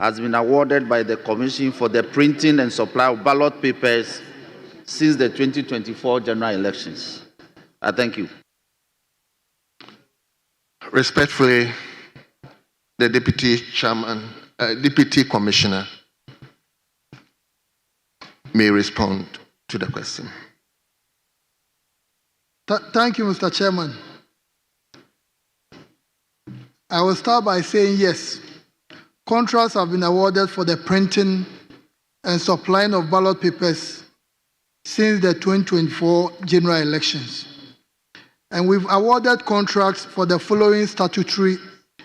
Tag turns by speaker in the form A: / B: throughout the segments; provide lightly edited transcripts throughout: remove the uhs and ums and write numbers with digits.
A: has been awarded by the Commission for the printing and supply of ballot papers since the 2024 general elections. I thank you.
B: Respectfully, the Deputy Chairman, Deputy Commissioner may respond to the question.
C: Thank you, Mr. Chairman. I will start by saying yes. Contracts have been awarded for the printing and supplying of ballot papers since the 2024 general elections. And we've awarded contracts for the following statutory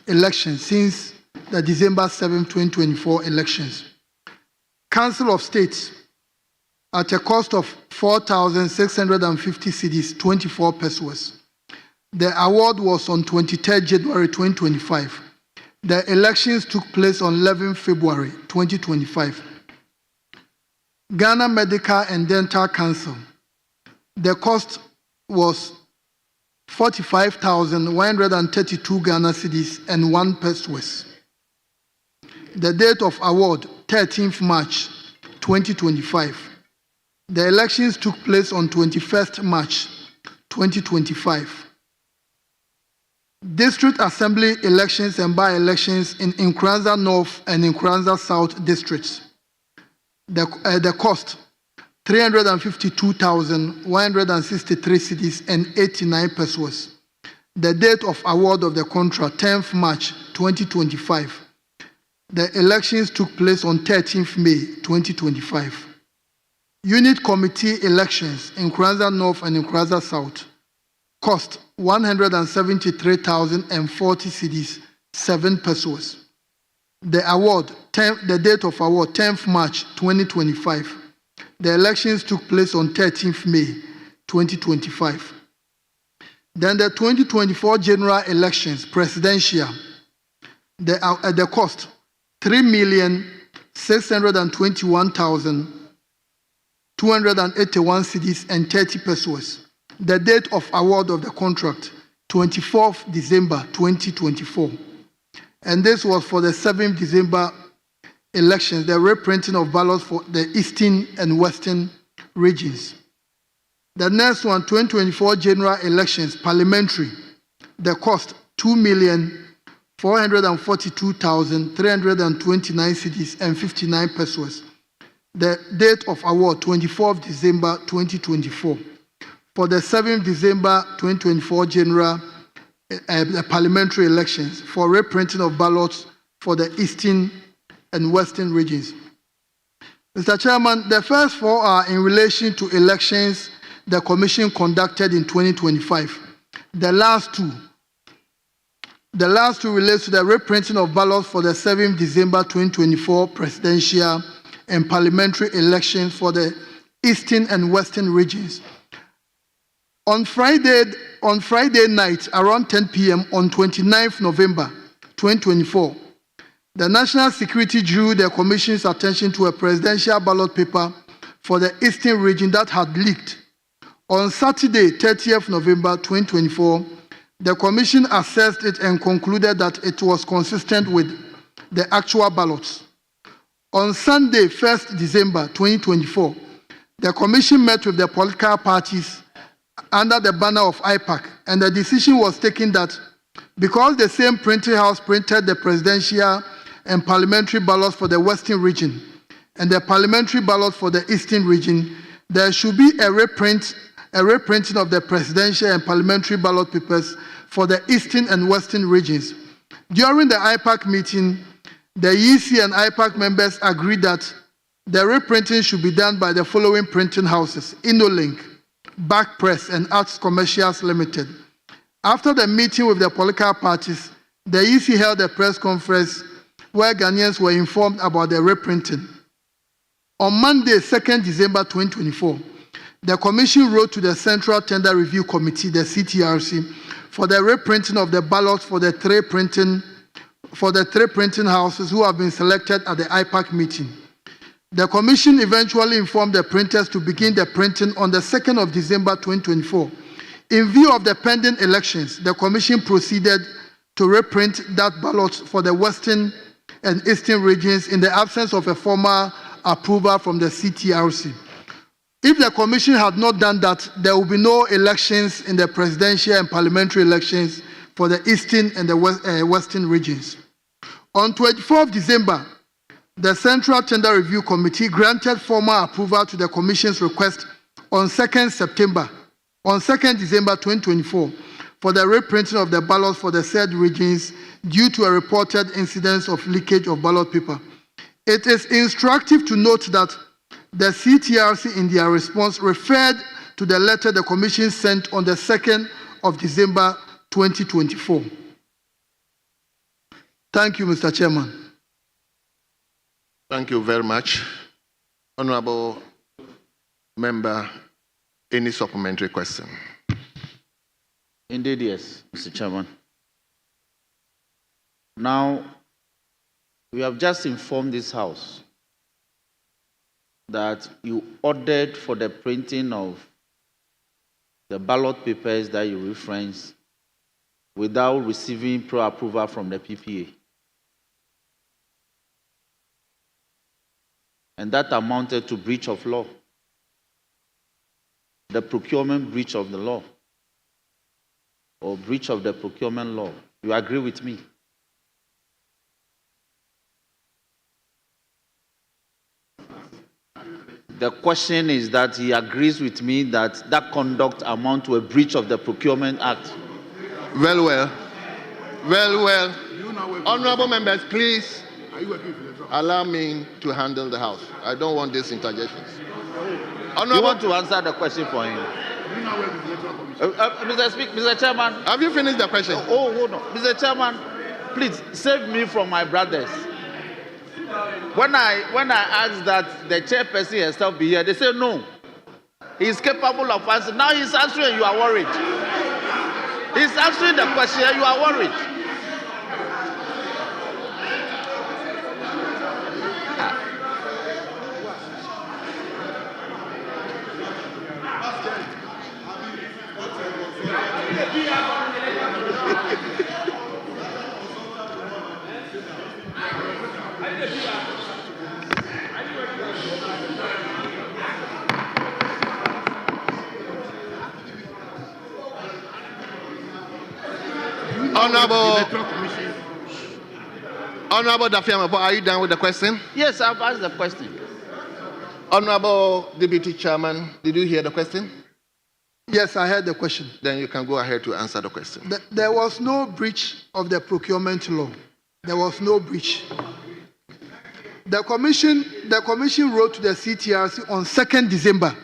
C: elections since the December 7, 2024 elections. Council of States at a cost of 4,650 cedis, 24 pesos. The award was on 23rd January 2025. The elections took place on 11 February 2025. Ghana Medical and Dental Council. The cost was 45,132 Ghana cedis and 1 pesos. The date of award, 13th March 2025. The elections took place on 21st March 2025. District Assembly elections and by-elections in Nkranza North and Nkranza South districts. The cost, 352,163 cedis and 89 pesos. The date of award of the contract, 10th March 2025. The elections took place on 13th May 2025. Unit Committee elections in Nkranza North and Nkranza South. Cost 173,040 cedis, 7 pesos. The date of award, 10th March 2025. The elections took place on 13th May 2025. Then the 2024 general elections, presidential, the cost 3,621,281 cedis and 30 pesos. The date of award of the contract, 24th December 2024. And this was for the 7th December elections, the reprinting of ballots for the Eastern and Western regions. The next one, 2024 general elections, Parliamentary. The cost, 2,442,329 cedis and 59 pesos. The date of award, 24th December 2024. For the 7th December 2024 general parliamentary elections for reprinting of ballots for the Eastern and Western regions. Mr. Chairman, the first four are in relation to elections the Commission conducted in 2025. The last two relates to the reprinting of ballots for the 7th December 2024 presidential and parliamentary elections for the Eastern and Western regions. On Friday night, around 10 p.m. on 29th November 2024, the National Security drew the Commission's attention to a presidential ballot paper for the Eastern region that had leaked. On Saturday, 30th November 2024, the Commission assessed it and concluded that it was consistent with the actual ballots. On Sunday, 1st December 2024, the Commission met with the political parties under the banner of IPAC, and the decision was taken that because the same printing house printed the presidential and parliamentary ballots for the Western region and the parliamentary ballot for the Eastern region, there should be a reprinting of the presidential and parliamentary ballot papers for the Eastern and Western regions. During the IPAC meeting, the EC and IPAC members agreed that the reprinting should be done by the following printing houses: Innolink, Back Press, and Arts Commercials Limited. After the meeting with the political parties, the EC held a press conference where Ghanaians were informed about the reprinting. On Monday, 2nd December 2024, the Commission wrote to the Central Tender Review Committee, the CTRC, for the reprinting of the ballots for the three printing houses who have been selected at the IPAC meeting. The Commission eventually informed the printers to begin the printing on the 2nd of December 2024. In view of the pending elections, the Commission proceeded to reprint that ballot for the Western and Eastern regions in the absence of a formal approval from the CTRC. If the Commission had not done that, there will be no elections in the presidential and parliamentary elections for the Eastern and the Western regions. On 24th December, the Central Tender Review Committee granted formal approval to the Commission's request on 2nd December 2024 for the reprinting of the ballots for the said regions due to a reported incidence of leakage of ballot paper. It is instructive to note that the CTRC in their response referred to the letter the Commission sent on the 2nd of December 2024. Thank you, Mr. Chairman.
B: Thank you very much. Honorable Member, any supplementary question?
A: Indeed, yes, Mr. Chairman. Now, we have just informed this House that you ordered for the printing of the ballot papers that you referenced without receiving pro-approval from the PPA. And that amounted to breach of law. The procurement breach of the law, or breach of the procurement law. You agree with me? The question is that he agrees with me that that conduct amounts to a breach of the Procurement Act.
B: Well. Honorable members, please allow me to handle the House. I don't want these interjections.
A: You want to answer the question for him? Mr. Chairman.
B: Have you finished the question?
A: Oh, hold on. Mr. Chairman, please save me from my brothers. When I asked that the chairperson herself be here, they say no. He's capable of answering. Now he's answering and you are worried. He's answering the question and you are worried.
B: Honorable Dafiama, are you done with the question?
A: Yes, I've asked the question.
B: Honorable Deputy Chairman, did you hear the question?
C: Yes, I heard the question.
B: Then you can go ahead to answer the question.
C: There was no breach of the procurement law. There was no breach. The commission wrote to the CTRC on 2nd December,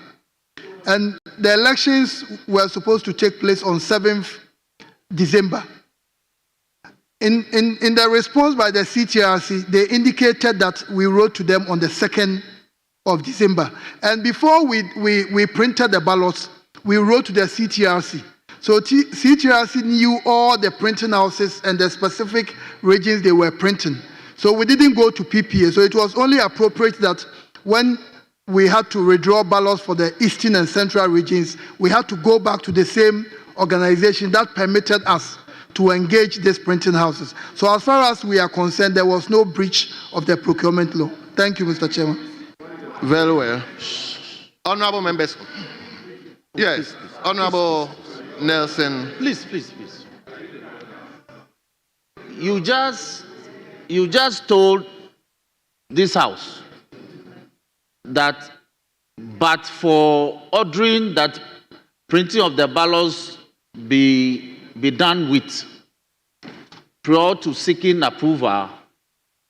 C: and the elections were supposed to take place on 7th December. In the response by the CTRC, they indicated that we wrote to them on the 2nd of December. And before we printed the ballots, we wrote to the CTRC. So CTRC knew all the printing houses and the specific regions they were printing. So we didn't go to PPA. So it was only appropriate that when we had to redraw ballots for the Eastern and Central regions, we had to go back to the same organization that permitted us to engage these printing houses. So as far as we are concerned, there was no breach of the procurement law. Thank you, Mr. Chairman.
B: Very well. Honorable members. Yes, Honorable Nelson.
A: Please. You just told this House that but for ordering that printing of the ballots be done with prior to seeking approval,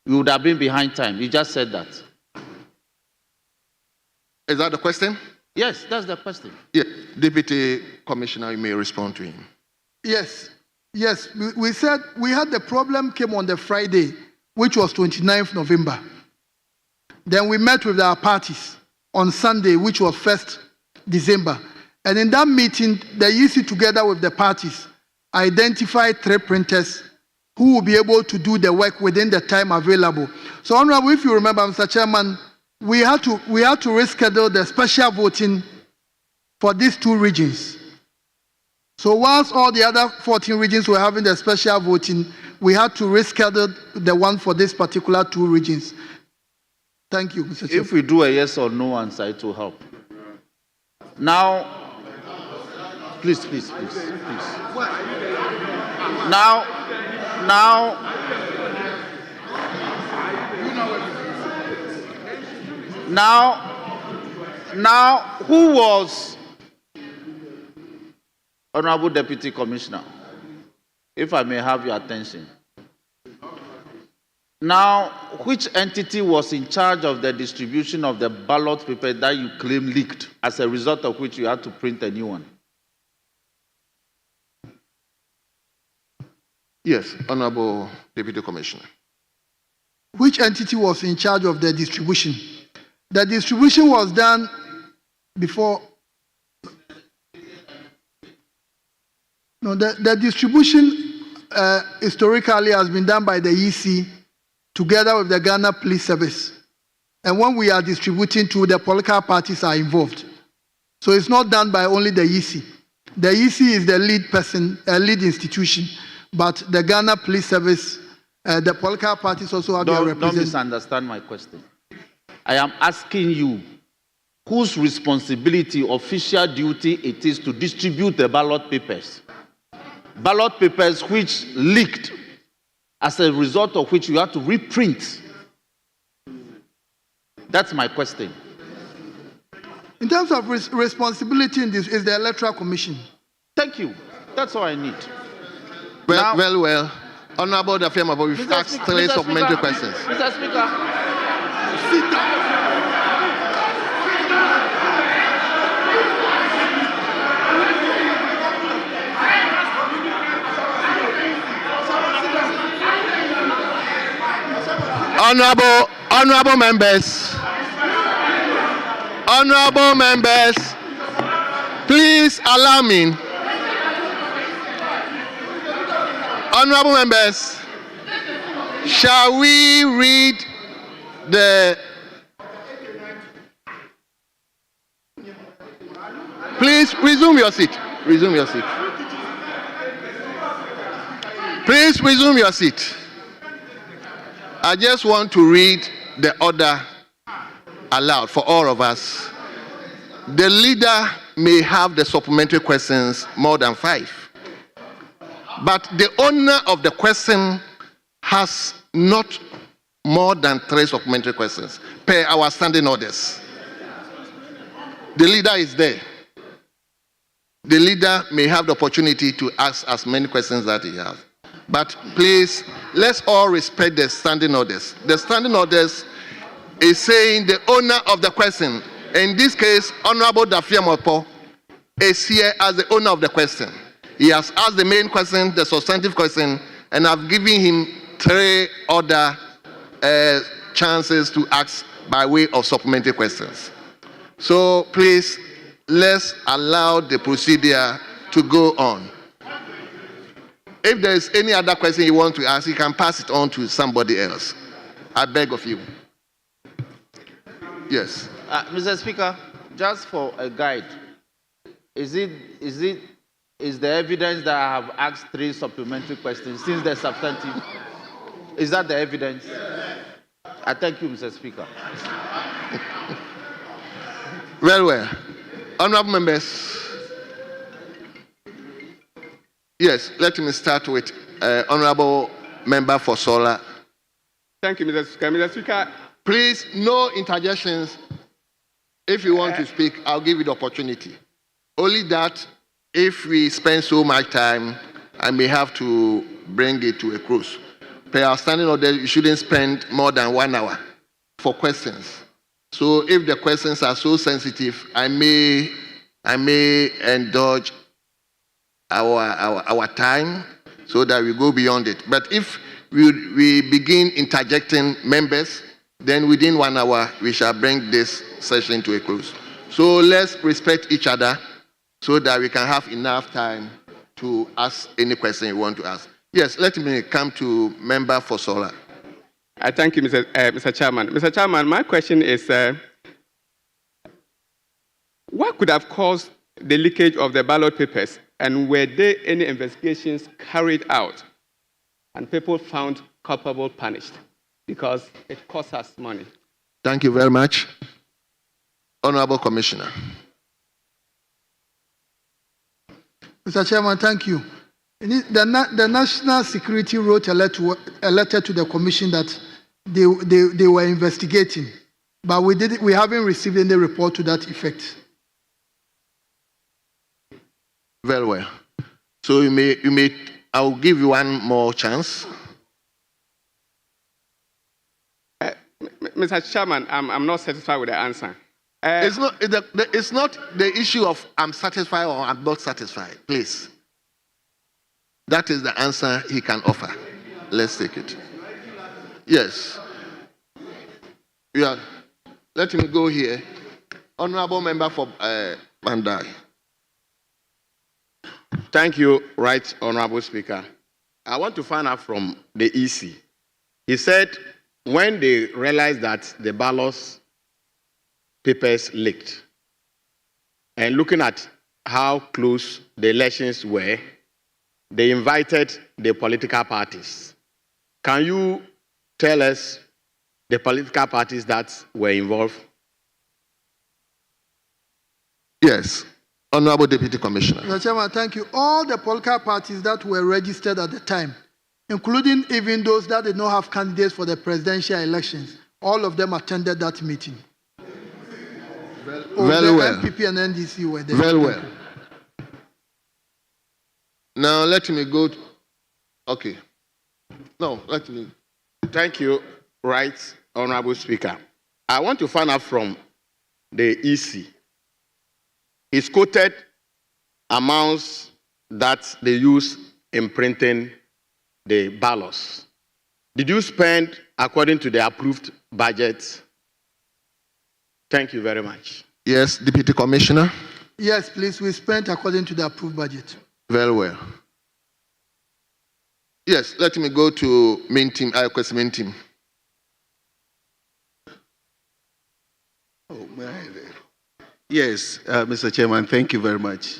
A: you would have been behind time. You just said that.
B: Is that the question?
A: Yes, that's the question.
B: Yeah. Deputy Commissioner, you may respond to him.
C: Yes. We said we had the problem came on the Friday, which was 29th November. Then we met with our parties on Sunday, which was 1st December. And in that meeting, the EC together with the parties identified 3 printers who will be able to do the work within the time available. So, Honorable, if you remember, Mr. Chairman, we had to reschedule the special voting for these 2 regions. So whilst all the other 14 regions were having the special voting, we had to reschedule the one for this particular 2 regions. Thank you, Mr. Chair.
A: If we do a yes or no answer, it will help. Now, please. Now, who was Honorable Deputy Commissioner? If I may have your attention. Now, which entity was in charge of the distribution of the ballot paper that you claim leaked, as a result of which you had to print a new one?
B: Yes, Honorable Deputy Commissioner.
C: Which entity was in charge of the distribution? The distribution was done before. No, the distribution historically has been done by the EC together with the Ghana Police Service. And when we are distributing to, the political parties are involved. So it's not done by only the EC. The EC is the lead person, lead institution, but the Ghana Police Service, the political parties also have their representatives.
A: Don't misunderstand my question. I am asking you whose responsibility, official duty it is to distribute the ballot papers. Ballot papers which leaked, as a result of which you have to reprint. That's my question.
C: In terms of responsibility in this, is the Electoral Commission.
A: Thank you. That's all I need.
B: Well. Honorable Dafiama, we've asked 3 supplementary questions.
A: Mr. Speaker.
C: Sit down.
B: Honorable members, please allow me. Honorable members, shall we read the... Please resume your seat. Please resume your seat. I just want to read the order aloud for all of us. The leader may have the supplementary questions more than 5. But the owner of the question has not more than 3 supplementary questions per our standing orders. The leader is there. The leader may have the opportunity to ask as many questions that he has. But please, let's all respect the standing orders. The standing orders is saying the owner of the question. In this case, Honorable Dafiamopo is here as the owner of the question. He has asked the main question, the substantive question, and I've given him 3 other chances to ask by way of supplementary questions. So please, let's allow the procedure to go on. If there is any other question you want to ask, you can pass it on to somebody else. I beg of you. Yes.
A: Mr. Speaker, just for a guide, is the evidence that I have asked 3 supplementary questions since the substantive? Is that the evidence? I thank you, Mr. Speaker.
B: Well. Honorable members. Yes, let me start with Honorable Member for Solar.
D: Thank you, Mr. Speaker. Mr. Speaker.
B: Please, no interjections. If you want to speak, I'll give you the opportunity. Only that, if we spend so much time, I may have to bring it to a close. Per our standing order, you shouldn't spend more than 1 hour for questions. So if the questions are so sensitive, I may indulge our time so that we go beyond it. But if we begin interjecting members, then within 1 hour, we shall bring this session to a close. So let's respect each other so that we can have enough time to ask any question you want to ask. Yes, let me come to Member for Solar.
D: I thank you, Mr. Chairman. Mr. Chairman, my question is, what could have caused the leakage of the ballot papers, and were there any investigations carried out? and people found culpable punished, because it costs us money.
B: Thank you very much. Honorable Commissioner.
C: Mr. Chairman, thank you. The National Security wrote a letter to the Commission that they were investigating, but we haven't received any report to that effect.
B: Very well. So I'll give you one more chance.
D: Mr. Chairman, I'm not satisfied with the answer.
B: It's not the issue of I'm satisfied or I'm not satisfied, please. That is the answer he can offer. Let's take it. Yes. Yeah. Let me go here. Honorable Member for Mandai.
E: Thank you, Right Honorable Speaker. I want to find out from the EC. He said when they realized that the ballot papers leaked, and looking at how close the elections were, they invited the political parties. Can you tell us the political parties that were involved?
B: Yes. Honorable Deputy Commissioner.
C: Mr. Chairman, thank you. All the political parties that were registered at the time, including even those that did not have candidates for the presidential elections, all of them attended that meeting.
B: Very well.
C: MPP and NDC were there.
B: Very well. Now let me go. Okay. No, let me.
E: Thank you, Right Honorable Speaker. I want to find out from the EC. He's quoted amounts that they use in printing the ballots. Did you spend according to the approved budget? Thank you very much.
B: Yes, Deputy Commissioner.
C: Yes, please. We spent according to the approved budget.
B: Very well. Yes, let me go to main team. I request main team.
F: Oh, may I? Yes, Mr. Chairman, thank you very much.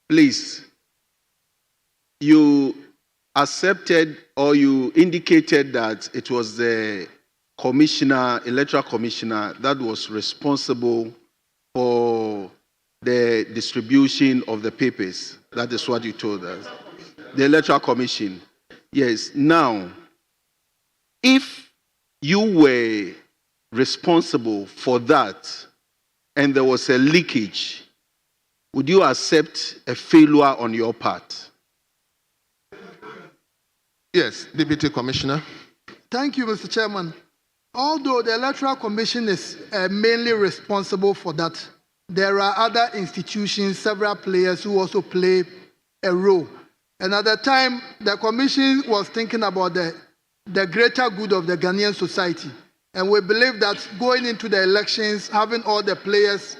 F: Please, you accepted or you indicated that it was the commissioner, electoral commissioner, that was responsible for the distribution of the papers. That is what you told us. The electoral commission. Yes. Now, if you were responsible for that, and there was a leakage, would you accept a failure on your part?
B: Yes, Deputy Commissioner.
C: Thank you, Mr. Chairman. Although the Electoral Commission is mainly responsible for that, there are other institutions, several players who also play a role. And at the time, the Commission was thinking about the greater good of the Ghanaian society. And we believe that going into the elections, having all the players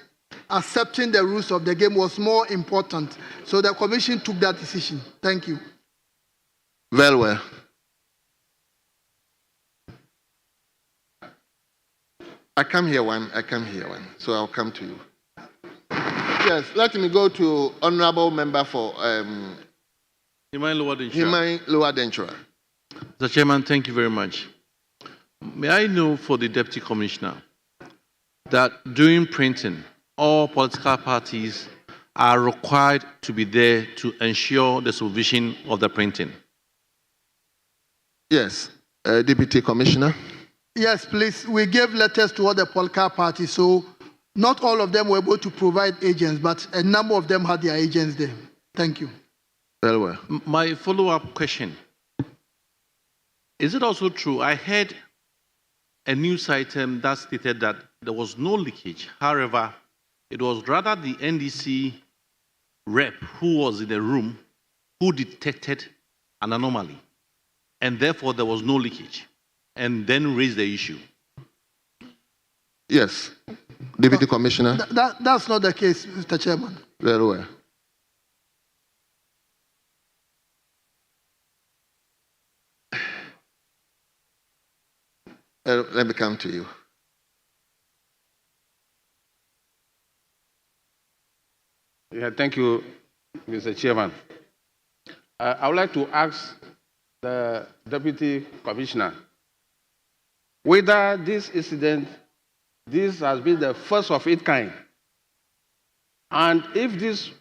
C: accepting the rules of the game was more important. So the Commission took that decision. Thank you.
B: Very well. I come here one. So I'll come to you. Yes, let me go to Honorable Member for
A: Himai
B: Lower Dentura.
A: Mr. Chairman, thank you very much. May I know for the Deputy Commissioner that during printing, all political parties are required to be there to ensure the supervision of the printing?
B: Yes, Deputy Commissioner.
C: Yes, please. We gave letters to all the political parties, so not all of them were able to provide agents, but a number of them had their agents there. Thank you.
B: Very well.
A: My follow-up question. Is it also true? I heard a news item that stated that there was no leakage. However, it was rather the NDC rep who was in the room who detected an anomaly, and therefore there was no leakage, and then raised the issue.
B: Yes, Deputy Commissioner.
C: That's not the case, Mr. Chairman.
B: Very well. Let me come to you.
G: Yeah, thank you, Mr. Chairman. I would like to ask
D: the Deputy Commissioner whether this incident, this has been the first of its kind, and if this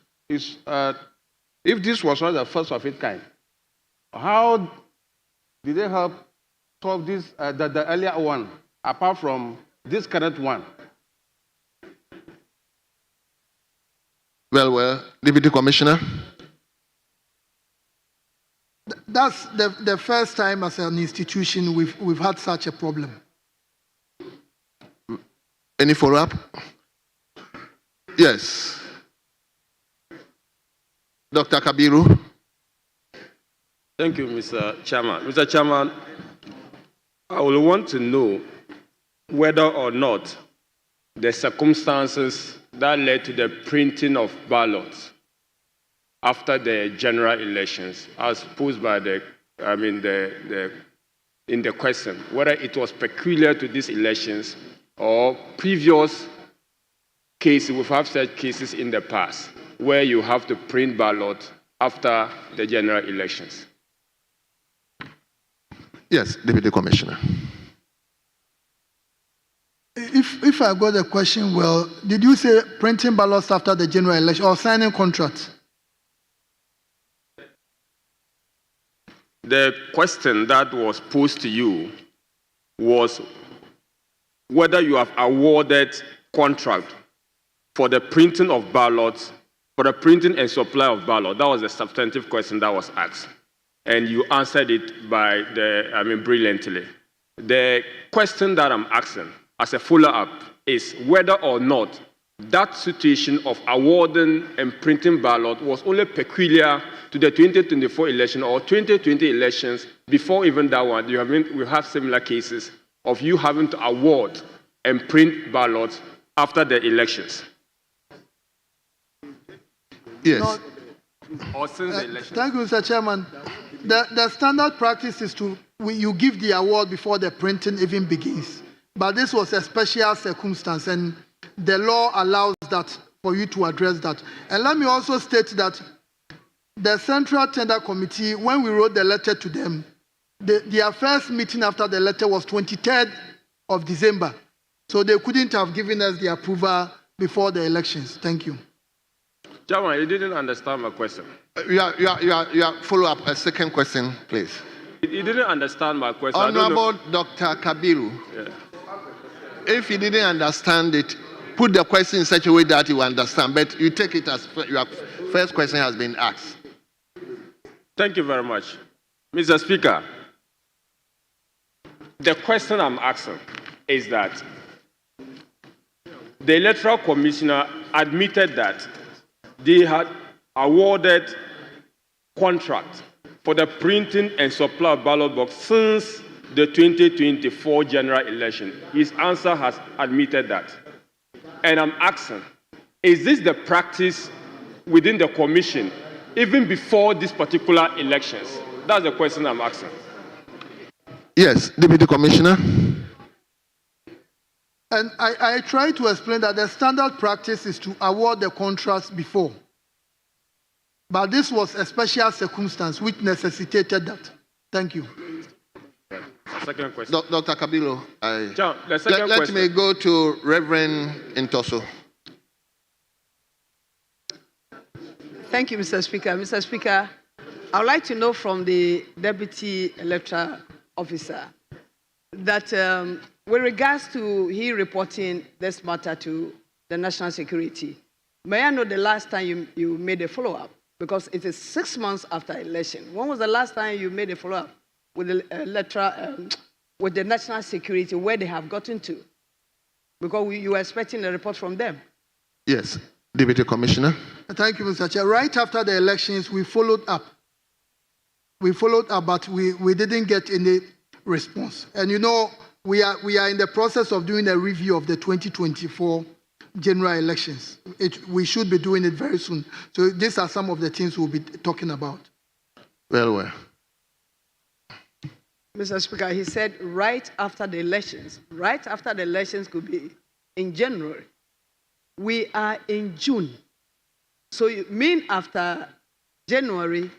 D: was not the first of its kind, how did they help solve this the earlier one, apart from this current one?
B: Well, Deputy Commissioner.
C: That's the first time as an institution we've had such a problem.
B: Any follow-up? Yes. Dr. Kabiru.
G: Thank you, Mr. Chairman. Mr. Chairman, I will want to know whether or not the circumstances that led to the printing of ballots after the general elections, as posed by in the question, whether it was peculiar to these elections or previous cases. We've had such cases in the past where you have to print ballot after the general elections.
B: Yes, Deputy Commissioner.
C: If I got the question well, did you say printing ballots after the general election or signing contracts?
G: The question that was posed to you was whether you have awarded contract for the printing of ballots, for the printing and supply of ballot. That was the substantive question that was asked. And you answered it brilliantly. The question that I'm asking as a follow-up is whether or not that situation of awarding and printing ballot was only peculiar to the 2024 election or 2020 elections. Before even that one, we have similar cases of you having to award and print ballots after the elections.
B: Yes.
C: No,
G: Or since the election.
C: thank you, Mr. Chairman. The standard practice is you give the award before the printing even begins. But this was a special circumstance, and the law allows that for you to address that. And let me also state that the Central Tender Committee, when we wrote the letter to them, their first meeting after the letter was 23rd of December. So they couldn't have given us the approval before the elections. Thank you.
G: Chairman, you didn't understand my question.
B: You are follow up a second question, please.
G: You didn't understand my question.
B: Honorable Dr. Kabiru.
G: Yeah.
B: If you didn't understand it, put the question in such a way that you understand. But you take it as your first question has been asked.
G: Thank you very much. Mr. Speaker, the question I'm asking is that the Electoral Commissioner admitted that they had awarded contract for the printing and supply of ballot box since the 2024 general election. His answer has admitted that. And I'm asking, is this the practice within the commission even before these particular elections? That's the question I'm asking.
B: Yes, Deputy Commissioner.
C: And I try to explain that the standard practice is to award the contracts before. But this was a special circumstance which necessitated that. Thank you.
G: Second question.
B: Dr. Kabilo,
G: let
B: me go to Reverend Intoso.
H: Thank you, Mr. Speaker. Mr. Speaker, I would like to know from the Deputy Electoral Officer that with regards to he reporting this matter to the National Security, may I know the last time you made a follow-up? Because it is 6 months after election. When was the last time you made a follow-up with the with the National Security, where they have gotten to? Because you were expecting a report from them.
B: Yes, Deputy Commissioner.
C: Thank you, Mr. Chair. Right after the elections, we followed up. But we didn't get any response. And you know, we are in the process of doing a review of the 2024 general elections. We should be doing it very soon. So these are some of the things we'll be talking about.
B: Well.
H: Mr. Speaker, he said right after the elections. Right after the elections could be in January. We are in June. So you mean after January,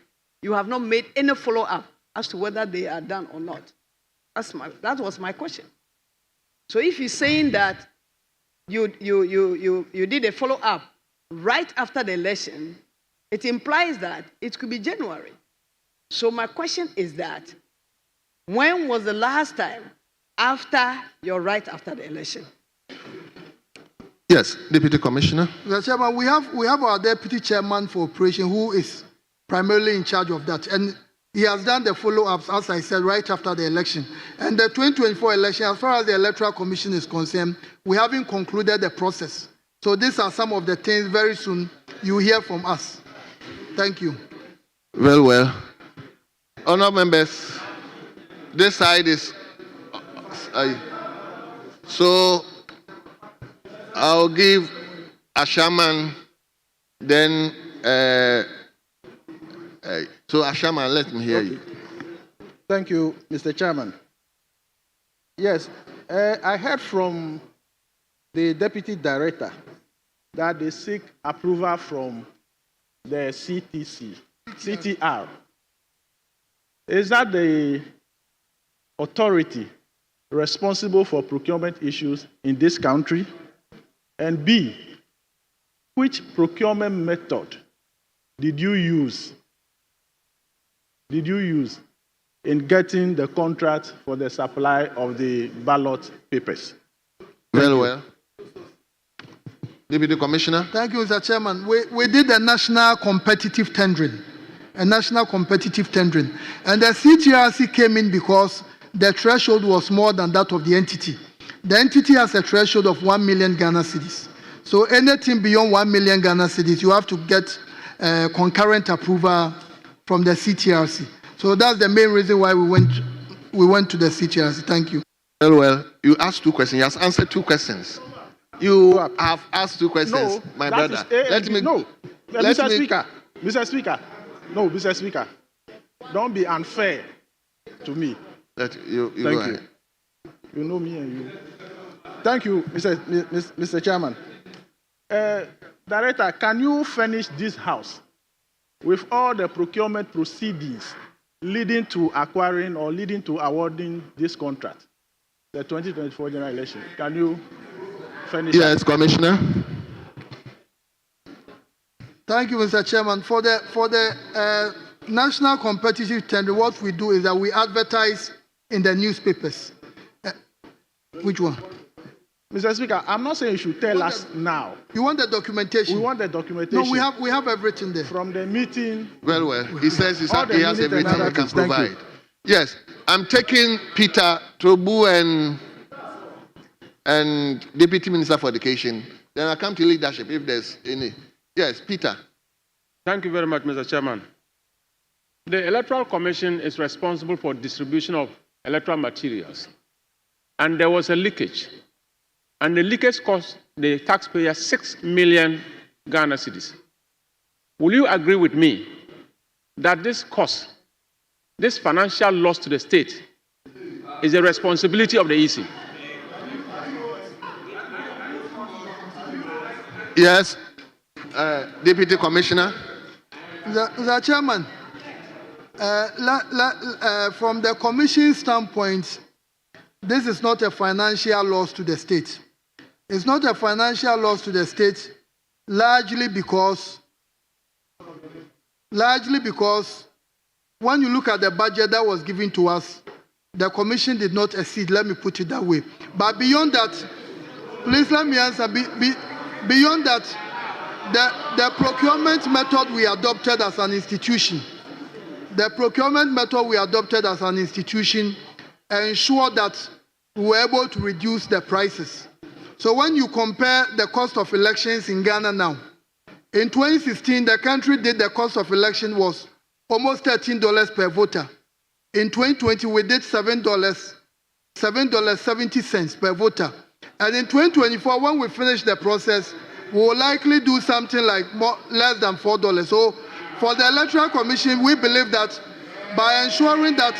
H: you have not made any follow-up as to whether they are done or not. That was my question. So if he's saying that you did a follow-up right after the election, it implies that it could be January. So my question is that, when was the last time after right after the election?
B: Yes, Deputy Commissioner.
C: Mr. Chairman, we have our Deputy Chairman for Operation who is primarily in charge of that. And he has done the follow-ups, as I said, right after the election. And the 2024 election, as far as the Electoral Commission is concerned, we haven't concluded the process. So these are some of the things very soon you hear from us. Thank you.
B: Well. Honourable members, this side is... so I'll give Ashaman, then... so Ashaman, let me hear you.
F: Thank you, Mr. Chairman. Yes, I heard from the Deputy Director that they seek approval from the CTR. Is that the authority responsible for procurement issues in this country? And B, which procurement method did you use in getting the contract for the supply of the ballot papers?
B: Well. Deputy Commissioner.
C: Thank you, Mr. Chairman. We did a national competitive tendering. And the CTRC came in because the threshold was more than that of the entity. The entity has a threshold of 1 million Ghana cedis. So anything beyond 1 million Ghana cedis, you have to get concurrent approval from the CTRC. So that's the main reason why we went to the CTRC. Thank you.
B: Well, you asked 2 questions. You have answered 2 questions. You have asked 2 questions, my brother.
F: Mr. Speaker, don't be unfair to me.
B: Thank you.
F: You know me and you. Thank you, Mr. Chairman. Director, can you furnish this House with all the procurement proceedings leading to acquiring or leading to awarding this contract, the 2024 general election? Can you furnish?
B: Yes, Commissioner.
C: Thank you, Mr. Chairman. For the national competitive tender, what we do is that we advertise in the newspapers. Which one?
F: Mr. Speaker, I'm not saying you should tell us now.
C: You want the documentation?
F: We want the documentation.
C: No, we have everything there.
F: From the meeting.
B: Well. He says he has everything he can provide. Yes, I'm taking Peter Trobu and Deputy Minister for Education. Then I come to leadership if there's any. Yes, Peter.
G: Thank you very much, Mr. Chairman. The Electoral Commission is responsible for distribution of electoral materials. And there was a leakage. And the leakage cost the taxpayer 6 million Ghana cedis. Will you agree with me that this cost, this financial loss to the state, is the responsibility of the EC?
B: Yes, Deputy Commissioner.
C: The Chairman, from the Commission standpoint, this is not a financial loss to the state. It's not a financial loss to the state, largely because when you look at the budget that was given to us, the Commission did not exceed, let me put it that way. But beyond that, please let me answer, beyond that, the procurement method we adopted as an institution, ensured that we were able to reduce the prices. So when you compare the cost of elections in Ghana now, in 2016, the country did the cost of election was almost $13 per voter. In 2020, we did $7.70 per voter. And in 2024, when we finish the process, we will likely do something like less than $4. So for the Electoral Commission, we believe that by ensuring that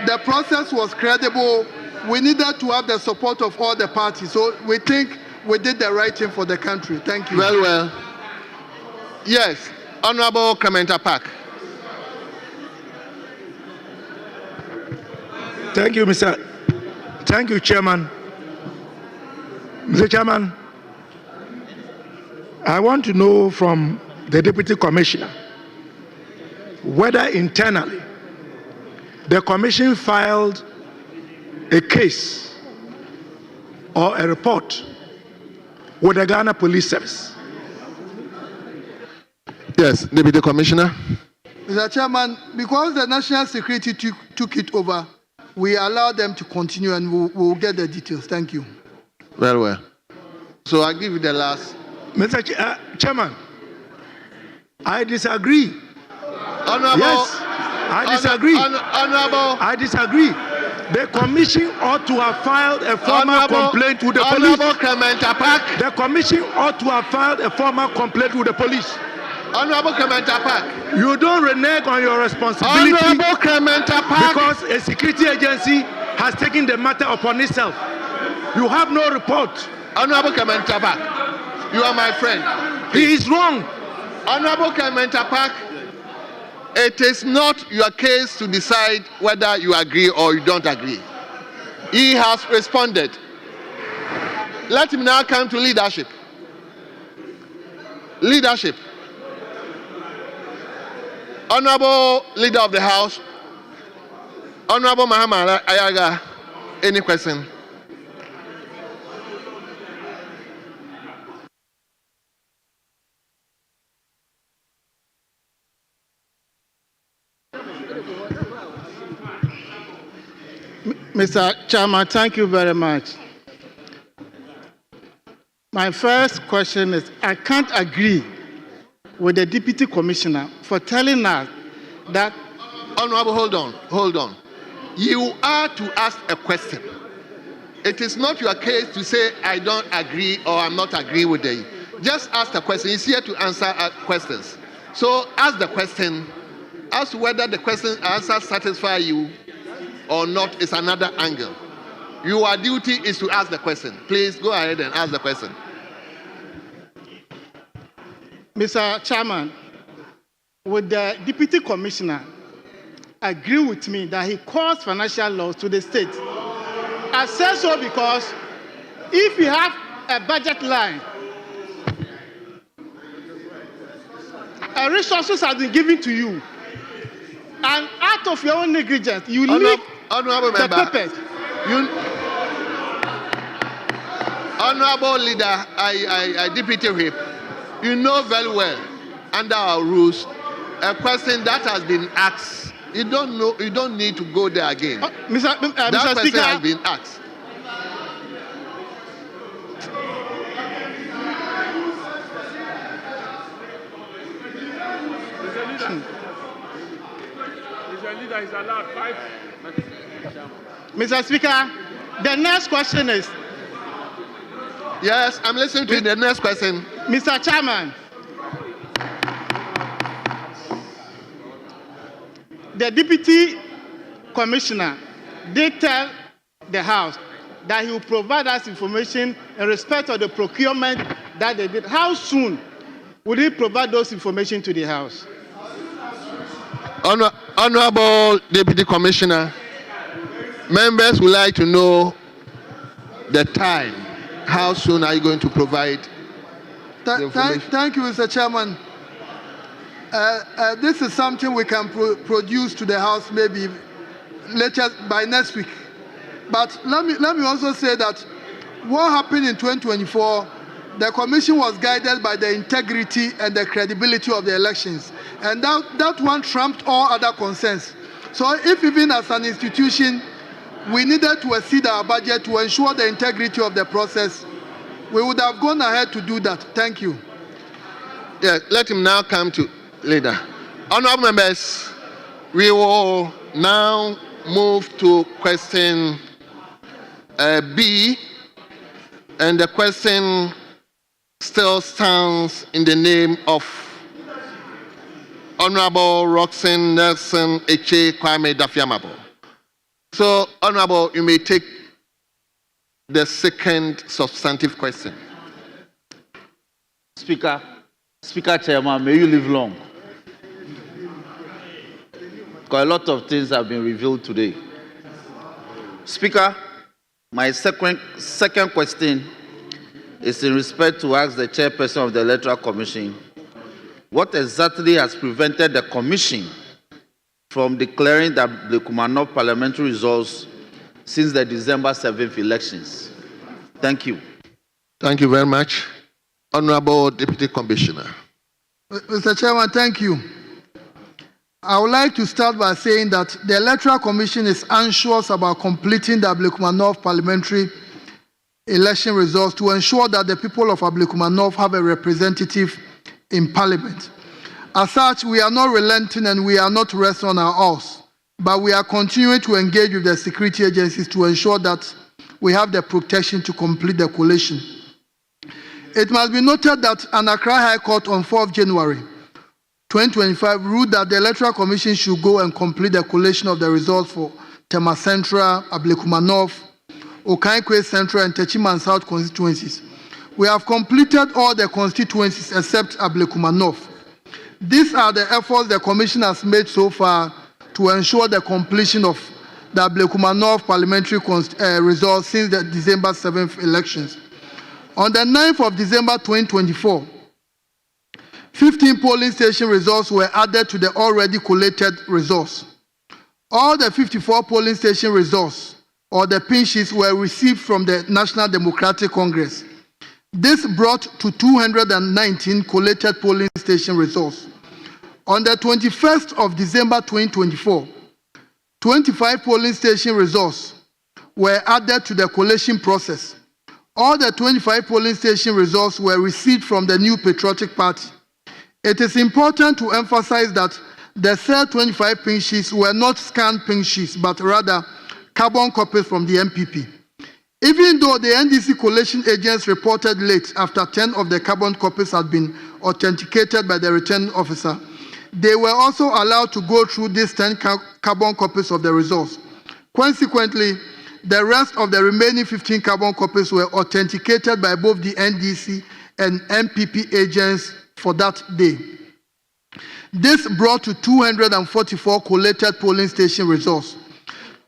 C: the process was credible, we needed to have the support of all the parties. So we think we did the right thing for the country. Thank you.
B: Well. Yes, Honorable Clementa Park.
I: Thank you, Mr. Thank you, Chairman. Mr. Chairman, I want to know from the Deputy Commissioner whether internally the Commission filed a case or a report with the Ghana Police Service.
B: Yes, Deputy Commissioner.
C: Mr. Chairman, because the National Security took it over, we allow them to continue and we'll get the details. Thank you.
B: Very well. So I give you the last.
I: Mr. Chairman, I disagree.
B: Honorable.
I: Yes, I disagree.
B: Honorable.
I: I disagree. The Commission ought to have filed a formal complaint with the police.
B: Honorable Clement Apak.
I: The Commission ought to have filed a formal complaint with the police.
B: Honorable Clement Apak.
I: You don't renege on your responsibility.
B: Honorable Clement Apak.
I: Because a security agency has taken the matter upon itself. You have no report.
B: Honorable Clement Apak, you are my friend.
I: He is wrong.
B: Honorable Clement Apak, it is not your case to decide whether you agree or you don't agree. He has responded. Let him now come to leadership. Leadership. Honorable Leader of the House, Honorable Muhammad Ayaga, any question?
J: Mr. Chairman, thank you very much. My first question is, I can't agree with the Deputy Commissioner for telling us that...
B: Honorable, hold on. You are to ask a question. It is not your case to say, I don't agree or I'm not agree with the... Just ask the question. He's here to answer questions. So ask the question. As to whether the question answer satisfy you or not is another angle. Your duty is to ask the question. Please go ahead and ask the question.
J: Mr. Chairman, would the Deputy Commissioner agree with me that he calls financial laws to the state? I say so because if you have a budget line, resources have been given to you, and out of your own negligence, you leak the papers.
B: Honorable Leader, I Deputy Whip, you know very well, under our rules, a question that has been asked, you don't need to go there again.
J: Mr.
B: Question
J: Speaker,
B: has been asked.
J: Mr. Speaker, the next question is...
B: Yes, I'm listening to the next question.
J: Mr. Chairman, the Deputy Commissioner did tell the House that he will provide us information in respect of the procurement that they did. How soon will he provide those information to the House?
B: Honorable Deputy Commissioner, members would like to know the time. How soon are you going to provide the information?
C: Thank you, Mr. Chairman. This is something we can produce to the House maybe later by next week. But let me also say that what happened in 2024, the Commission was guided by the integrity and the credibility of the elections. And that one trumped all other concerns. So if even as an institution, we needed to exceed our budget to ensure the integrity of the process, we would have gone ahead to do that. Thank you.
B: Yeah, let him now come to leader. Honorable members, we will now move to question B, and the question still stands in the name of Honorable Roxanne Nelson Eche Kwame Dafiamabo. So, Honorable, you may take the second substantive question.
A: Speaker Chairman, may you live long. Because a lot of things have been revealed today. Speaker, my second question is in respect to ask the chairperson of the Electoral Commission, what exactly has prevented the Commission from declaring the Kumanov parliamentary results since the December 7th elections? Thank you.
B: Thank you very much. Honorable Deputy Commissioner.
C: Mr. Chairman, thank you. I would like to start by saying that the Electoral Commission is anxious about completing the Kumanov parliamentary election results to ensure that the people of Kumanov have a representative in Parliament. As such, we are not relenting and we are not resting on our oars, but we are continuing to engage with the security agencies to ensure that we have the protection to complete the collation. It must be noted that an Accra High Court on 4th January 2025 ruled that the Electoral Commission should go and complete the collation of the results for Tema Central, Kumanov, Okaikwe Central, and Techiman South constituencies. We have completed all the constituencies except Kumanov. These are the efforts the Commission has made so far to ensure the completion of the Kumanov parliamentary results since the December 7th elections. On the 9th of December 2024, 15 polling station results were added to the already collated results. All the 54 polling station results, or the pin sheets, were received from the National Democratic Congress. This brought to 219 collated polling station results. On the 21st of December 2024, 25 polling station results were added to the collation process. All the 25 polling station results were received from the New Patriotic Party. It is important to emphasize that the said 25 pin sheets were not scanned pin sheets, but rather carbon copies from the MPP. Even though the NDC collation agents reported late after 10 of the carbon copies had been authenticated by the returning officer, they were also allowed to go through these 10 carbon copies of the results. Consequently, the rest of the remaining 15 carbon copies were authenticated by both the NDC and MPP agents for that day. This brought to 244 collated polling station results.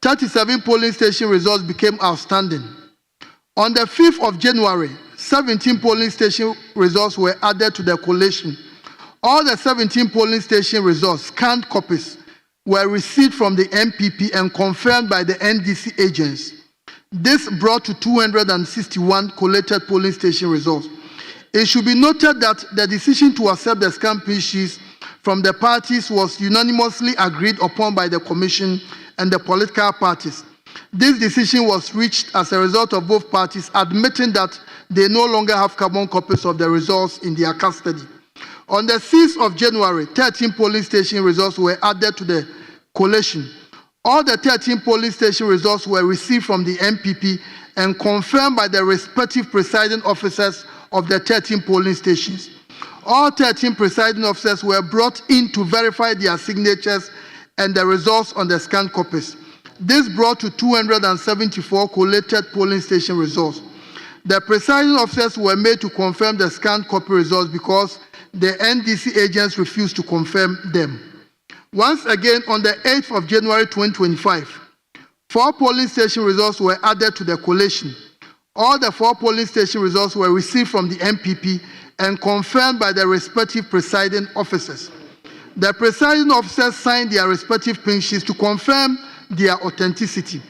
C: 37 polling station results became outstanding. On the 5th of January, 17 polling station results were added to the collation. All the 17 polling station results, scanned copies, were received from the MPP and confirmed by the NDC agents. This brought to 261 collated polling station results. It should be noted that the decision to accept the scanned pin sheets from the parties was unanimously agreed upon by the Commission and the political parties. This decision was reached as a result of both parties admitting that they no longer have carbon copies of the results in their custody. On the 6th of January, 13 polling station results were added to the collation. All the 13 polling station results were received from the MPP and confirmed by the respective presiding officers of the 13 polling stations. All 13 presiding officers were brought in to verify their signatures and the results on the scanned copies. This brought to 274 collated polling station results. The presiding officers were made to confirm the scanned copy results because the NDC agents refused to confirm them. Once again, on the 8th of January 2025, 4 polling station results were added to the collation. All the 4 polling station results were received from the MPP and confirmed by the respective presiding officers. The presiding officers signed their respective pin sheets to confirm their authenticity.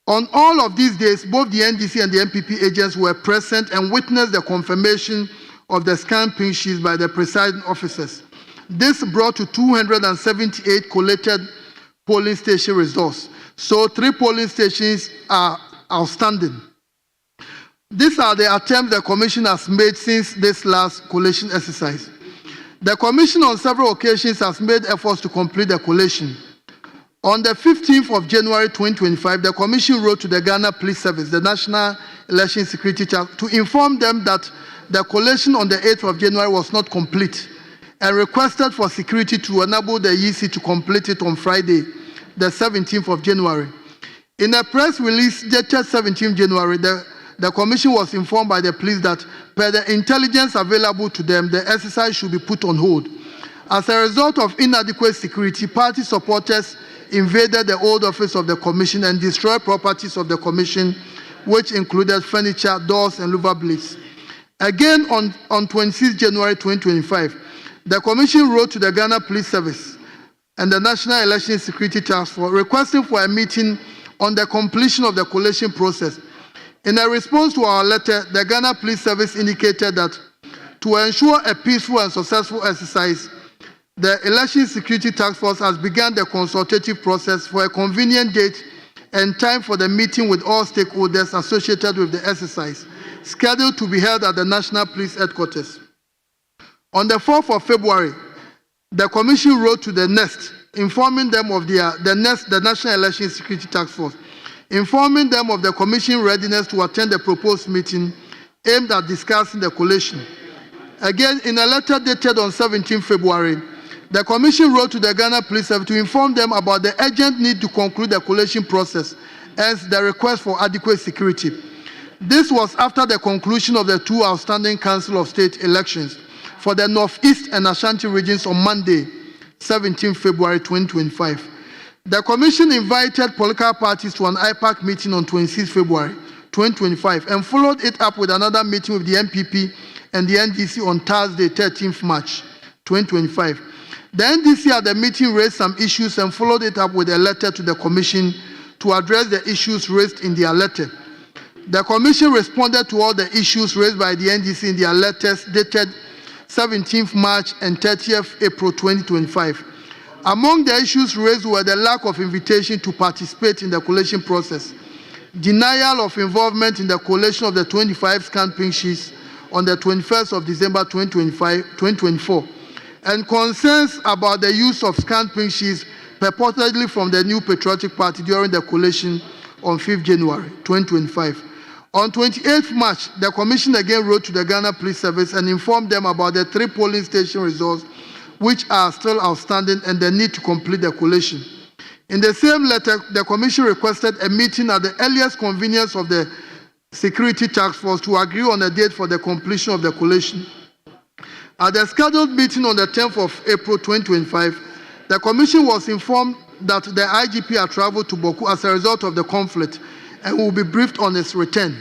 C: On all of these days, both the NDC and the MPP agents were present and witnessed the confirmation of the scanned pin sheets by the presiding officers. This brought to 278 collated polling station results. So 3 polling stations are outstanding. These are the attempts the Commission has made since this last collation exercise. The Commission on several occasions has made efforts to complete the collation. On the 15th of January 2025, the Commission wrote to the Ghana Police Service, the National Election Security Charge, to inform them that the collation on the 8th of January was not complete and requested for security to enable the EC to complete it on Friday, the 17th of January. In a press release dated 17th January, the Commission was informed by the police that per the intelligence available to them, the exercise should be put on hold. As a result of inadequate security, party supporters invaded the old office of the Commission and destroyed properties of the Commission, which included furniture, doors, and louver blades. Again, on 26 January 2025, the Commission wrote to the Ghana Police Service and the National Election Security Task Force requesting for a meeting on the completion of the collation process. In a response to our letter, the Ghana Police Service indicated that to ensure a peaceful and successful exercise, the Election Security Task Force has begun the consultative process for a convenient date and time for the meeting with all stakeholders associated with the exercise, scheduled to be held at the National Police Headquarters. On the 4th of February, the Commission wrote to the NEST, informing them of the National Election Security Task Force, informing them of the Commission readiness to attend the proposed meeting aimed at discussing the collation. Again, in a letter dated on 17 February, the Commission wrote to the Ghana Police Service to inform them about the urgent need to conclude the collation process, hence the request for adequate security. This was after the conclusion of the two outstanding Council of State elections for the Northeast and Ashanti regions on Monday, 17 February 2025. The Commission invited political parties to an IPAC meeting on 26 February 2025 and followed it up with another meeting with the NPP and the NDC on Thursday, 13th March 2025. The NDC at the meeting raised some issues and followed it up with a letter to the Commission to address the issues raised in their letter. The Commission responded to all the issues raised by the NDC in their letters dated 17th March and 30th April 2025. Among the issues raised were the lack of invitation to participate in the collation process, denial of involvement in the collation of the 25 scanned pink sheets on the 21st of December 2024, and concerns about the use of scanned pink sheets purportedly from the New Patriotic Party during the collation on 5th January 2025. On 28th March, the Commission again wrote to the Ghana Police Service and informed them about the 3 polling station results which are still outstanding and the need to complete the collation. In the same letter, the Commission requested a meeting at the earliest convenience of the Security Task Force to agree on a date for the completion of the collation. At the scheduled meeting on the 10th of April 2025, the Commission was informed that the IGP had traveled to Boku as a result of the conflict and will be briefed on its return.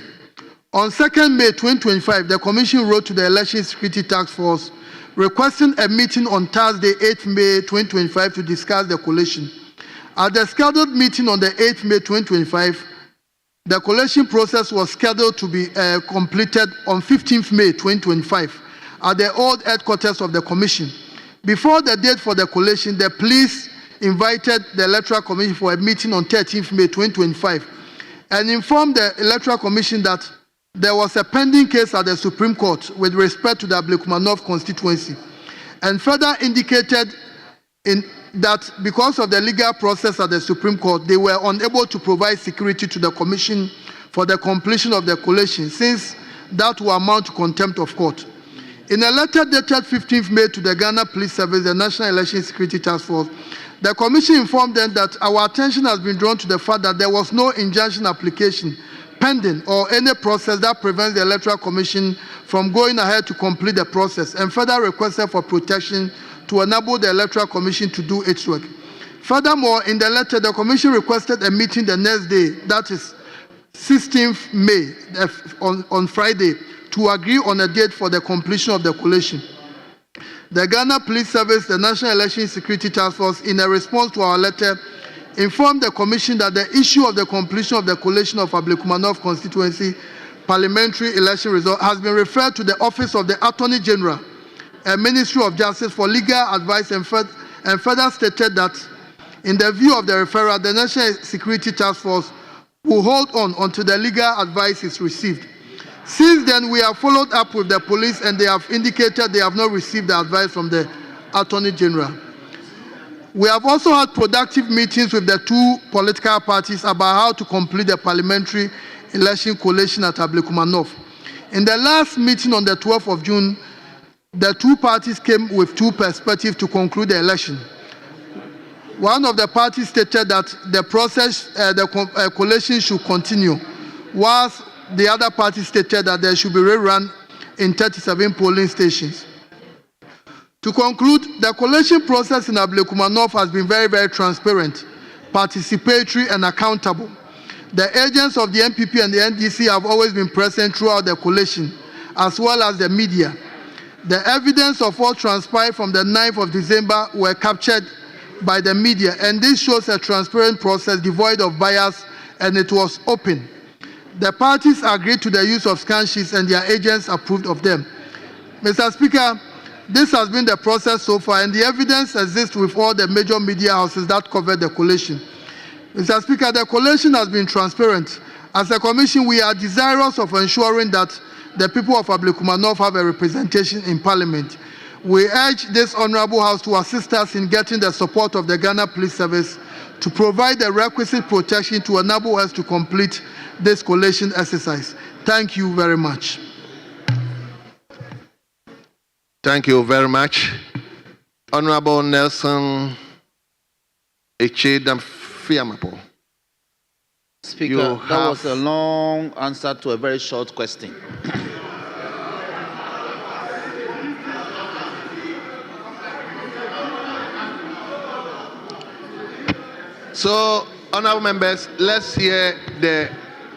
C: On 2nd May 2025, the Commission wrote to the Election Security Task Force requesting a meeting on Thursday, 8th May 2025 to discuss the collation. At the scheduled meeting on the 8th May 2025, the collation process was scheduled to be completed on 15th May 2025 at the old headquarters of the Commission. Before the date for the collation, the police invited the Electoral Commission for a meeting on 13th May 2025 and informed the Electoral Commission that there was a pending case at the Supreme Court with respect to the Ablekuma North constituency, and further indicated that because of the legal process at the Supreme Court, they were unable to provide security to the Commission for the completion of the collation, since that will amount to contempt of court. In a letter dated 15th May to the Ghana Police Service, the National Election Security Task Force, the Commission informed them that our attention has been drawn to the fact that there was no injunction application pending or any process that prevents the Electoral Commission from going ahead to complete the process, and further requested for protection to enable the Electoral Commission to do its work. Furthermore, in the letter, the Commission requested a meeting the next day, that is 16th May, on Friday, to agree on a date for the completion of the collation. The Ghana Police Service, the National Election Security Task Force, in a response to our letter, informed the Commission that the issue of the completion of the collation of Ablekuma North constituency parliamentary election result has been referred to the Office of the Attorney General and Ministry of Justice for legal advice, and further stated that in the view of the referral, the National Security Task Force will hold on until the legal advice is received. Since then, we have followed up with the police and they have indicated they have not received the advice from the Attorney General. We have also had productive meetings with the 2 political parties about how to complete the parliamentary election collation at Ablekuma North. In the last meeting on the 12th of June, the 2 parties came with 2 perspectives to conclude the election. One of the parties stated that the process, collation should continue, whilst the other party stated that there should be rerun in 37 polling stations. To conclude, the collation process in Ablekuma North has been very, very transparent. participatory, and accountable. The agents of the NPP and the NDC have always been present throughout the collation, as well as the media. The evidence of what transpired from the 9th of December were captured by the media, and this shows a transparent process devoid of bias, and it was open. The parties agreed to the use of scan sheets and their agents approved of them. Mr. Speaker, this has been the process so far, and the evidence exists with all the major media houses that covered the collation. Mr. Speaker, the collation has been transparent. As a commission, we are desirous of ensuring that the people of Ablekuma North have a representation in Parliament. We urge this Honourable House to assist us in getting the support of the Ghana Police Service to provide the requisite protection to enable us to complete this collation exercise. Thank you very much.
B: Thank you very much. Honorable Nelson Echedam-Fiamapo.
A: Speaker, that was a long answer to a very short question.
B: So, honorable members, let's hear the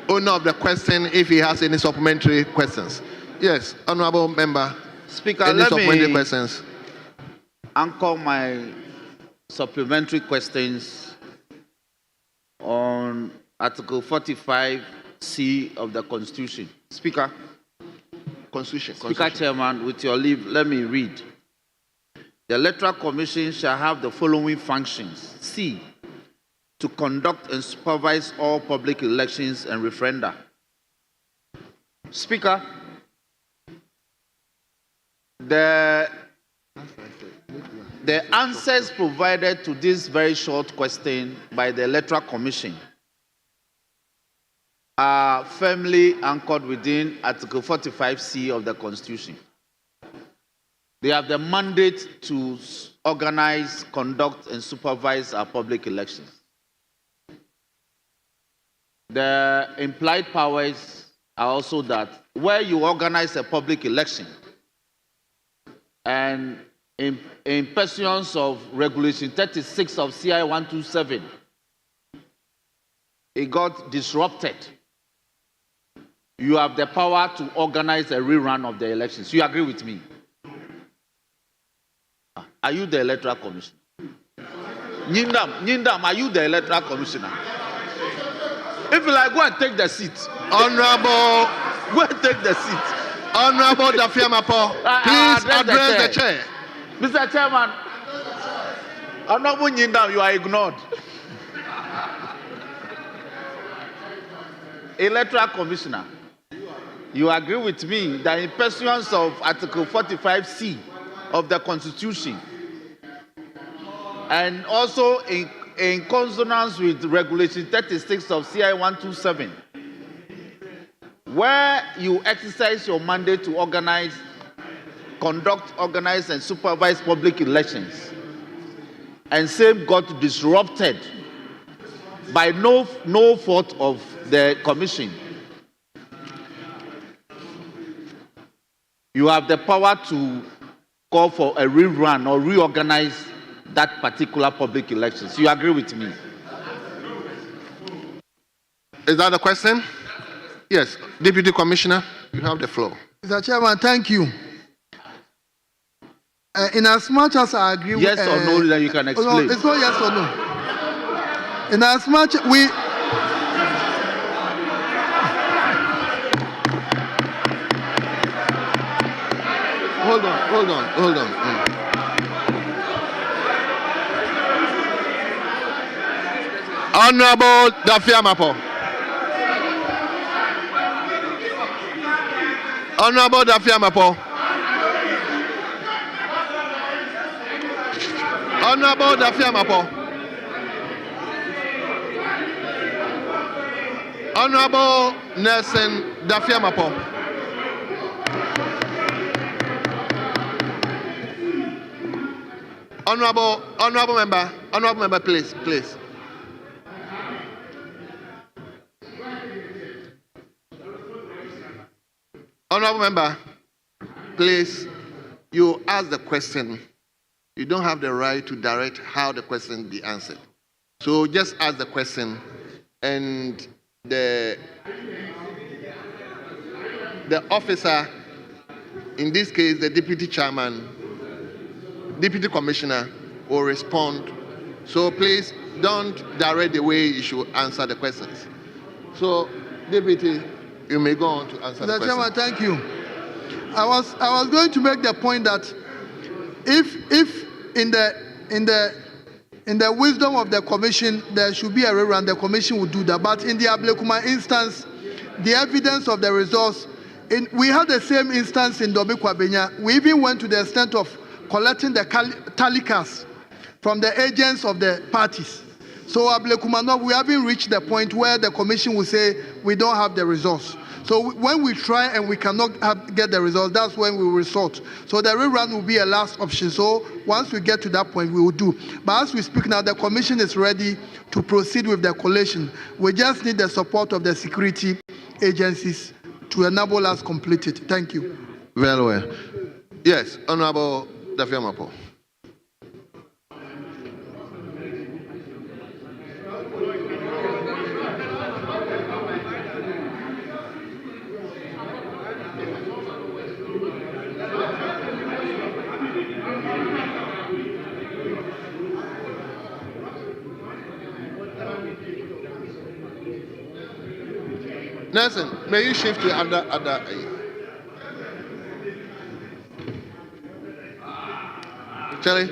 B: owner of the question if he has any supplementary questions. Yes, honorable member.
A: Speaker,
B: any
A: let
B: supplementary
A: me
B: questions?
A: anchor my supplementary questions on Article 45C of the Constitution. Speaker. Speaker Chairman, with your leave, let me read. The Electoral Commission shall have the following functions. C, to conduct and supervise all public elections and referenda. Speaker, the answers provided to this very short question by the Electoral Commission are firmly anchored within Article 45C of the Constitution. They have the mandate to organize, conduct, and supervise our public elections. The implied powers are also that where you organize a public election and in pursuance of Regulation 36 of CI 127, it got disrupted. You have the power to organize a rerun of the elections. You agree with me? Are you the Electoral Commissioner? Nyindam, are you the Electoral Commissioner? If you like, go and take the seat.
B: Honorable,
A: go and take the seat.
B: Honorable Dafiamapo, please address the chair.
A: Mr. Chairman, Honorable Nyindam, you are ignored. Electoral Commissioner, you agree with me that in pursuance of Article 45C of the Constitution and also in consonance with Regulation 36 of CI 127, where you exercise your mandate to organize, conduct, organize, and supervise public elections, and same got disrupted by no fault of the Commission, you have the power to call for a rerun or reorganize that particular public elections. You agree with me?
B: Is that the question? Yes. Deputy Commissioner, you have the floor.
C: Mr. Chairman, thank you. In as much as I agree
A: yes or no, then you can explain.
C: No, it's not yes or no. In as much we...
B: Hold on. Honorable Dafiamapo. Honorable Dafiamapo. Honorable Dafiamapo. Honorable Nelson Dafiamapo. Honorable member, please. Honorable member, please, you ask the question. You don't have the right to direct how the question be answered. So just ask the question, and the officer, in this case, the deputy chairman, deputy commissioner, will respond. So please don't direct the way you should answer the questions. So, deputy, you may go on to answer the
C: Mr.
B: question.
C: Chairman, thank you. I was going to make the point that if in the wisdom of the commission there should be a rerun, the commission would do that. But in the Ablekuma instance, the evidence of the results, we had the same instance in Dobikwabenya. We even went to the extent of collecting the talicas from the agents of the parties. So Ablekuma, we haven't reached the point where the commission will say we don't have the results. So when we try and we cannot get the results, that's when we will resort. So the rerun will be a last option. So once we get to that point, we will do. But as we speak now, the commission is ready to proceed with the collation. We just need the support of the security agencies to enable us complete it. Thank you.
B: Very well. Yes, Honorable Dafiamapo. Nelson, may you shift to other. Charlie,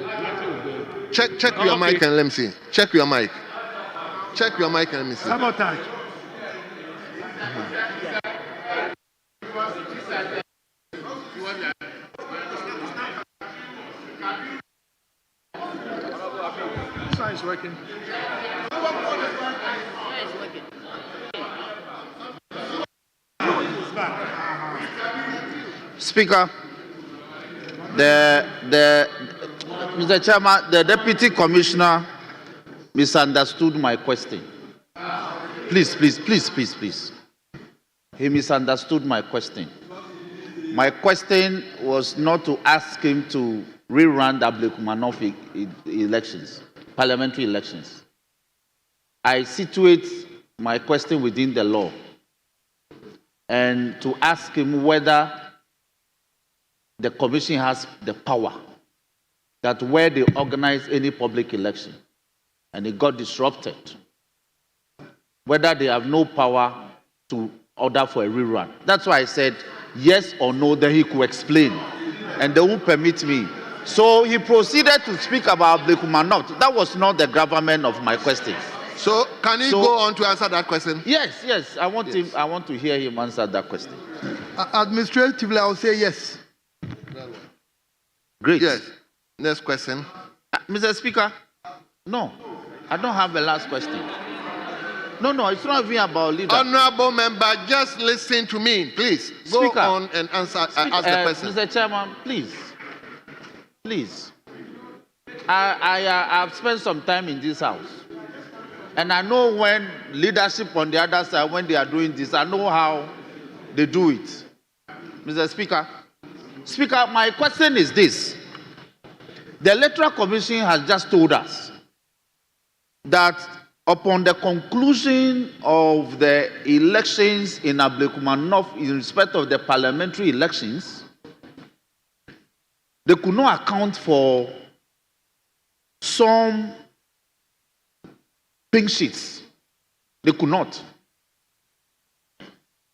B: check your mic and let me see. Check your mic. Check your mic and let me see.
I: Sabotage. This one is working.
A: Speaker, Mr. Chairman, the Deputy Commissioner misunderstood my question. Please. He misunderstood my question. My question was not to ask him to rerun the Ablekumanov elections, parliamentary elections. I situate my question within the law and to ask him whether the commission has the power that where they organize any public election and it got disrupted, whether they have no power to order for a rerun. That's why I said yes or no, then he could explain. And they won't permit me. So he proceeded to speak about Ablekumanov. That was not the gravamen of my question.
B: So can he go on to answer that question?
A: Yes. I want to hear him answer that question.
C: Administratively, I will say yes.
A: Great.
B: Yes. Next question.
A: Mr. Speaker, no, I don't have a last question. No, it's not even about leader.
B: Honorable member, just listen to me, please. Go on and answer. Ask the question.
A: Mr. Chairman, please. I've spent some time in this house, and I know when leadership on the other side, when they are doing this, I know how they do it. Mr. Speaker, my question is this. The Electoral Commission has just told us that upon the conclusion of the elections in Ablekumanov in respect of the parliamentary elections, they could not account for some pink sheets. They could not.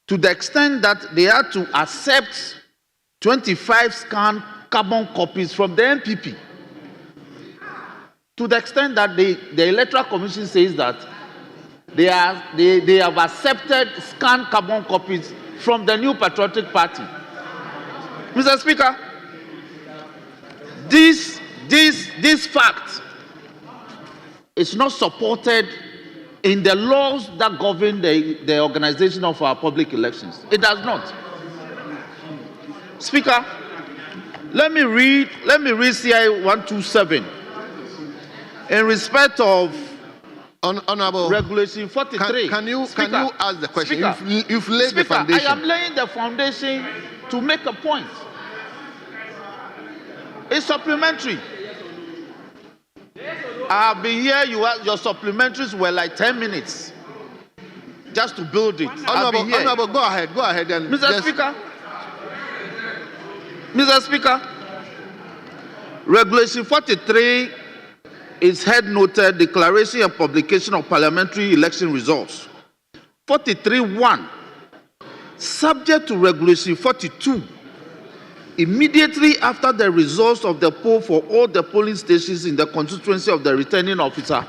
A: To the extent that they had to accept 25 scanned carbon copies from the MPP. To the extent that the Electoral Commission says that they have accepted scanned carbon copies from the New Patriotic Party. Mr. Speaker, this fact is not supported in the laws that govern the organization of our public elections. It does not. Speaker, let me read CI 127 in respect of
B: Honorable
A: Regulation 43.
B: Can you ask the question?
A: Speaker,
B: You've laid the foundation.
A: I am laying the foundation to make a point. It's supplementary. I've been here, your supplementaries were like 10 minutes just to build it.
B: Honorable, go ahead. And
A: Mr. Speaker, Regulation 43 is head noted Declaration and Publication of Parliamentary Election Results. 43.1, subject to Regulation 42, immediately after the results of the poll for all the polling stations in the constituency of the returning officers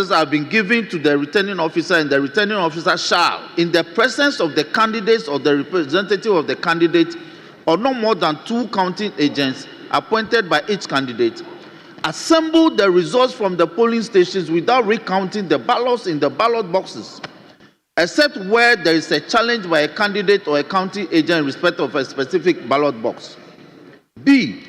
A: have been given to the returning officer, and the returning officer shall, in the presence of the candidates or the representative of the candidate, or no more than 2 counting agents appointed by each candidate, assemble the results from the polling stations without recounting the ballots in the ballot boxes, except where there is a challenge by a candidate or a counting agent in respect of a specific ballot box. B,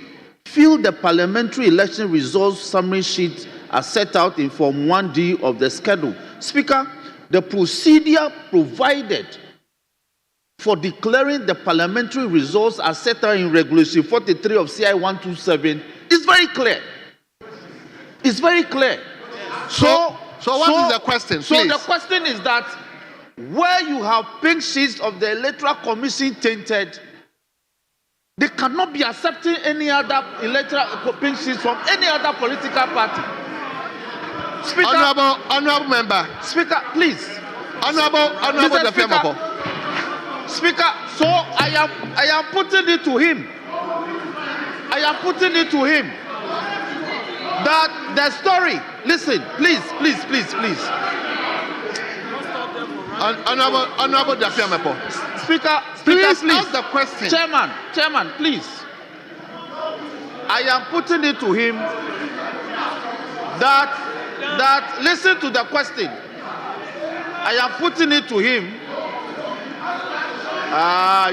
A: fill the parliamentary election results summary sheet as set out in Form 1D of the schedule. Speaker, the procedure provided for declaring the parliamentary results as set out in Regulation 43 of CI 127 is very clear. It's very clear.
B: So what is the question, please?
A: So the question is that where you have pink sheets of the Electoral Commission tainted, they cannot be accepting any other electoral pink sheets from any other political party. Speaker,
B: honorable member.
A: Speaker, please.
B: Honorable
A: Speaker, so I am putting it to him. That the story. Listen, please.
B: Honorable Dafiamepo.
A: Speaker,
B: Please
A: please.
B: ask the question.
A: Chairman, please. I am putting it to him that listen to the question. I am putting it to him.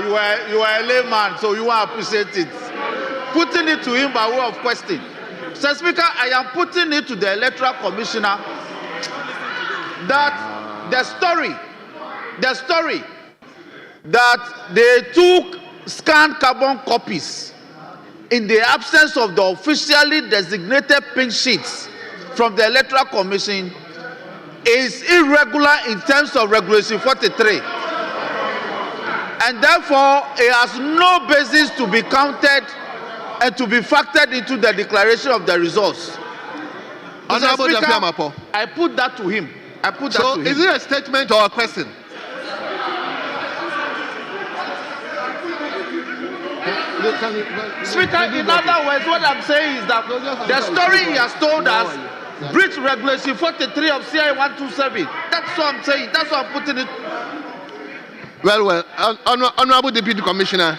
A: You are a layman, so you won't appreciate it. Putting it to him by way of question. Mr. Speaker, I am putting it to the Electoral Commissioner that the story that they took scanned carbon copies in the absence of the officially designated pink sheets from the Electoral Commission is irregular in terms of Regulation 43. And therefore, it has no basis to be counted and to be factored into the declaration of the results.
B: Honorable
A: Speaker,
B: Dafiamapo.
A: I put that to him.
B: So is it a statement or a question?
A: Speaker, in other words, what I'm saying is that the story he has told us breached Regulation 43 of CI 127. That's what I'm saying. That's what I'm putting it.
B: Well, Honorable Deputy Commissioner,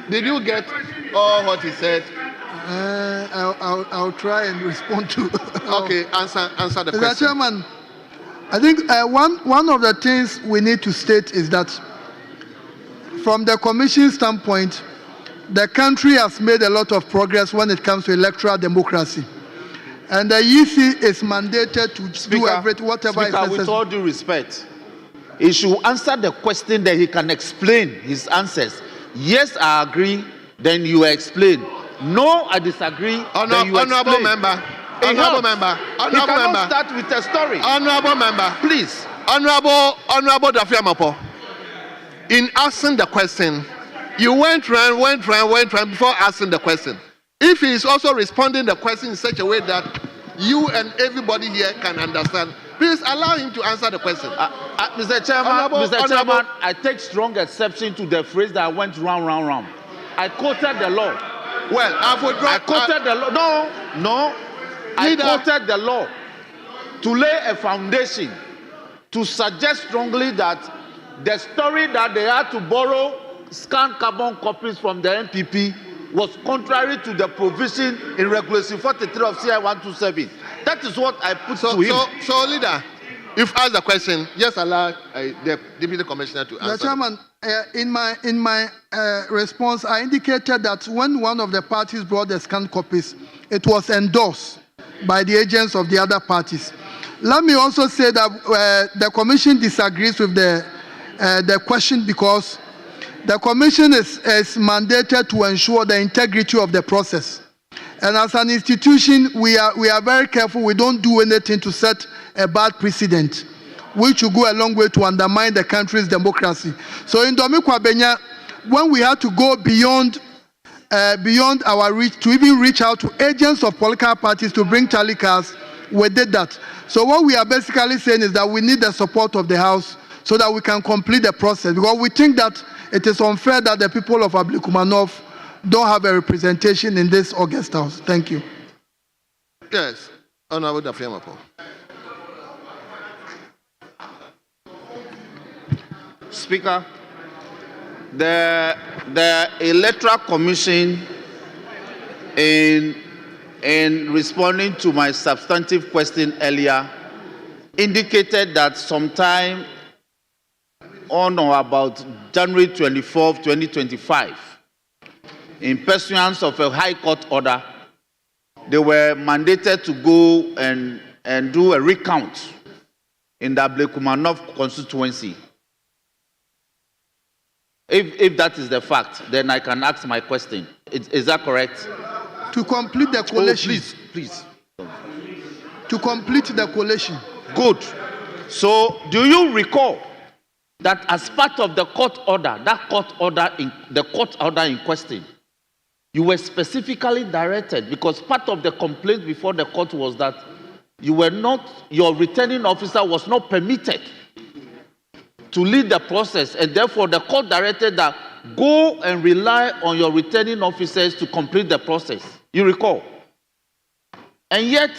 B: did you get all what he said?
C: I'll try and respond to.
B: Okay, answer the
C: Mr.
B: question.
C: Chairman, I think one of the things we need to state is that from the Commission standpoint, the country has made a lot of progress when it comes to electoral democracy. And the EC is mandated to do whatever is necessary.
A: With all due respect, he should answer the question that he can explain his answers. Yes, I agree, then you explain. No, I disagree, then you
B: Honorable
A: explain.
B: member.
A: He
B: Honorable
A: cannot
B: member.
A: start with a story.
B: Honorable member.
A: Please.
B: Honorable Dafiamapo. In asking the question, you went round before asking the question. If he is also responding the question in such a way that you and everybody here can understand, please allow him to answer the question.
A: Mr. Chairman, I take strong exception to the phrase that went round. I quoted the law.
B: Well,
A: I quoted the law. No. I quoted the law to lay a foundation to suggest strongly that the story that they had to borrow scanned carbon copies from the NPP was contrary to the provision in Regulation 43 of CI 127. That is what I put to him.
B: So, leader, you've asked the question. Just allow the Deputy Commissioner to answer.
C: Mr. Chairman, in my response, I indicated that when one of the parties brought the scanned copies, it was endorsed by the agents of the other parties. Let me also say that the Commission disagrees with the question because the Commission is mandated to ensure the integrity of the process. And as an institution, we are very careful. We don't do anything to set a bad precedent, which will go a long way to undermine the country's democracy. So in Domikwa Benya, when we had to go beyond our reach to even reach out to agents of political parties to bring tally cards, we did that. So what we are basically saying is that we need the support of the House so that we can complete the process, because we think that it is unfair that the people of Ablekumanov don't have a representation in this August House. Thank you.
B: Yes, Honorable Dafiamapo.
A: Speaker, the Electoral Commission, in responding to my substantive question earlier, indicated that sometime on or about January 24, 2025, in pursuance of a High Court order, they were mandated to go and do a recount in the Ablekumanov constituency. If that is the fact, then I can ask my question. Is that correct?
C: To complete the collation.
A: Oh, please.
C: To complete the collation.
A: Good. So, do you recall that as part of the court order, the court order in question, you were specifically directed, because part of the complaint before the court was that your returning officer was not permitted to lead the process, and therefore the court directed that go and rely on your returning officers to complete the process. You recall? And yet,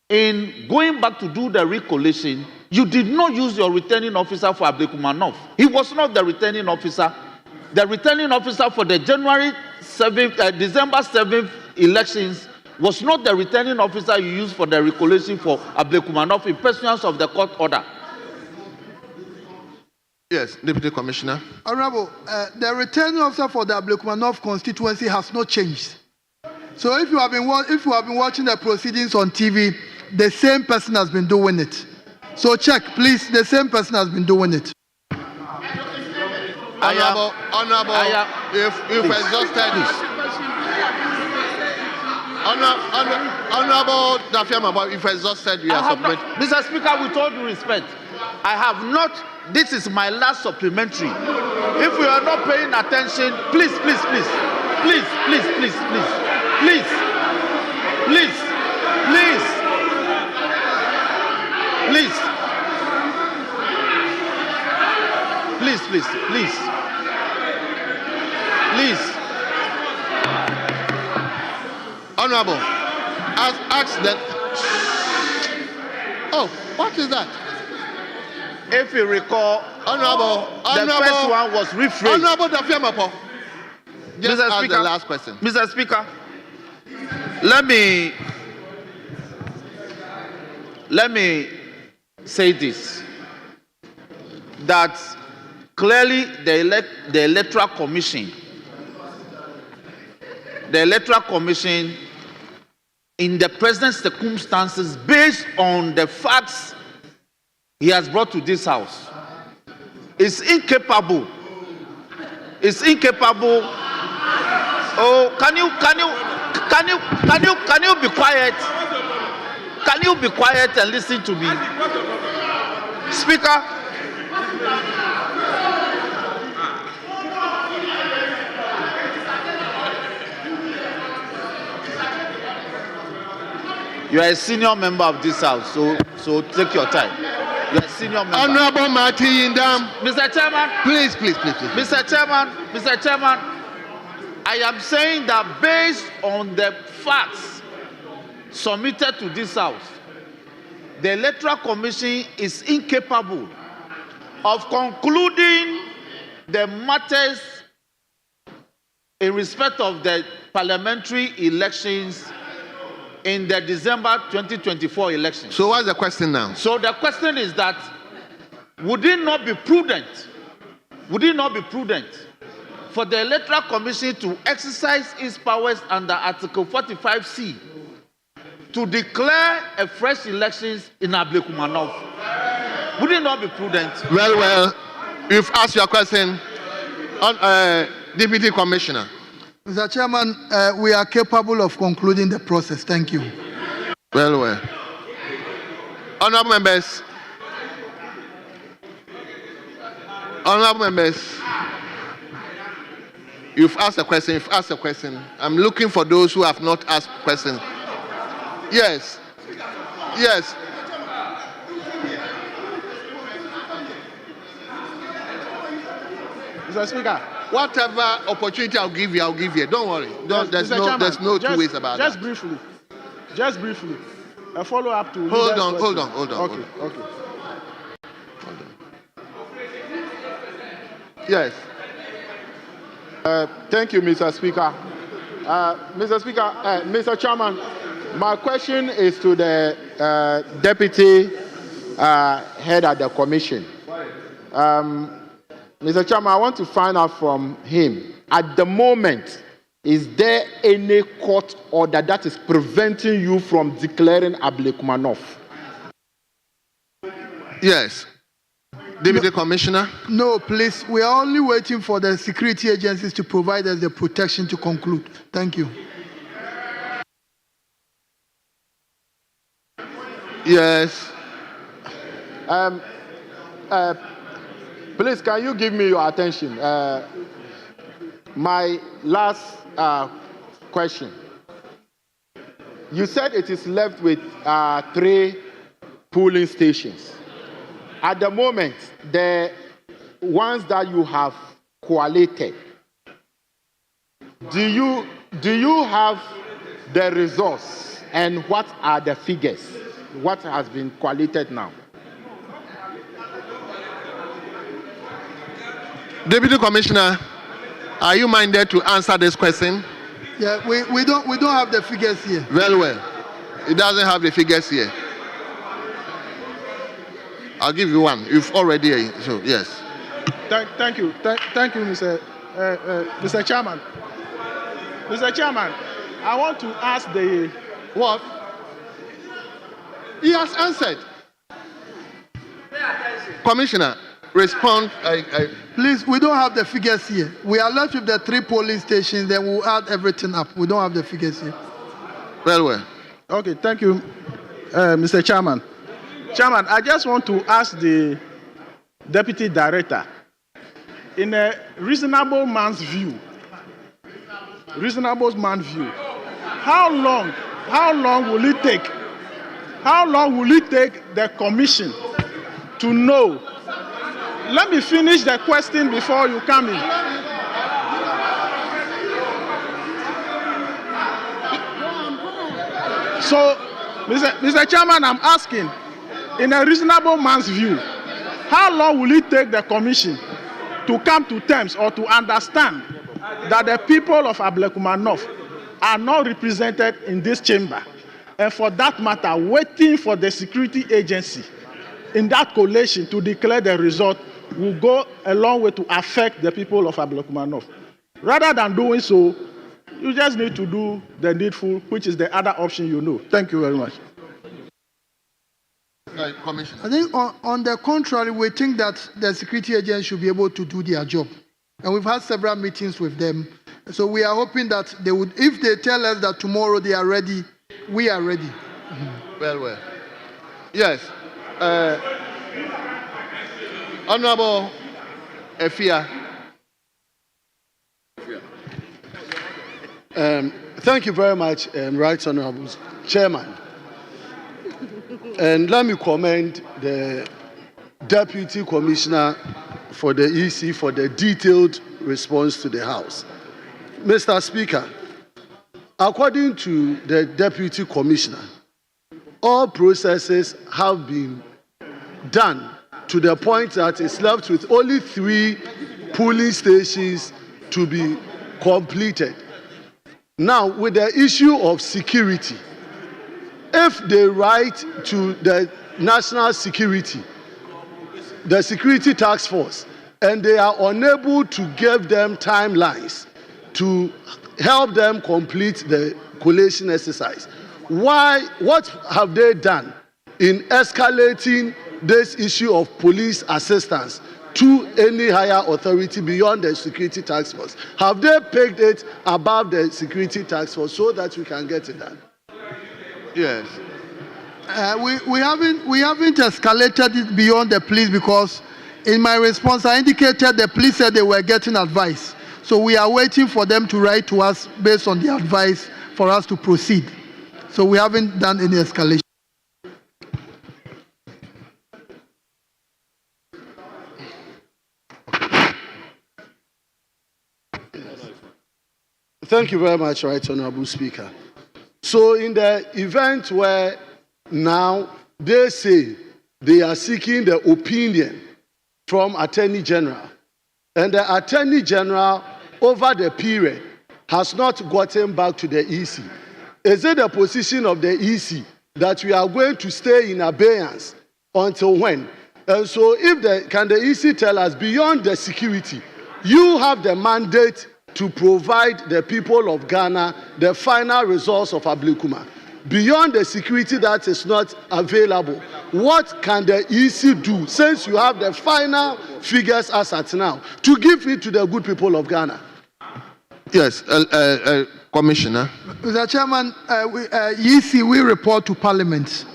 A: in going back to do the recollation, you did not use your returning officer for Ablekumanov. He was not the returning officer. The returning officer for the December 7th elections was not the returning officer you used for the recollation for Ablekumanov in pursuance of the court order.
B: Yes, Deputy Commissioner.
C: Honorable, the returning officer for the Ablekumanov constituency has not changed. So if you have been watching the proceedings on TV, the same person has been doing it. So check, please. The same person has been doing it.
B: Honorable, if exhausted, Honorable Dafiamapo, if exhausted, you are submitted.
A: Mr. Speaker, with all due respect, I have not. This is my last supplementary. If you are not paying attention, please.
B: Honorable, ask that. Oh, what is that?
A: If you recall,
B: Honorable,
A: the first one was rephrased.
B: Honorable Dafiamapo, just
A: Mr.
B: ask
A: Speaker,
B: the last question.
A: Mr. Speaker, let me say this, that clearly the Electoral Commission, in the present circumstances, based on the facts he has brought to this House, is incapable. Oh, can you be quiet? Can you be quiet and listen to me, Speaker? You are a senior member of this House, so take your time. You are a senior member.
B: Honorable Martin Yindam.
A: Mr. Chairman.
B: Please.
A: Mr. Chairman, I am saying that based on the facts submitted to this House, the Electoral Commission is incapable of concluding the matters in respect of the parliamentary elections in the December 2024 election.
B: So what's the question now?
A: So the question is that would it not be prudent for the Electoral Commission to exercise its powers under Article 45C to declare a fresh elections in Ablekumanov? Would it not be prudent?
B: Well, you've asked your question, Deputy Commissioner.
C: Mr. Chairman, we are capable of concluding the process. Thank you.
B: Well. Honorable members. You've asked a question. I'm looking for those who have not asked questions. Yes.
F: Mr. Speaker,
B: Whatever opportunity I'll give you. Don't worry. There's no two ways about that.
F: Just briefly. A follow-up to...
B: Hold on.
F: Okay.
B: Yes.
F: Thank you, Mr. Speaker. Mr. Chairman, my question is to the Deputy Head of the Commission. Mr. Chairman, I want to find out from him, at the moment, is there any court order that is preventing you from declaring Ablekumanov?
B: Yes. Deputy Commissioner?
C: No, please. We are only waiting for the security agencies to provide us the protection to conclude. Thank you.
B: Yes.
F: Please, can you give me your attention? My last question. You said it is left with 3 polling stations. At the moment, the ones that you have collated, do you have the results, and what are the figures? What has been collated now?
B: Deputy Commissioner, are you minded to answer this question?
C: Yeah, we don't have the figures here.
B: Very well. It doesn't have the figures here. I'll give you one. You've already, so yes.
F: Thank you, Mr. Chairman. Mr. Chairman, I want to ask the...
B: What? He has answered. Commissioner, respond.
C: Please, we don't have the figures here. We are left with the 3 polling stations, then we'll add everything up. We don't have the figures here.
B: Very well.
F: Okay, thank you, Mr. Chairman. Chairman, I just want to ask the Deputy Director, in a reasonable man's view, how long will it take the Commission to know? Let me finish the question before you come in. So, Mr. Chairman, I'm asking, in a reasonable man's view, how long will it take the Commission to come to terms or to understand that the people of Ablekumanov are not represented in this chamber, and for that matter, waiting for the security agency in that collation to declare the result will go a long way to affect the people of Ablekumanov? Rather than doing so, you just need to do the needful, which is the other option you know. Thank you very much.
B: Commissioner.
C: I think on the contrary, we think that the security agents should be able to do their job. And we've had several meetings with them. So we are hoping that they would, if they tell us that tomorrow they are ready, we are ready.
B: Well. Yes. Honorable Efia.
K: Thank you very much, Right Honorable Chairman. And let me commend the Deputy Commissioner for the EC for the detailed response to the House. Mr. Speaker, according to the Deputy Commissioner, all processes have been done to the point that it's left with only 3 polling stations to be completed. Now, with the issue of security, if they write to the national security, the security task force, and they are unable to give them timelines to help them complete the collation exercise, what have they done in escalating this issue of police assistance to any higher authority beyond the security task force? Have they pegged it above the security task force so that we can get it done?
B: Yes.
C: We haven't escalated it beyond the police because in my response I indicated the police said they were getting advice. So we are waiting for them to write to us based on the advice for us to proceed. So we haven't done any escalation.
K: Thank you very much, Right Honorable Speaker. So in the event where now they say they are seeking the opinion from Attorney General, and the Attorney General over the period has not gotten back to the EC, is it the position of the EC that we are going to stay in abeyance until when? And so can the EC tell us, beyond the security, you have the mandate to provide the people of Ghana the final results of Ablekuma. Beyond the security that is not available, what can the EC do, since you have the final figures as at now, to give it to the good people of Ghana?
B: Yes, Commissioner.
C: Mr. Chairman, EC, we report to Parliament.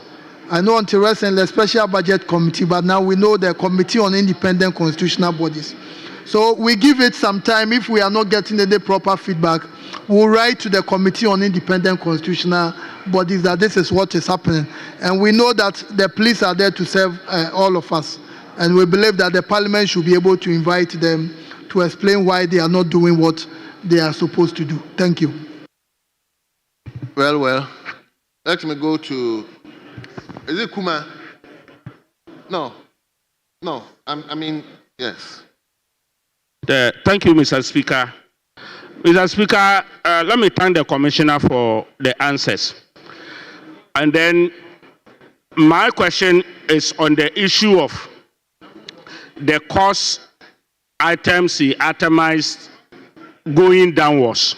C: I know until recently the Special Budget Committee, but now we know the Committee on Independent Constitutional Bodies. So we give it some time. If we are not getting any proper feedback, we'll write to the Committee on Independent Constitutional Bodies that this is what is happening. And we know that the police are there to serve all of us. And we believe that the Parliament should be able to invite them to explain why they are not doing what they are supposed to do. Thank you.
B: Well. Let me go to... Is it Kuma? No. I mean, yes.
D: Thank you, Mr. Speaker. Mr. Speaker, let me thank the Commissioner for the answers. And then my question is on the issue of the cost items he itemized going downwards.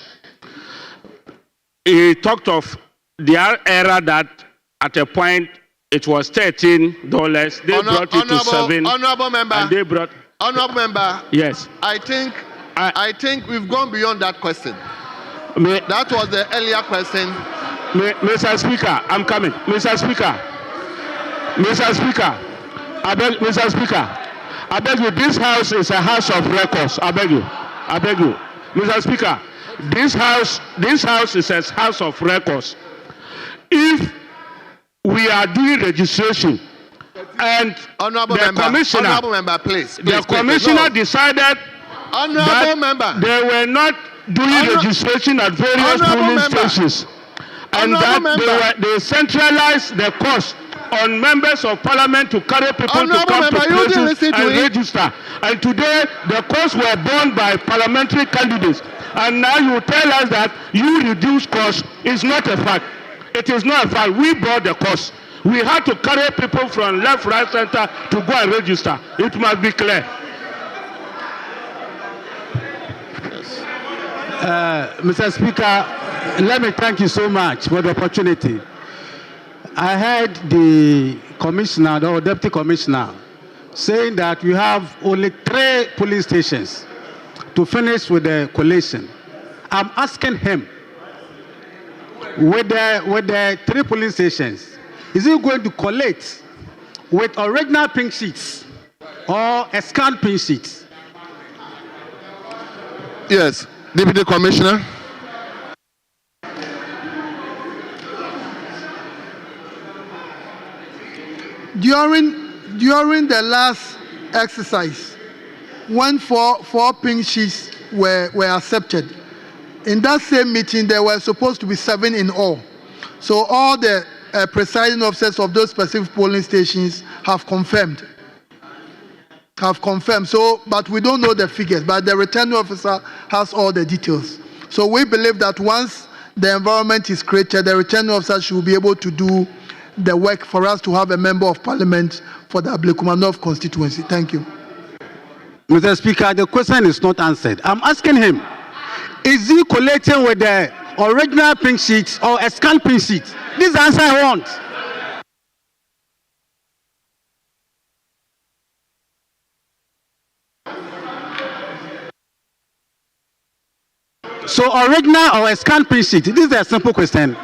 D: He talked of the error that at a point it was $13. They brought it to $7.
B: Honorable member.
D: And they brought...
B: Honorable member.
D: Yes.
B: I think we've gone beyond that question. That was the earlier question.
D: Mr. Speaker, I'm coming. Mr. Speaker, I beg you, this house is a house of records. I beg you. Mr. Speaker, this house is a house of records. If we are doing registration, and
B: Honorable member, please.
D: The commissioner decided that they were not doing registration at various polling stations, and that they centralized the cost on members of Parliament to carry people to come to places and register. And today, the costs were borne by parliamentary candidates. And now you tell us that you reduce costs. It's not a fact. It is not a fact. We bore the cost. We had to carry people from left, right, center to go and register. It must be clear.
L: Mr. Speaker, let me thank you so much for the opportunity. I heard the commissioner or deputy commissioner saying that we have only 3 police stations to finish with the collation. I'm asking him, with the 3 police stations, is he going to collate with original pink sheets or a scanned pink sheet?
B: Yes, Deputy Commissioner.
C: During the last exercise, when four pink sheets were accepted, in that same meeting there were supposed to be 7 in all. So all the presiding officers of those specific polling stations have confirmed. So, but we don't know the figures, but the returning officer has all the details. So we believe that once the environment is created, the returning officer should be able to do the work for us to have a member of Parliament for the Ablekuma North constituency. Thank you.
L: Mr. Speaker, the question is not answered. I'm asking him, is he collating with the original pink sheet or a scanned pink sheet? This is the answer I want. So original or a scanned print sheet? This is a simple question.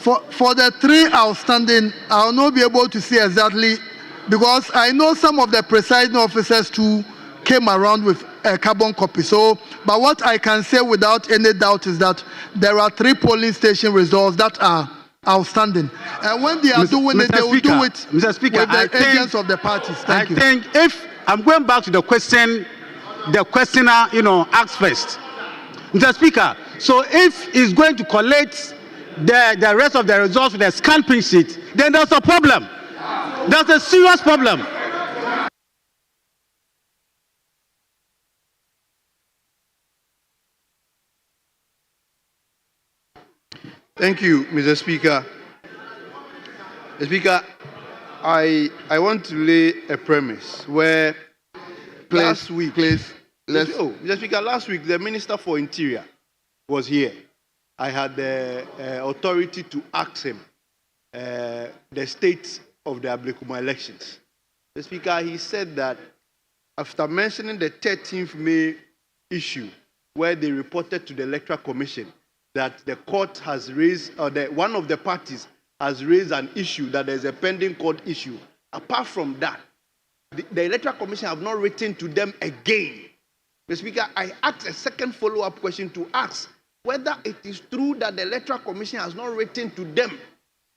C: For the three outstanding, I'll not be able to say exactly because I know some of the presiding officers too came around with a carbon copy. So, but what I can say without any doubt is that there are 3 polling station results that are outstanding. And when they are doing it, they will do it
L: Mr. Speaker,
C: with the agents of the parties. Thank you.
L: I think if I'm going back to the question, the questioner, asked first. Mr. Speaker, so if he's going to collect the rest of the results with a scanned print sheet, then there's a problem. That's a serious problem.
F: Thank you, Mr. Speaker. Mr. Speaker, I want to lay a premise where last week, Mr. Speaker, last week the Minister for Interior was here. I had the authority to ask him the state of the Ablekuma elections. Mr. Speaker, he said that after mentioning the 13th May issue, where they reported to the Electoral Commission that the court has raised, or one of the parties has raised an issue, that there's a pending court issue. Apart from that, the Electoral Commission have not written to them again. Mr. Speaker, I asked a second follow-up question to ask whether it is true that the Electoral Commission has not written to them.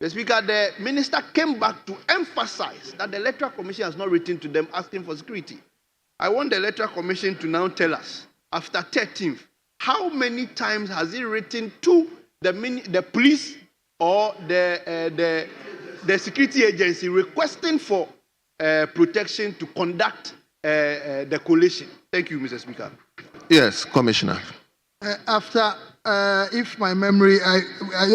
F: Mr. Speaker, the minister came back to emphasize that the Electoral Commission has not written to them asking for security. I want the Electoral Commission to now tell us, after 13th, how many times has it written to the police or the security agency requesting for protection to conduct the collation? Thank you, Mr. Speaker.
B: Yes, Commissioner.
C: After, if my memory,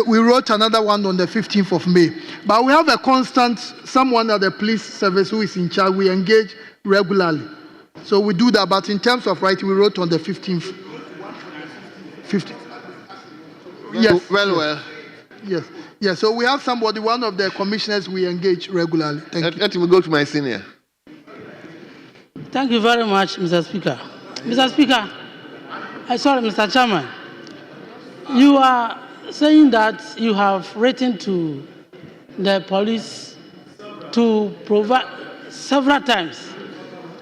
C: we wrote another one on the 15th of May. But we have a constant, someone at the police service who is in charge. We engage regularly. So we do that. But in terms of writing, we wrote on the 15th. 15th. Yes.
B: Well.
C: Yes. Yes. So we have somebody, one of the commissioners we engage regularly. Thank you.
B: Let me go to my senior.
M: Thank you very much, Mr. Speaker. Mr. Speaker, sorry, Mr. Chairman. You are saying that you have written to the police to provide several times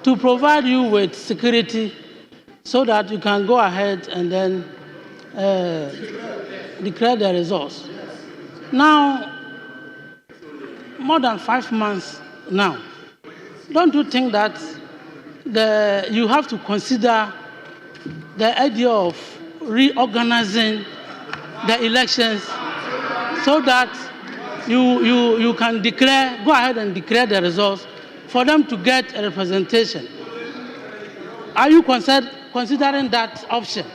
M: to provide you with security so that you can go ahead and then declare the results. Now, more than 5 months now, don't you think that you have to consider the idea of reorganizing the elections so that you can go ahead and declare the results for them to get a representation? Are you considering that option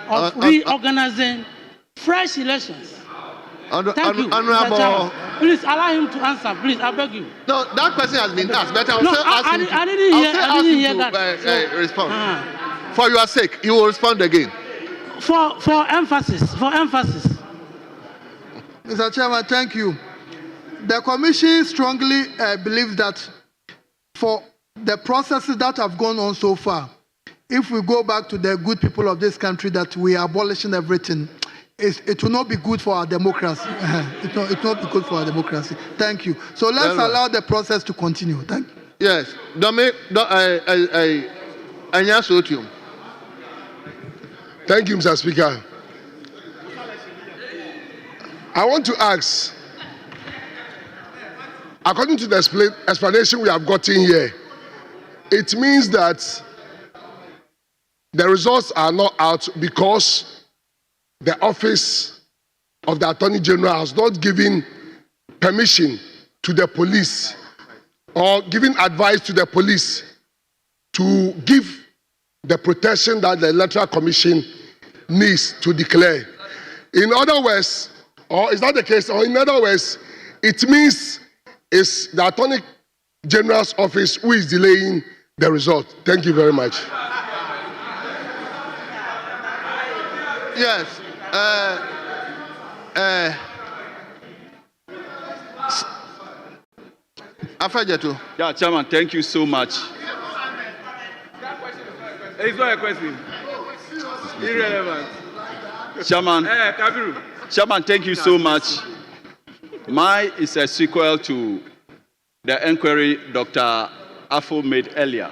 M: of reorganizing fresh elections? Thank you, Mr. Chairman. Please allow him to answer. Please, I beg you.
B: No, that question has been asked, but
M: I didn't hear that.
B: Respond. For your sake, you will respond again.
M: For emphasis.
C: Mr. Chairman, thank you. The Commission strongly believes that for the processes that have gone on so far, if we go back to the good people of this country that we are abolishing everything, it will not be good for our democracy. It will not be good for our democracy. Thank you. So let's allow the process to continue. Thank you.
B: Yes.
I: Thank you, Mr. Speaker. I want to ask, according to the explanation we have gotten here, it means that the results are not out because the office of the Attorney General has not given permission to the police or given advice to the police to give the protection that the Electoral Commission needs to declare. In other words, or is that the case? Or in other words, it means it's the Attorney General's office who is delaying the result. Thank you very much.
B: Yes.
F: Yeah, Chairman, thank you so much.
N: It's not a question. Irrelevant.
O: Chairman,
N: Kabiru.
O: Chairman, thank you so much. Mine is a sequel to the inquiry Dr. Afo made earlier.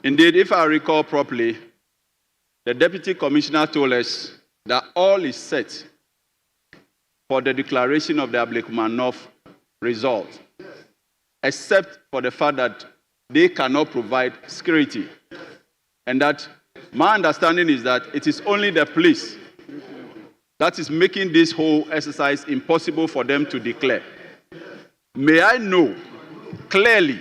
O: Indeed, if I recall properly, the Deputy Commissioner told us that all is set for the declaration of the Ablekumanov result, except for the fact that they cannot provide security. And that my understanding is that it is only the police that is making this whole exercise impossible for them to declare. May I know clearly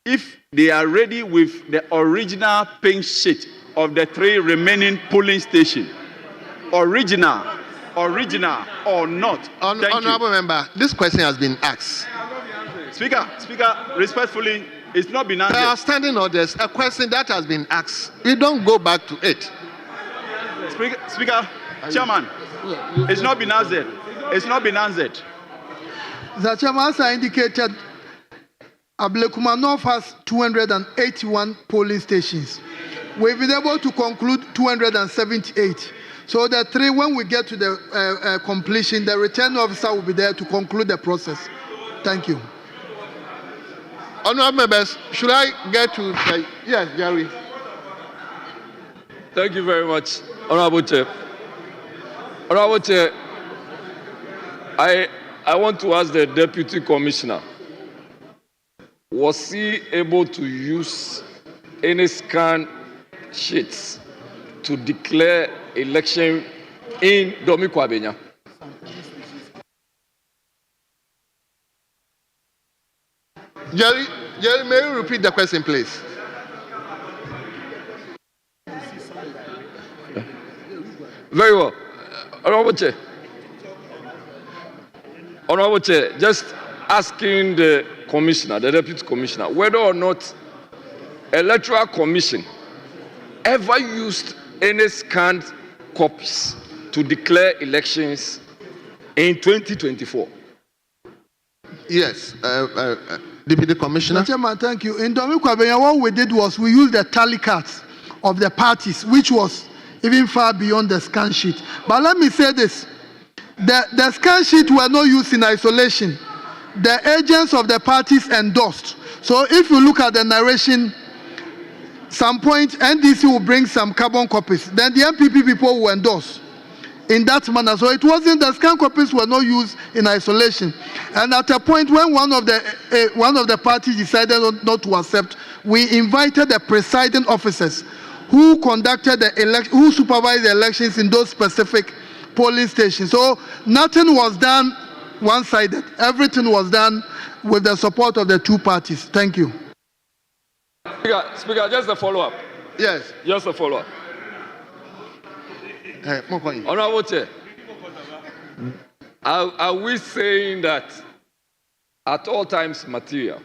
O: if they are ready with the original pink sheet of the 3 remaining polling stations? Original or not?
B: Honorable member, this question has been asked.
O: Speaker, respectfully, it's not been answered.
B: There are standing orders, a question that has been asked. We don't go back to it.
O: Speaker, Chairman, it's not been answered. It's not been answered.
C: The Chairman, as I indicated, Ablekumanov has 281 polling stations. We've been able to conclude 278. So the 3, when we get to the completion, the returning officer will be there to conclude the process. Thank you.
B: Honorable members, should I get to yes, Jerry?
N: Thank you very much, Honorable Chair. Honorable Chair, I want to ask the Deputy Commissioner, was he able to use any scan sheets to declare election in Domikwabenya?
B: Jerry, may you repeat the question, please?
N: Very well. Honorable Chair, just asking the Commissioner, the Deputy Commissioner, whether or not Electoral Commission ever used any scanned copies to declare elections in 2024.
B: Yes, Deputy Commissioner.
C: Mr. Chairman, thank you. In Domikwabenya, what we did was we used the tally cards of the parties, which was even far beyond the scan sheet. But let me say this. The scan sheet were not used in isolation. The agents of the parties endorsed. So if you look at the narration, some point NDC will bring some carbon copies. Then the MPP people will endorse in that manner. So it wasn't, the scan copies were not used in isolation. And at a point when one of the parties decided not to accept, we invited the presiding officers who conducted who supervised the elections in those specific polling stations. So nothing was done one-sided. Everything was done with the support of the 2 parties. Thank you.
N: Speaker, just a follow-up.
B: Yes.
N: Just a follow-up. Honorable Chair, are we saying that at all times material,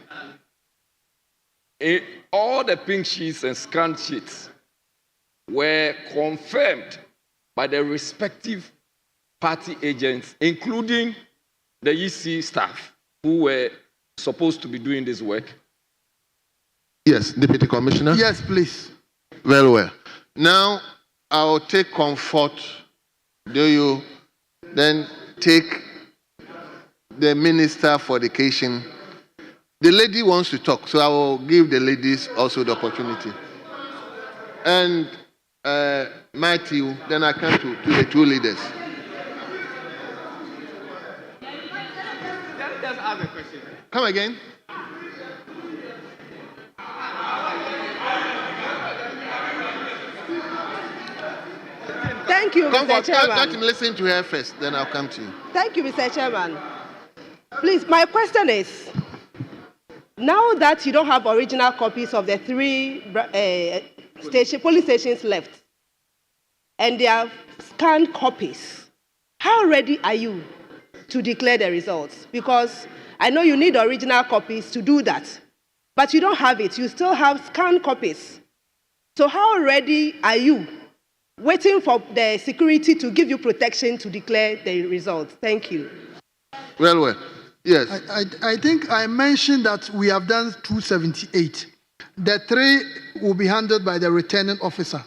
N: all the pink sheets and scanned sheets were confirmed by the respective party agents, including the EC staff who were supposed to be doing this work?
B: Yes, Deputy Commissioner.
C: Yes, please.
B: Very well. Now, I'll take comfort. Do you then take the Minister for Education? The lady wants to talk, so I will give the ladies also the opportunity. And Matthew, then I come to the 2 leaders.
N: Just ask a question.
B: Come again.
H: Thank you, Mr. Chairman.
B: Let him listen to her first, then I'll come to you.
H: Thank you, Mr. Chairman. Please, my question is, now that you don't have original copies of the 3 polling stations left, and they are scanned copies, how ready are you to declare the results? Because I know you need original copies to do that, but you don't have it. You still have scanned copies. So how ready are you, waiting for the security to give you protection to declare the results? Thank you.
B: Well. Yes.
C: I think I mentioned that we have done 278. The 3 will be handled by the returning officer.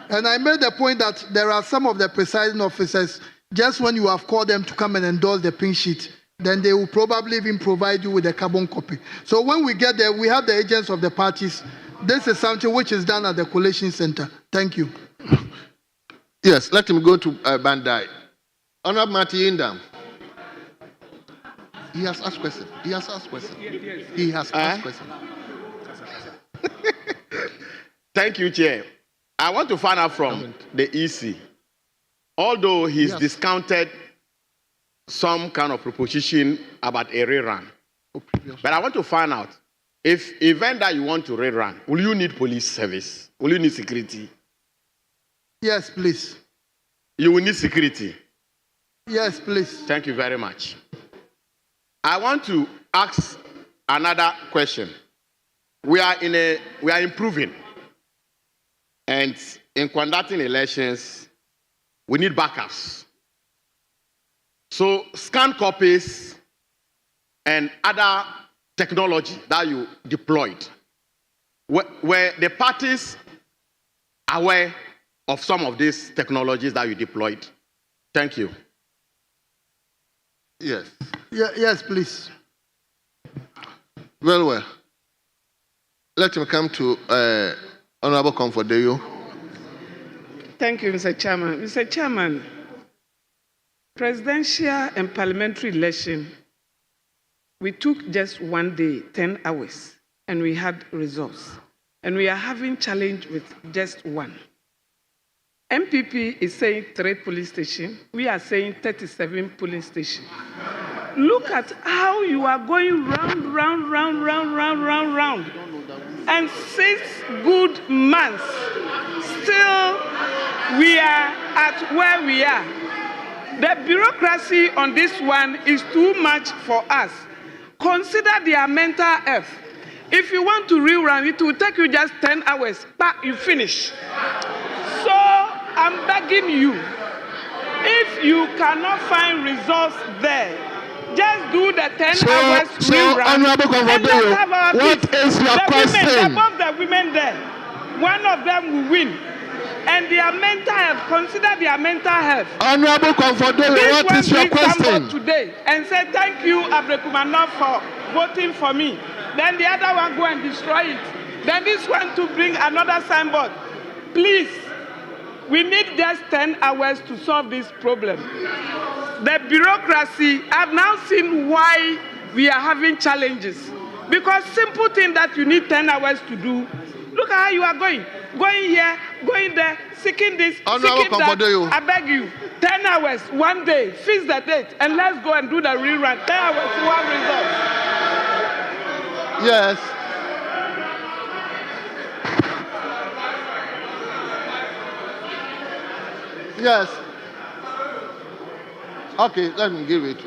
C: And I made the point that there are some of the presiding officers, just when you have called them to come and endorse the pink sheet, then they will probably even provide you with a carbon copy. So when we get there, we have the agents of the parties. This is something which is done at the Collation Center. Thank you.
B: Yes, let him go to Bandai. Honorable Marty Indam. He has asked question. He has asked question. He has asked question.
E: Thank you, Chair. I want to find out from the EC. Although he's discounted some kind of proposition about a rerun, but I want to find out if event that you want to rerun, will you need police service? Will you need security?
C: Yes, please.
E: You will need security.
C: Yes, please.
E: Thank you very much. I want to ask another question. We are improving, and in conducting elections, we need backups. So scan copies and other technology that you deployed, were the parties aware of some of these technologies that you deployed? Thank you.
B: Yes.
C: Yes, please.
B: Well. Let him come to Honorable Comfortdeyo.
H: Thank you, Mr. Chairman. Mr. Chairman, presidential and parliamentary election, we took just 1 day, 10 hours, and we had results. And we are having challenge with just one. MPP is saying 3 police stations. We are saying 37 police stations. Look at how you are going round. And 6 good months, still we are at where we are. The bureaucracy on this one is too much for us. Consider their mental health. If you want to rerun, it will take you just 10 hours, but you finish. So I'm begging you, if you cannot find results there, just do the 10 hours rerun.
I: Honorable Comfortdeyo, what is your question?
H: Above the women there, one of them will win. And their mental health, consider their mental health.
I: Honorable Comfortdeyo, what is your question?
H: Today and say thank you, Abrekumanoff, for voting for me. Then the other one go and destroy it. Then this one to bring another signboard. Please, we need just 10 hours to solve this problem. The bureaucracy, I've now seen why we are having challenges. Because simple thing that you need 10 hours to do, look at how you are going. Going here, going there, seeking this, seeking that. I beg you, 10 hours, 1 day, fix the date, and let's go and do the rerun. 10 hours, 1 result.
B: Yes. Yes. Okay, let me give it to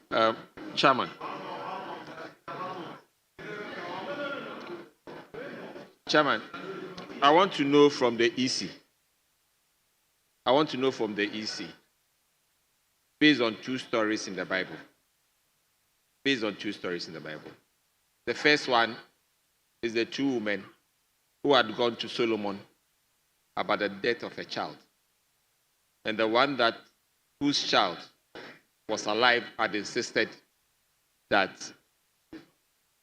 B: you.
G: Chairman. Chairman, I want to know from the EC. Based on 2 stories in the Bible. The first one is the 2 women who had gone to Solomon about the death of a child. And the one whose child was alive had insisted that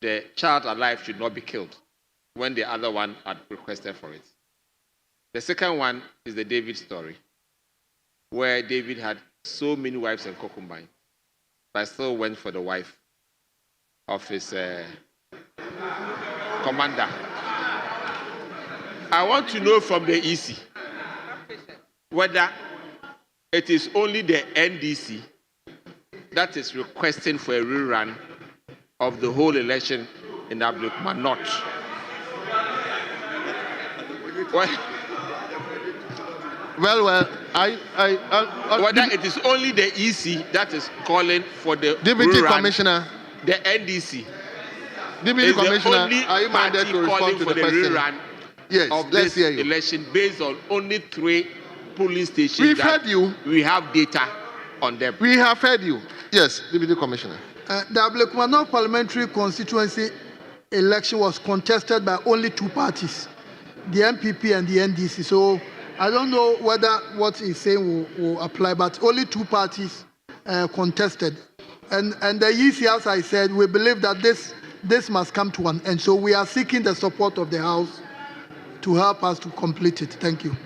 G: the child alive should not be killed when the other one had requested for it. The second one is the David story, where David had so many wives and concubines, but still went for the wife of his commander. I want to know from the EC whether it is only the NDC that is requesting for a rerun of the whole election in Ablekuma North.
B: Well,
G: whether it is only the EC that is calling for the
B: Deputy
G: rerun,
B: Commissioner,
G: the NDC.
B: Deputy Commissioner, are you minded to respond to the question? Yes,
G: of
B: let's
G: this
B: hear you.
G: Election based on only 3 polling stations.
B: We've heard you.
G: We have data on them.
B: We have heard you. Yes, Deputy Commissioner.
C: The Ablekuma Parliamentary constituency election was contested by only two parties, the MPP and the NDC. So I don't know whether what he's saying will apply, but only two parties contested. And the EC, as I said, we believe that this must come to an end. So we are seeking the support of the House to help us to complete it. Thank you.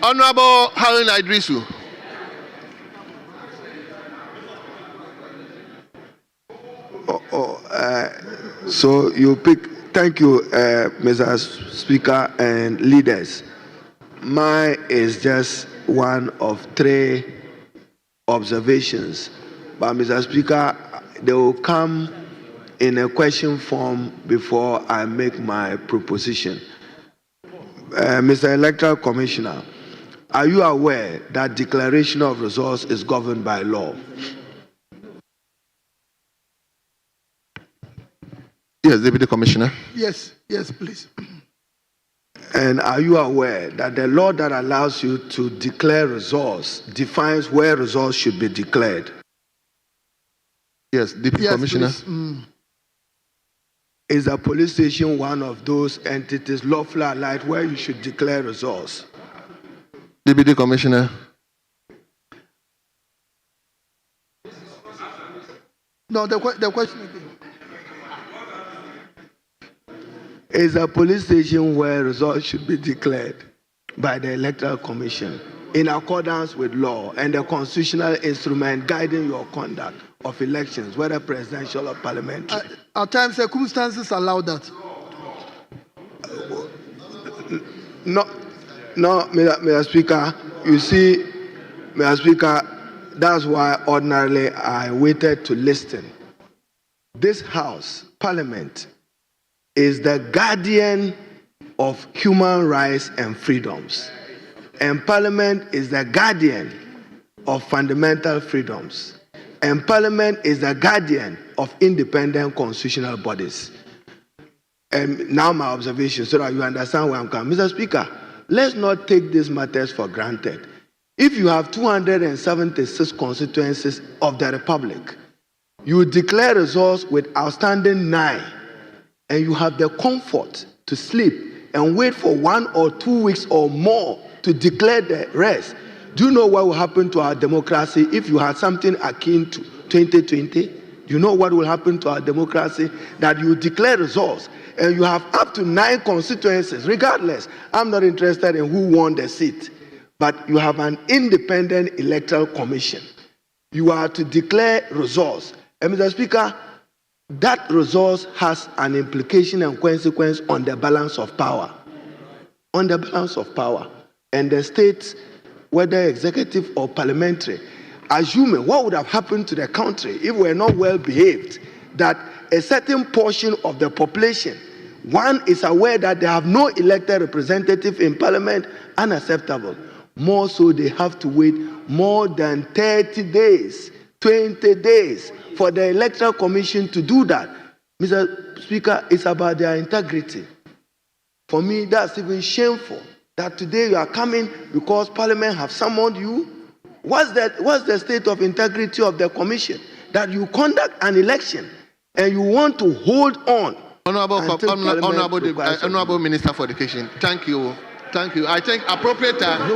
B: Honorable Harun Idrisu.
P: So you pick. Thank you, Mr. Speaker and leaders. Mine is just one of three observations, but Mr. Speaker, they will come in a question form before I make my proposition. Mr. Electoral Commissioner, are you aware that declaration of results is governed by law?
B: Yes, Deputy Commissioner.
C: Yes, please.
P: And are you aware that the law that allows you to declare results defines where results should be declared?
B: Yes, Deputy Commissioner.
P: Is a police station one of those entities lawfully allied where you should declare results?
B: Deputy Commissioner.
C: No, the question again.
P: Is a police station where results should be declared by the Electoral Commission in accordance with law and the constitutional instrument guiding your conduct of elections, whether presidential or parliamentary?
C: At times, circumstances allow that.
P: No, Mr. Speaker. You see, Mr. Speaker, that's why ordinarily I waited to listen. This House, Parliament, is the guardian of human rights and freedoms. And Parliament is the guardian of fundamental freedoms. And Parliament is the guardian of independent constitutional bodies. And now my observation, so that you understand where I'm coming. Mr. Speaker, let's not take these matters for granted. If you have 276 constituencies of the Republic, you declare results with outstanding 9, and you have the comfort to sleep and wait for 1 or 2 weeks or more to declare the rest. Do you know what will happen to our democracy if you had something akin to 2020? Do you know what will happen to our democracy? That you declare results and you have up to 9 constituencies, regardless. I'm not interested in who won the seat, but you have an independent electoral commission. You are to declare results. And Mr. Speaker, that results has an implication and consequence on the balance of power. On the balance of power. And the states, whether executive or parliamentary, assuming what would have happened to the country if we were not well behaved, that a certain portion of the population, one is aware that they have no elected representative in parliament, unacceptable. More so, they have to wait more than 30 days, 20 days for the Electoral Commission to do that. Mr. Speaker, it's about their integrity. For me, that's even shameful that today you are coming because Parliament have summoned you. What's the state of integrity of the Commission? That you conduct an election and you want to hold on.
B: Honorable Minister for Education, thank you. I think appropriate time.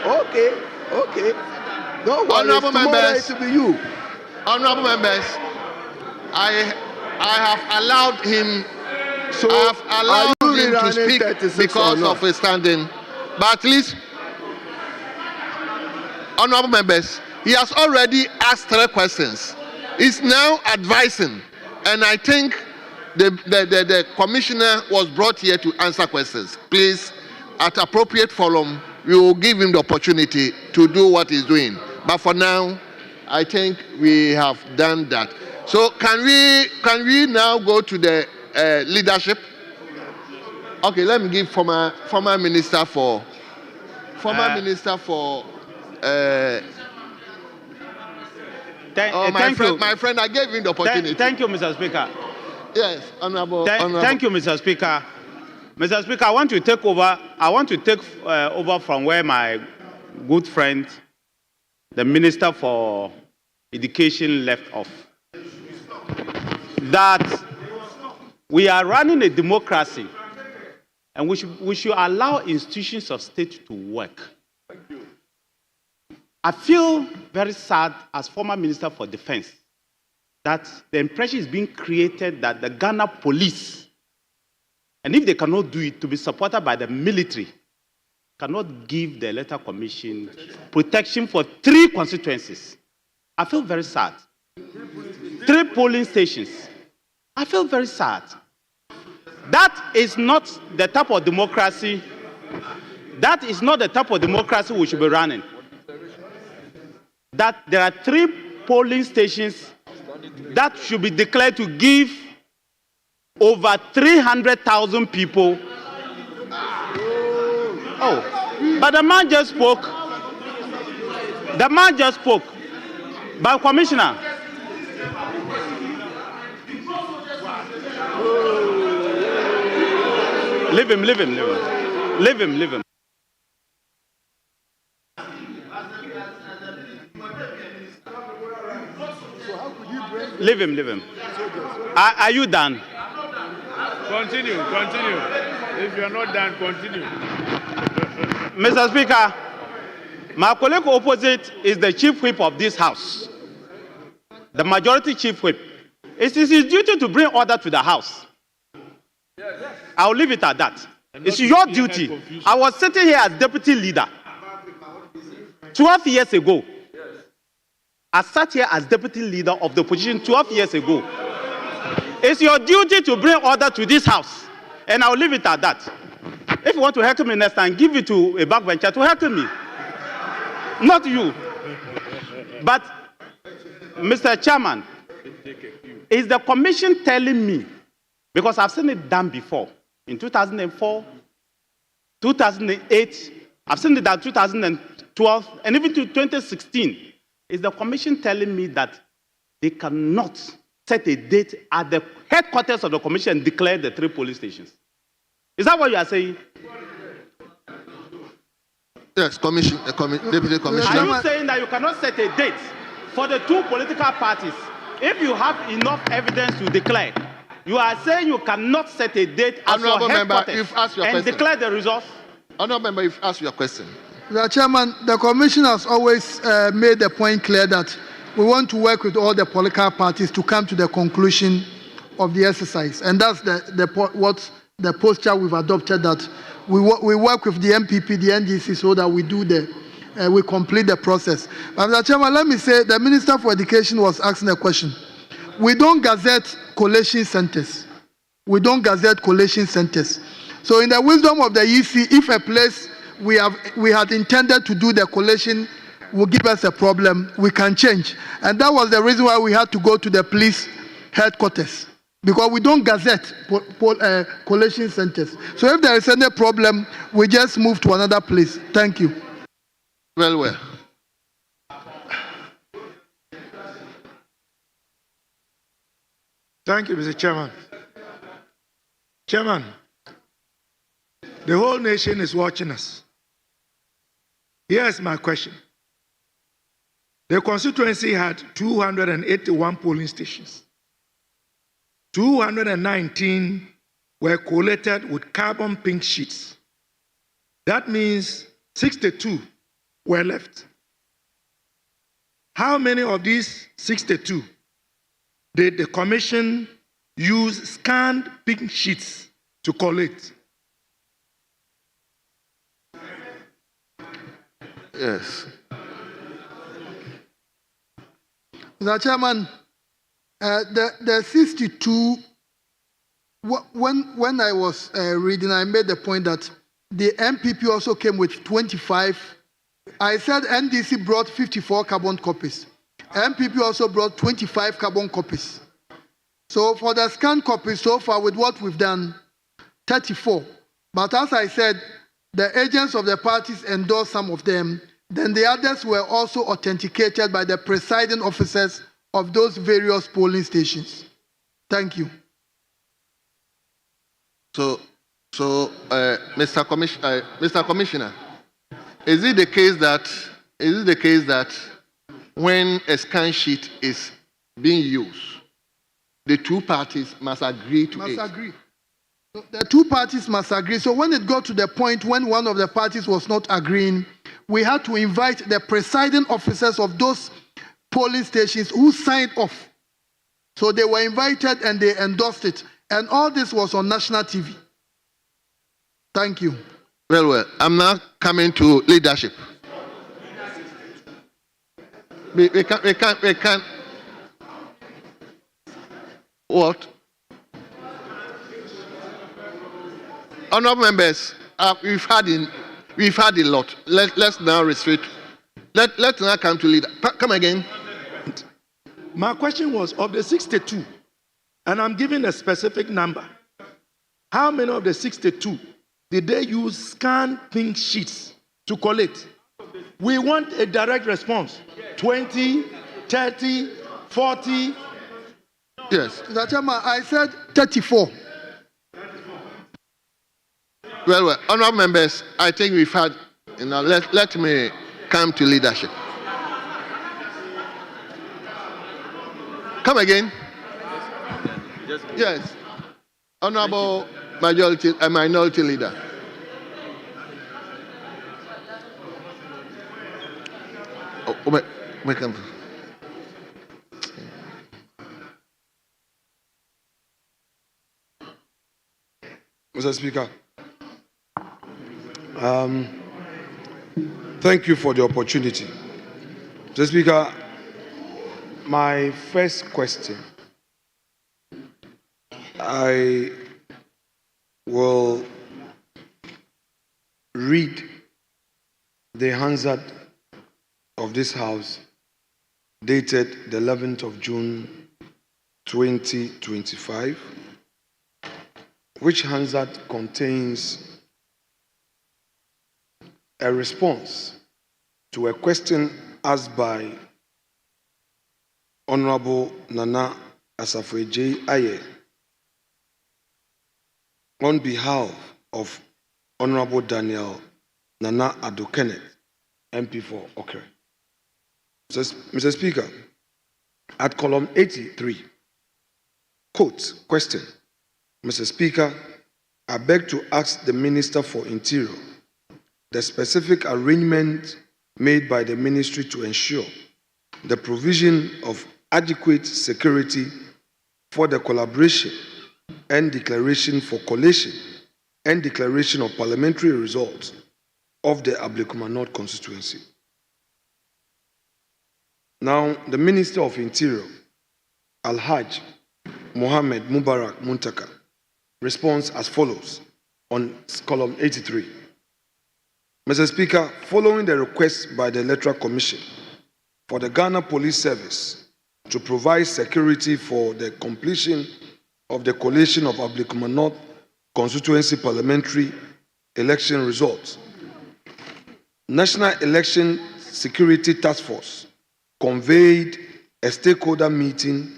P: Okay. No worries.
B: Honorable members,
P: to be you.
B: Honorable members, I have allowed him.
P: So
B: I have allowed him to speak because of his standing. But at least, honorable members, he has already asked 3 questions. He's now advising, and I think the commissioner was brought here to answer questions. Please, at appropriate forum, we will give him the opportunity to do what he's doing. But for now, I think we have done that. So can we now go to the leadership? Okay, let me give former minister for my friend, I gave him the opportunity.
Q: Thank you, Mr. Speaker.
B: Yes, honorable.
Q: Thank you, Mr. Speaker. Mr. Speaker, I want to take over from where my good friend the Minister for Education left off. That we are running a democracy and we should allow institutions of state to work. I feel very sad as former Minister for Defense that the impression is being created that the Ghana police, and if they cannot do it, to be supported by the military, cannot give the Electoral Commission protection for 3 constituencies. I feel very sad. 3 polling stations. I feel very sad. That is not the type of democracy. That is not the type of democracy we should be running. That there are 3 polling stations that should be declared to give over 300,000 people. Oh, but the man just spoke. The man just spoke. But Commissioner, leave him. Leave him. Leave him. Are you done?
D: Continue. If you're not done, continue.
Q: Mr. Speaker, my colleague opposite is the chief whip of this house. The majority chief whip. It is his duty to bring order to the house. I'll leave it at that. It's your duty. I was sitting here as deputy leader 12 years ago. I sat here as deputy leader of the opposition 12 years ago. It's your duty to bring order to this house. And I'll leave it at that. If you want to heckle me next time, give it to a backbencher to heckle me. Not you. But, Mr. Chairman, is the commission telling me, because I've seen it done before, in 2004, 2008, I've seen it done 2012, and even to 2016, is the commission telling me that they cannot set a date at the headquarters of the commission and declare the 3 police stations? Is that what you are saying?
B: Yes, Deputy Commissioner.
Q: Are you saying that you cannot set a date for the 2 political parties if you have enough evidence to declare? You are saying you cannot set a date at your headquarters and declare the results?
B: Honourable Member, you've asked your question.
C: Mr. Chairman, the Commission has always made the point clear that we want to work with all the political parties to come to the conclusion of the exercise. And that's what the posture we've adopted, that we work with the MPP, the NDC, so that we complete the process. But Mr. Chairman, let me say, the Minister for Education was asking a question. We don't gazette collation centers. So in the wisdom of the EC, if a place we had intended to do the collation will give us a problem, we can change. And that was the reason why we had to go to the police headquarters, because we don't gazette collation centers. So if there is any problem, we just move to another place. Thank you.
B: Well.
I: Thank you, Mr. Chairman. Chairman, the whole nation is watching us. Here's my question. The constituency had 281 polling stations. 219 were collated with carbon pink sheets. That means 62 were left. How many of these 62 did the commission use scanned pink sheets to collate?
B: Yes.
C: Mr. Chairman, the 62, when I was reading, I made the point that the MPP also came with 25. I said NDC brought 54 carbon copies. MPP also brought 25 carbon copies. So for the scanned copies, so far with what we've done, 34. But as I said, the agents of the parties endorsed some of them. Then the others were also authenticated by the presiding officers of those various polling stations. Thank you.
B: So, Mr. Commissioner, is it the case that when a scan sheet is being used, the two parties must agree to it.
C: Must agree. So the two parties must agree. So when it got to the point when one of the parties was not agreeing, we had to invite the presiding officers of those polling stations who signed off. So they were invited and they endorsed it. And all this was on national TV. Thank you.
B: Well. I'm now coming to leadership. We can't. What? Honourable members, we've had a lot. Let's now restrict. Let's now come to leader. Come again.
I: My question was, of the 62, and I'm giving a specific number, how many of the 62 did they use scanned pink sheets to collate? We want a direct response. 20, 30, 40.
B: Yes.
C: Mr. Chairman, I said 34.
B: Well. Honourable members, I think we've had. Let me come to leadership. Come again. Yes. Honourable minority leader. Welcome.
R: Mr. Speaker, thank you for the opportunity. Mr. Speaker, my first question, I will read the Hansard of this House dated the 11th of June 2025, which Hansard contains a response to a question asked by Honorable Nana Asafo-Adjei Aye on behalf of Honorable Daniel Nana Addo Kenneth, MP for Okere. Mr. Speaker, at column 83, quote, question, Mr. Speaker, I beg to ask the Minister for Interior the specific arrangement made by the Ministry to ensure the provision of adequate security for the collaboration and declaration for collation and declaration of parliamentary results of the Ablekuma North constituency. Now, the Minister of Interior, Alhaj Mohammed Mubarak Muntaka, responds as follows on column 83. Mr. Speaker, following the request by the Electoral Commission for the Ghana Police Service to provide security for the completion of the collation of Ablekuma North constituency parliamentary election results, National Election Security Task Force convened a stakeholder meeting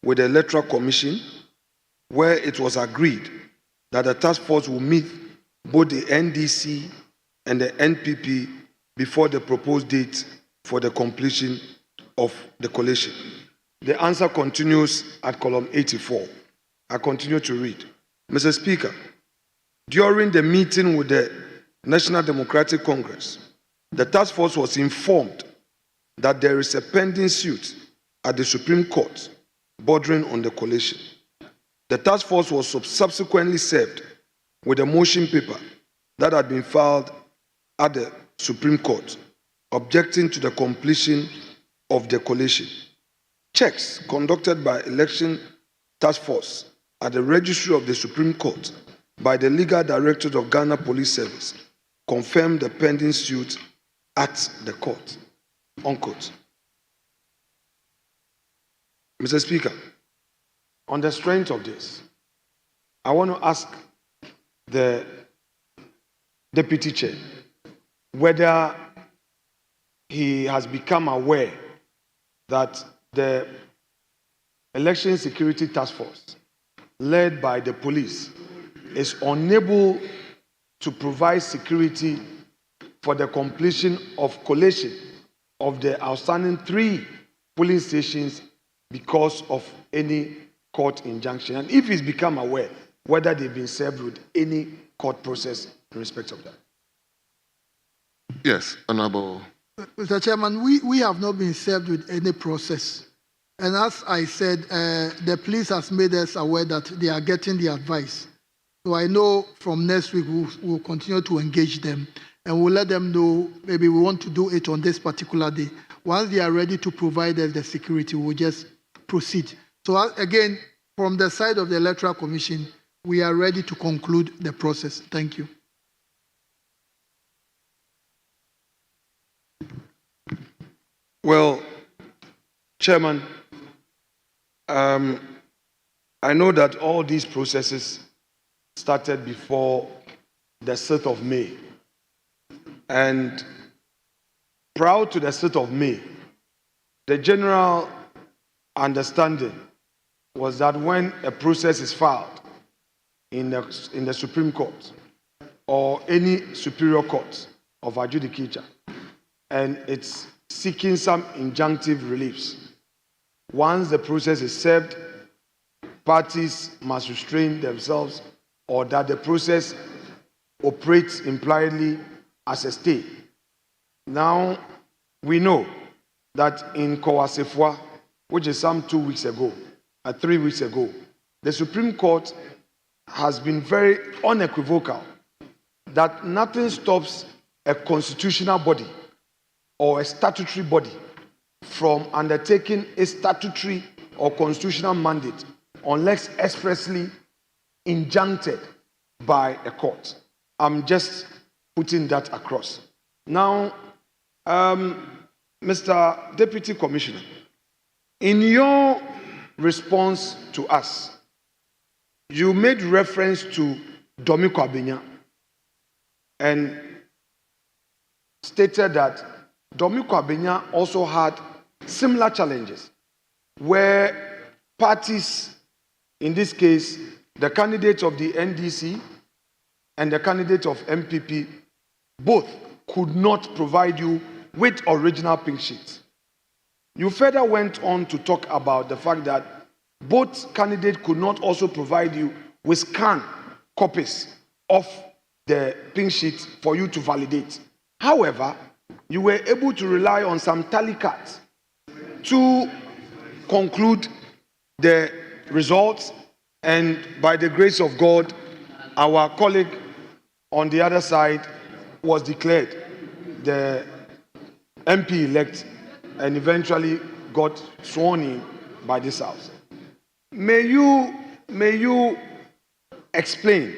R: with the Electoral Commission where it was agreed that the task force will meet both the NDC and the NPP before the proposed date for the completion of the collation. The answer continues at column 84. I continue to read. Mr. Speaker, during the meeting with the National Democratic Congress, the task force was informed that there is a pending suit at the Supreme Court bordering on the collation. The task force was subsequently served with a motion paper that had been filed at the Supreme Court objecting to the completion of the collation. Checks conducted by Election Task Force at the Registry of the Supreme Court by the Legal Directorate of Ghana Police Service confirmed the pending suit at the court. Unquote. Mr. Speaker, on the strength of this, I want to ask the Deputy Chair whether he has become aware that the Election Security Task Force, led by the police, is unable to provide security for the completion of collation of the outstanding 3 polling stations because of any court injunction, and if he's become aware whether they've been served with any court process in respect of that.
B: Yes, Honorable.
C: Mr. Chairman, we have not been served with any process. And as I said, the police has made us aware that they are getting the advice. So I know from next week we'll continue to engage them and we'll let them know maybe we want to do it on this particular day. Once they are ready to provide us the security, we'll just proceed. So again, from the side of the Electoral Commission, we are ready to conclude the process. Thank you.
R: Well, Chairman, I know that all these processes started before the 6th of May. And prior to the 6th of May, the general understanding was that when a process is filed in the Supreme Court or any superior court of adjudicature and it's seeking some injunctive reliefs, once the process is served, parties must restrain themselves or that the process operates impliedly as a stay. Now, we know that in Kowasefwa, which is some 2 weeks ago, 3 weeks ago, the Supreme Court has been very unequivocal that nothing stops a constitutional body or a statutory body from undertaking a statutory or constitutional mandate unless expressly injuncted by a court. I'm just putting that across. Now, Mr. Deputy Commissioner, in your response to us, you made reference to Domiko Abenya and stated that Domiko Abenya also had similar challenges where parties, in this case, the candidate of the NDC and the candidate of MPP, both could not provide you with original pink sheets. You further went on to talk about the fact that both candidates could not also provide you with scanned copies of the pink sheet for you to validate. However, you were able to rely on some tally cards to conclude the results, and by the grace of God, our colleague on the other side was declared the MP-elect and eventually got sworn in by this House. May you explain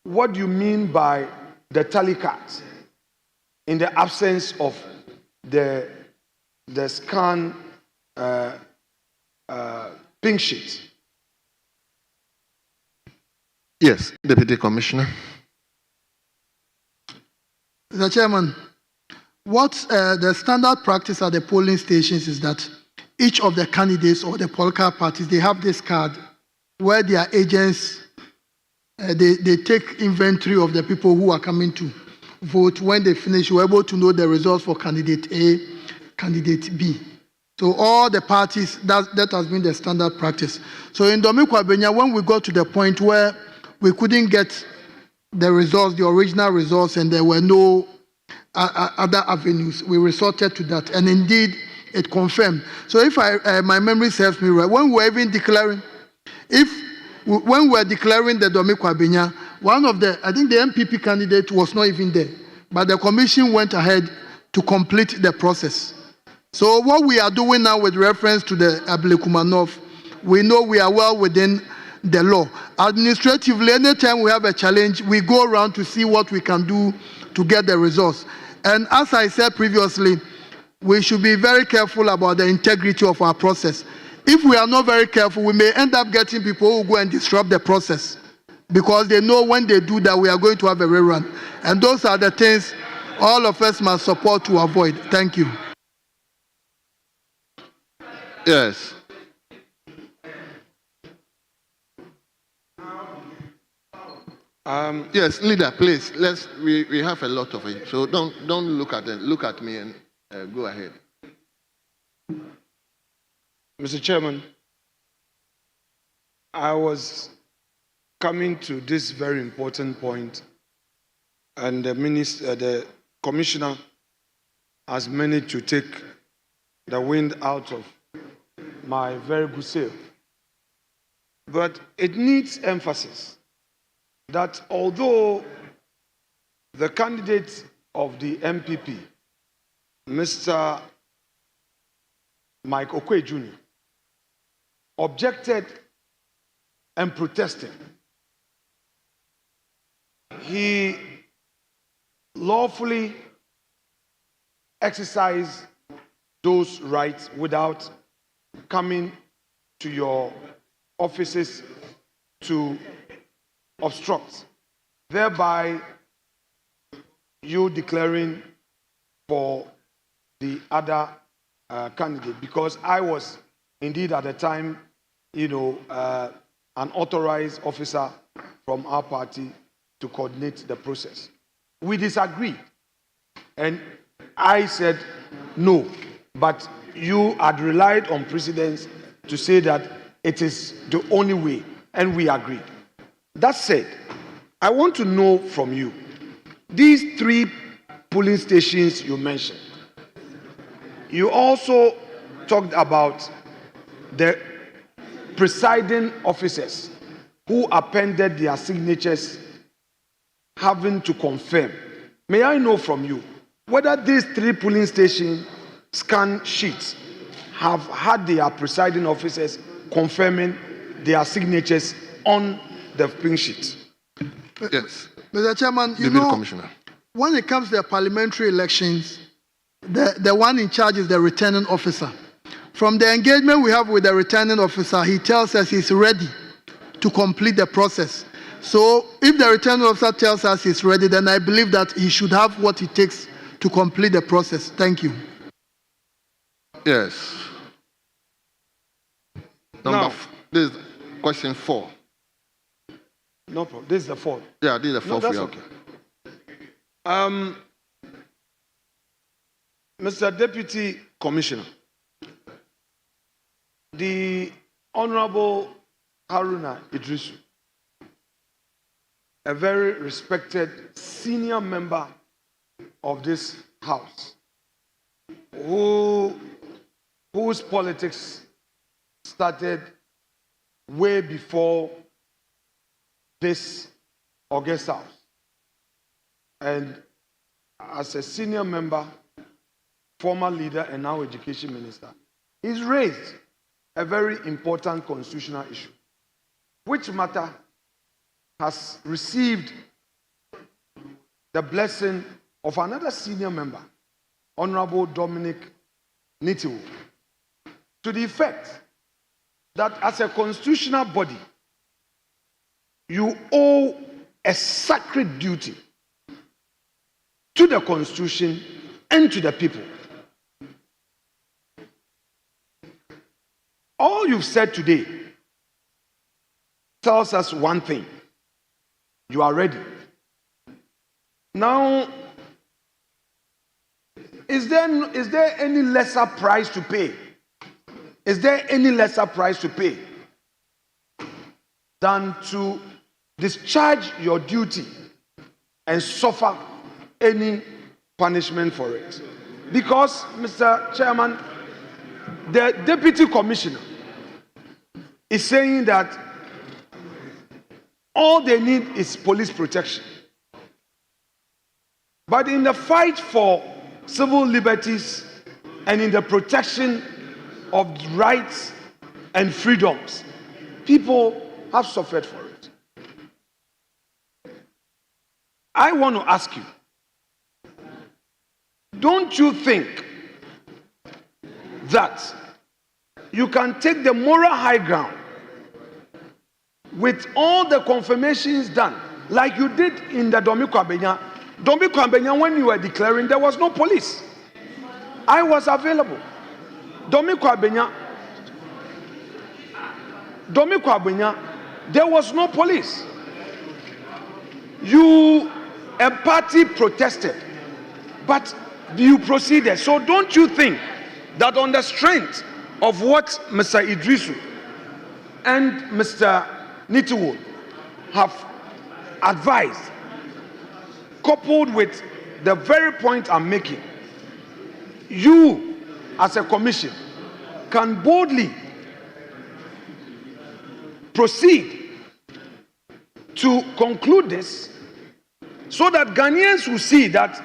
R: what you mean by the tally cards in the absence of the scan pink sheet?
B: Yes, Deputy Commissioner.
C: Mr. Chairman, what the standard practice at the polling stations is that each of the candidates or the political parties, they have this card where their agents, they take inventory of the people who are coming to vote. When they finish, you're able to know the results for candidate A, candidate B. So all the parties, that has been the standard practice. So in Domiko Abenya, when we got to the point where we couldn't get the results, the original results, and there were no other avenues, we resorted to that. And indeed, it confirmed. So if my memory serves me right, when we were even declaring, when we were declaring the Domiko Abenya, one of the, I think the MPP candidate was not even there, but the commission went ahead to complete the process. So what we are doing now with reference to the Ablekumanov, we know we are well within the law. Administratively, anytime we have a challenge, we go around to see what we can do to get the results. And as I said previously, we should be very careful about the integrity of our process. If we are not very careful, we may end up getting people who go and disrupt the process because they know when they do that, we are going to have a rerun. And those are the things all of us must support to avoid. Thank you.
B: Yes. Yes, leader, please. We have a lot of it, so don't look at them. Look at me and Go ahead.
R: Mr. Chairman, I was coming to this very important point, and the commissioner has managed to take the wind out of my very good sail. But it needs emphasis that although the candidate of the MPP, Mr. Mike Okwe Jr., objected and protested, he lawfully exercised those rights without coming to your offices to obstruct, thereby you declaring for the other candidate, because I was indeed at the time, an authorized officer from our party to coordinate the process. We disagreed, and I said no, but you had relied on precedents to say that it is the only way, and we agreed. That said, I want to know from you, these 3 polling stations you mentioned, you also talked about the presiding officers who appended their signatures having to confirm. May I know from you whether these 3 polling station scan sheets have had their presiding officers confirming their signatures on the pink sheet?
B: Yes.
C: Mr. Chairman,
B: Commissioner.
C: When it comes to the parliamentary elections, the one in charge is the returning officer. From the engagement we have with the returning officer, he tells us he's ready to complete the process. So if the returning officer tells us he's ready, then I believe that he should have what it takes to complete the process. Thank you.
B: Yes. This is question 4.
R: No problem. This is the 4th.
B: Yeah, this is the 4th.
R: No, that's okay. Mr. Deputy Commissioner, the Honorable Haruna Idrisu, a very respected senior member of this House, whose politics started way before this August House. And as a senior member, former leader, and now education minister, he's raised a very important constitutional issue, which matter has received the blessing of another senior member, Honorable Dominic Nitiwo, to the effect that as a constitutional body, you owe a sacred duty to the Constitution and to the people. All you've said today tells us one thing: you are ready. Now, is there any lesser price to pay? Is there any lesser price to pay than to discharge your duty and suffer any punishment for it? Because, Mr. Chairman, the Deputy Commissioner is saying that all they need is police protection. But in the fight for civil liberties and in the protection of rights and freedoms, people have suffered for it. I want to ask you, don't you think that you can take the moral high ground with all the confirmations done, like you did in the Domiko Abenya? Domiko Abenya, when you were declaring, there was no police. I was available. Domiko Abenya, there was no police. A party protested, but you proceeded. So don't you think that on the strength of what Mr. Idrisu and Mr. Nitiwo have advised, coupled with the very point I'm making, you as a commission can boldly proceed to conclude this so that Ghanaians will see that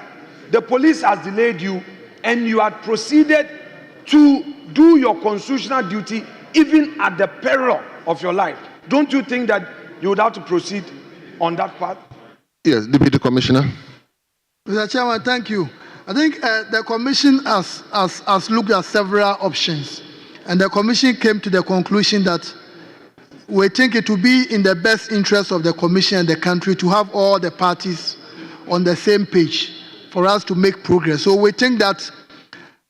R: the police has delayed you and you had proceeded to do your constitutional duty even at the peril of your life. Don't you think that you would have to proceed on that path?
B: Yes, Deputy Commissioner.
C: Mr. Chairman, thank you. I think the Commission has looked at several options, and the Commission came to the conclusion that we think it will be in the best interest of the Commission and the country to have all the parties on the same page for us to make progress. So we think that,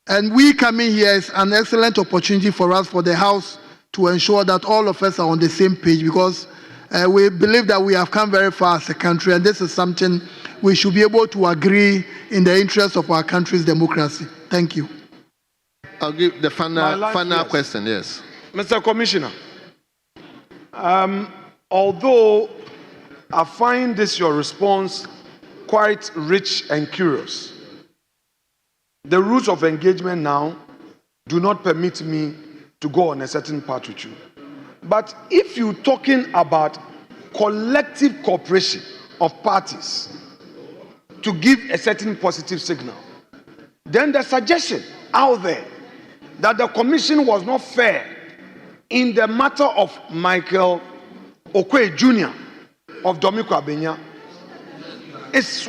C: and we coming here is an excellent opportunity for us, for the House, to ensure that all of us are on the same page, because we believe that we have come very far as a country, and this is something we should be able to agree in the interest of our country's democracy. Thank you.
B: I'll give the final question, yes.
R: Mr. Commissioner, although I find this your response quite rich and curious, the rules of engagement now do not permit me to go on a certain path with you. But if you're talking about collective cooperation of parties to give a certain positive signal, then the suggestion out there that the Commission was not fair in the matter of Michael Okwe Jr. of Domiko Abenya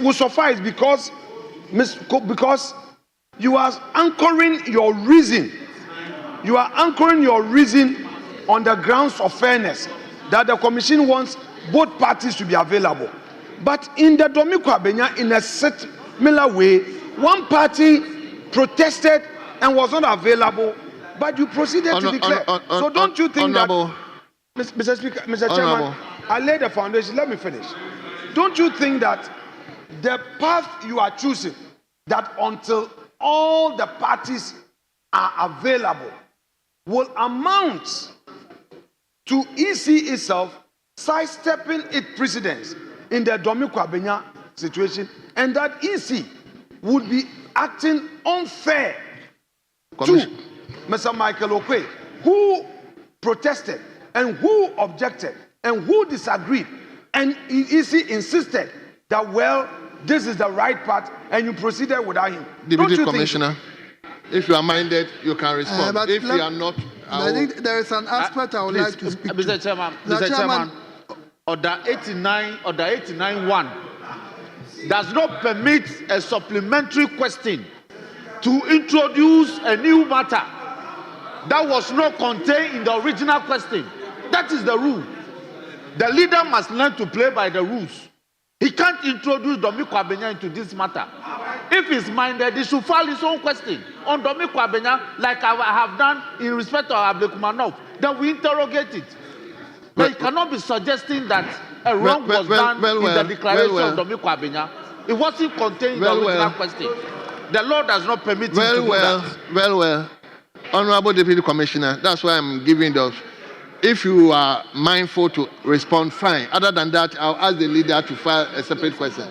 R: will suffice because you are anchoring your reason. You are anchoring your reason on the grounds of fairness, that the Commission wants both parties to be available. But in the Domiko Abenya, in a similar way, one party protested and was not available, but you proceeded to declare. So don't you think that, Mr. Speaker, Mr. Chairman, I laid the foundation. Let me finish. Don't you think that the path you are choosing, that until all the parties are available, will amount to EC itself sidestepping its precedents in the Domiko Abenya situation, and that EC would be acting unfair to Mr. Michael Okwe, who protested and who objected and who disagreed, and EC insisted that, well, this is the right path, and you proceeded without him.
B: Deputy Commissioner, if you are minded, you can respond. If you are not,
C: I think there is an aspect I would like to speak to.
A: Mr. Chairman, Order 89(1) does not permit a supplementary question to introduce a new matter that was not contained in the original question. That is the rule. The leader must learn to play by the rules. He can't introduce Domiko Abenya into this matter. If he's minded, he should file his own question on Domiko Abenya, like I have done in respect to Ablekumanov. Then we interrogate it. But you cannot be suggesting that a wrong was done in the declaration of Domiko Abenya. It wasn't contained in the original question. The law does not permit him to do that.
B: Well. Honorable Deputy Commissioner, that's why I'm giving those. If you are mindful to respond, fine. Other than that, I'll ask the leader to file a separate question.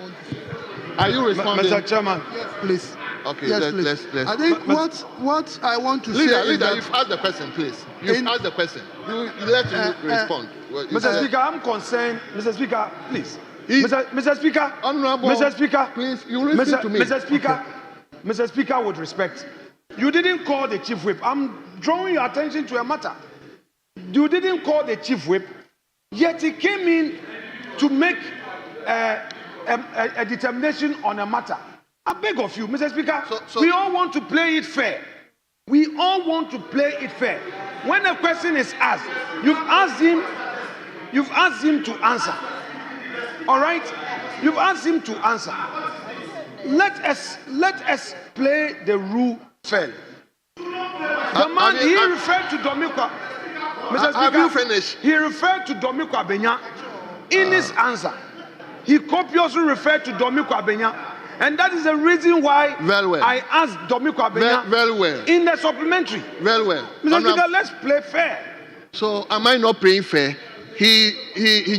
B: Are you responding?
R: Mr. Chairman.
C: Yes, please.
B: Okay,
C: yes,
B: let's.
C: I think what I want to say
B: Leader,
C: is that
B: you've asked the question, please. You've asked the question. You let me respond.
R: Mr. Speaker, I'm concerned. Mr. Speaker, please. Mr. Speaker.
B: Honorable.
R: Mr. Speaker.
B: Please, you listen to me.
R: Mr. Speaker. Mr. Speaker, with respect, you didn't call the chief whip. I'm drawing your attention to a matter. You didn't call the chief whip, yet he came in to make a determination on a matter. I beg of you, Mr. Speaker, we all want to play it fair. We all want to play it fair. When a question is asked, you've asked him to answer. All right? You've asked him to answer. Let us play the rule fairly. The man, he referred to Domiko. Mr. Speaker,
B: have you finished?
R: He referred to Domiko Abenya in his answer. He copiously referred to Domiko Abenya, And that is the reason why
B: Very well.
R: I asked Domiko Abenya
B: Very well.
R: in the supplementary.
B: Very well.
R: Mr. Speaker, let's play fair.
B: So am I not playing fair? He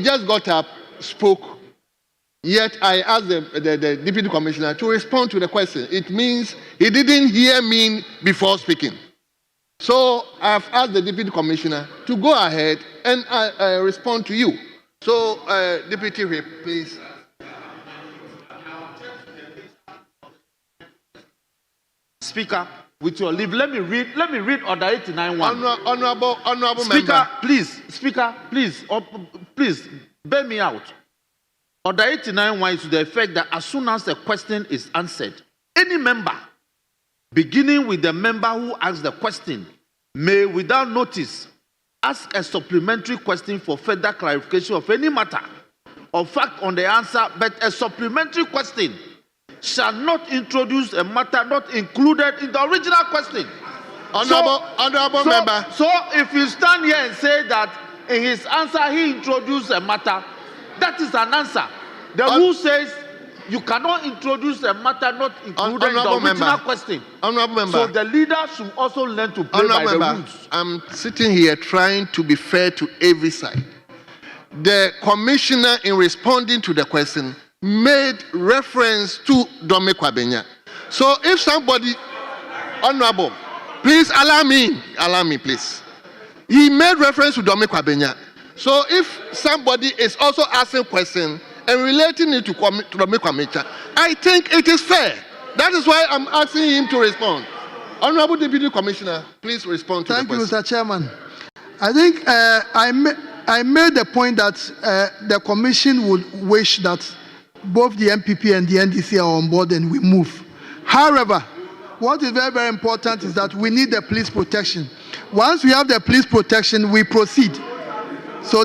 B: just got up, spoke, yet I asked the deputy commissioner to respond to the question. It means he didn't hear me before speaking. So I've asked the deputy commissioner to go ahead and respond to you. So Deputy Whip, please.
A: Speaker, with your leave, let me read Order 89.1.
B: Honorable
A: Speaker,
B: member.
A: please, bear me out. Order 89.1 is to the effect that as soon as the question is answered, any member, beginning with the member who asks the question, may, without notice, ask a supplementary question for further clarification of any matter or fact on the answer, but a supplementary question shall not introduce a matter not included in the original question.
B: Honorable member.
A: So if you stand here and say that in his answer he introduced a matter, that is an answer. The rule says you cannot introduce a matter not included in the original question.
B: Honorable member.
A: So the leader should also learn to play by the rules.
B: I'm sitting here trying to be fair to every side. The commissioner, in responding to the question, made reference to Domiko Abenya. So if somebody, honorable, please allow me, please. He made reference to Domiko Abenya. So if somebody is also asking question and relating it to Domiko Abenya, I think it is fair. That is why I'm asking him to respond. Honorable Deputy Commissioner, please respond to the question.
C: Thank you, Mr. Chairman. I think I made the point that the Commission would wish that both the MPP and the NDC are on board and we move. However, what is very, very important is that we need the police protection. Once we have the police protection, we proceed. So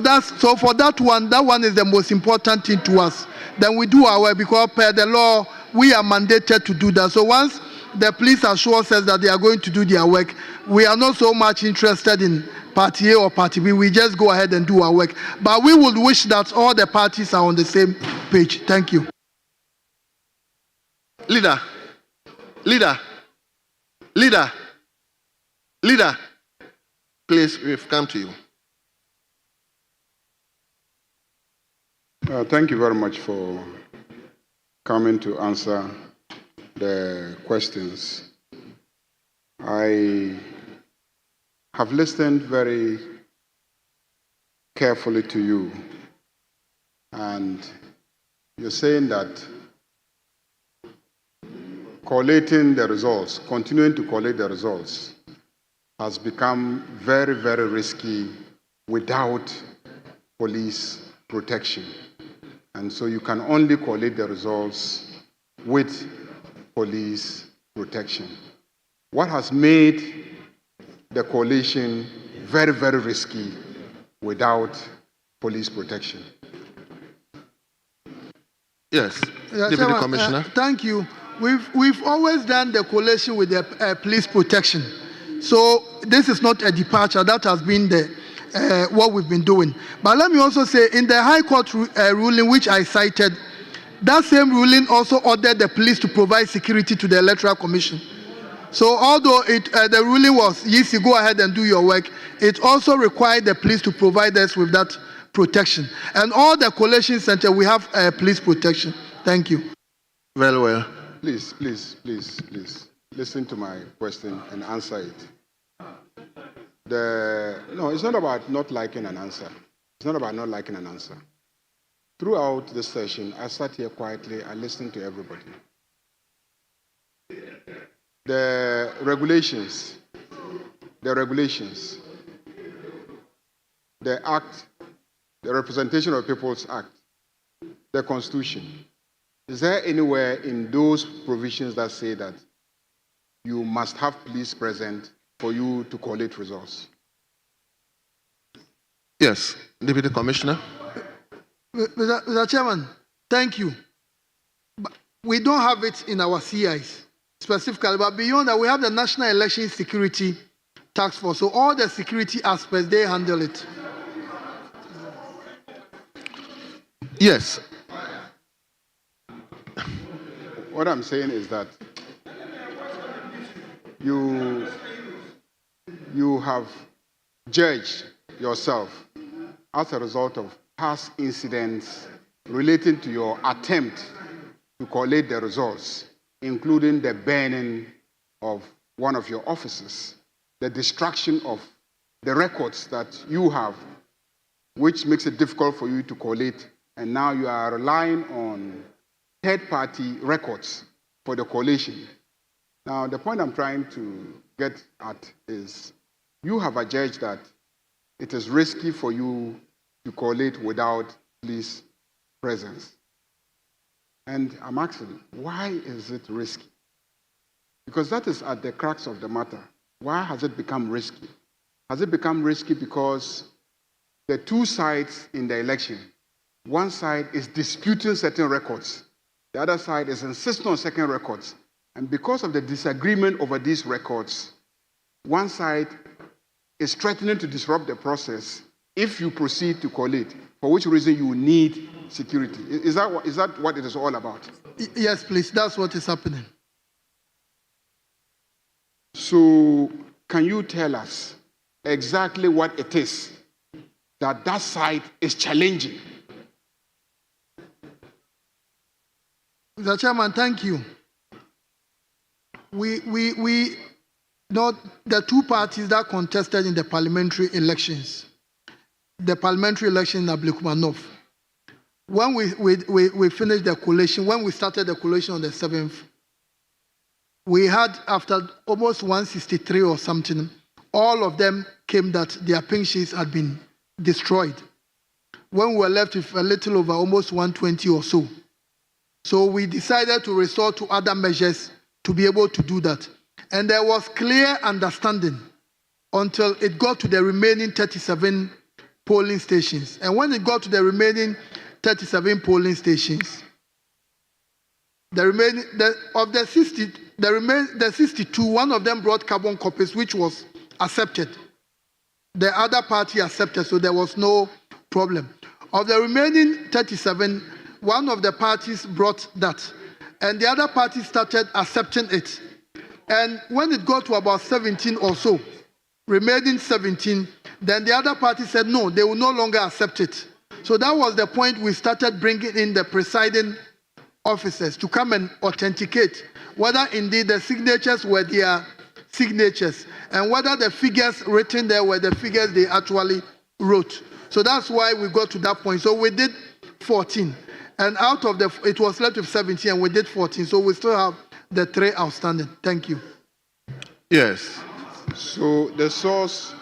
C: for that one is the most important thing to us. Then we do our work because per the law, we are mandated to do that. So once the police assures us that they are going to do their work, we are not so much interested in Party A or Party B. We just go ahead and do our work. But we would wish that all the parties are on the same page. Thank you.
B: Leader. Please, we've come to you.
S: Thank you very much for coming to answer the questions. I have listened very carefully to you, and you're saying that collating the results, continuing to collate the results, has become very, very risky without police protection. And so you can only collate the results with police protection. What has made the collation very, very risky without police protection?
B: Yes,
C: Yeah,
B: Deputy
C: Chairman,
B: Commissioner.
C: Thank you. We've always done the collation with the police protection. So this is not a departure. That has been what we've been doing. But let me also say, in the High Court ruling which I cited, that same ruling also ordered the police to provide security to the Electoral Commission. So although the ruling was, yes, you go ahead and do your work, it also required the police to provide us with that protection. And all the collation centers, we have police protection. Thank you.
B: Very well.
S: Please, listen to my question and answer it. No, it's not about not liking an answer. It's not about not liking an answer. Throughout the session, I sat here quietly, I listened to everybody. The regulations, the Act, the Representation of People's Act, the Constitution. Is there anywhere in those provisions that say that you must have police present for you to collate results?
B: Yes, Deputy Commissioner.
C: Mr. Chairman, thank you. But we don't have it in our CIs specifically, but beyond that, we have the National Election Security Task Force. So all the security aspects, they handle it.
B: Yes.
S: What I'm saying is that you have judged yourself as a result of past incidents relating to your attempt to collate the results, including the burning of one of your offices, the destruction of the records that you have, which makes it difficult for you to collate, and now you are relying on third-party records for the collation. Now, the point I'm trying to get at is you have adjudged that it is risky for you to collate without police presence. And I'm asking, why is it risky? Because that is at the crux of the matter. Why has it become risky? Has it become risky because the two sides in the election, one side is disputing certain records, the other side is insisting on certain records. And because of the disagreement over these records, one side is threatening to disrupt the process if you proceed to collate, for which reason you need security. Is that what it is all about?
C: Yes, please. That's what is happening.
S: So, can you tell us exactly what it is that side is challenging?
C: Mr. Chairman, thank you. We know the two parties that contested in the parliamentary elections. The parliamentary election in Ablekumanov. When we finished the collation, when we started the collation on the 7th, we had, after almost 163 or something, all of them came that their pink sheets had been destroyed. When we were left with a little over almost 120 or so. So we decided to resort to other measures to be able to do that. And there was clear understanding until it got to the remaining 37 polling stations. And when it got to the remaining 37 polling stations, the 62, one of them brought carbon copies, which was accepted. The other party accepted, so there was no problem. Of the remaining 37, one of the parties brought that, and the other party started accepting it. And when it got to about 17 or so, remaining 17, then the other party said no, they will no longer accept it. So that was the point we started bringing in the presiding officers to come and authenticate whether indeed the signatures were their signatures and whether the figures written there were the figures they actually wrote. So that's why we got to that point. So we did 14. And out of it was left with 17 and we did 14. So we still have the 3 outstanding. Thank you.
S: Yes. So the source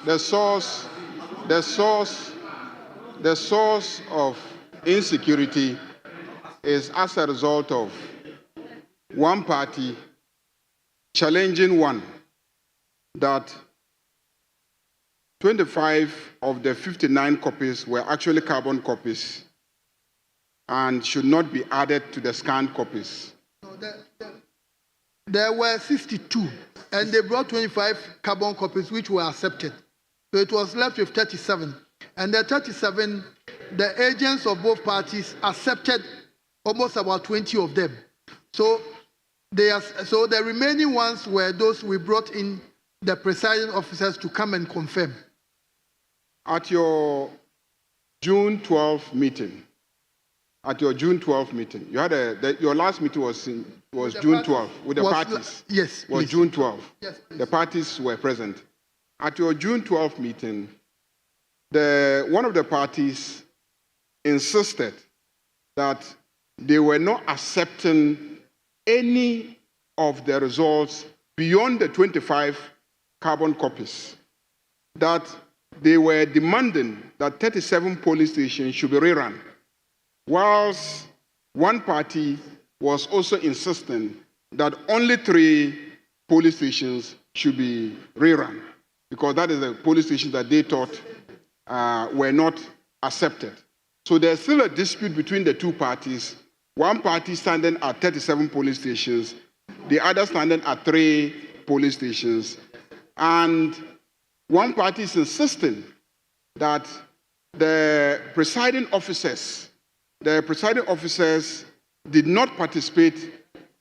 S: of insecurity is as a result of one party challenging one that 25 of the 59 copies were actually carbon copies and should not be added to the scanned copies.
C: There were 62, and they brought 25 carbon copies, which were accepted. So it was left with 37. And the 37, the agents of both parties accepted almost about 20 of them. So the remaining ones were those we brought in the presiding officers to come and confirm.
S: At your June 12th meeting, you had your last meeting was June 12th with the parties.
C: Yes.
S: Was
C: please.
S: June 12th.
C: Yes, please.
S: The parties were present. At your June 12th meeting, one of the parties insisted that they were not accepting any of the results beyond the 25 carbon copies, that they were demanding that 37 polling stations should be rerun, whilst one party was also insisting that only 3 polling stations should be rerun, because that is the polling stations that they thought were not accepted. So there's still a dispute between the two parties, one party standing at 37 polling stations, the other standing at 3 polling stations, and one party is insisting that the presiding officers did not participate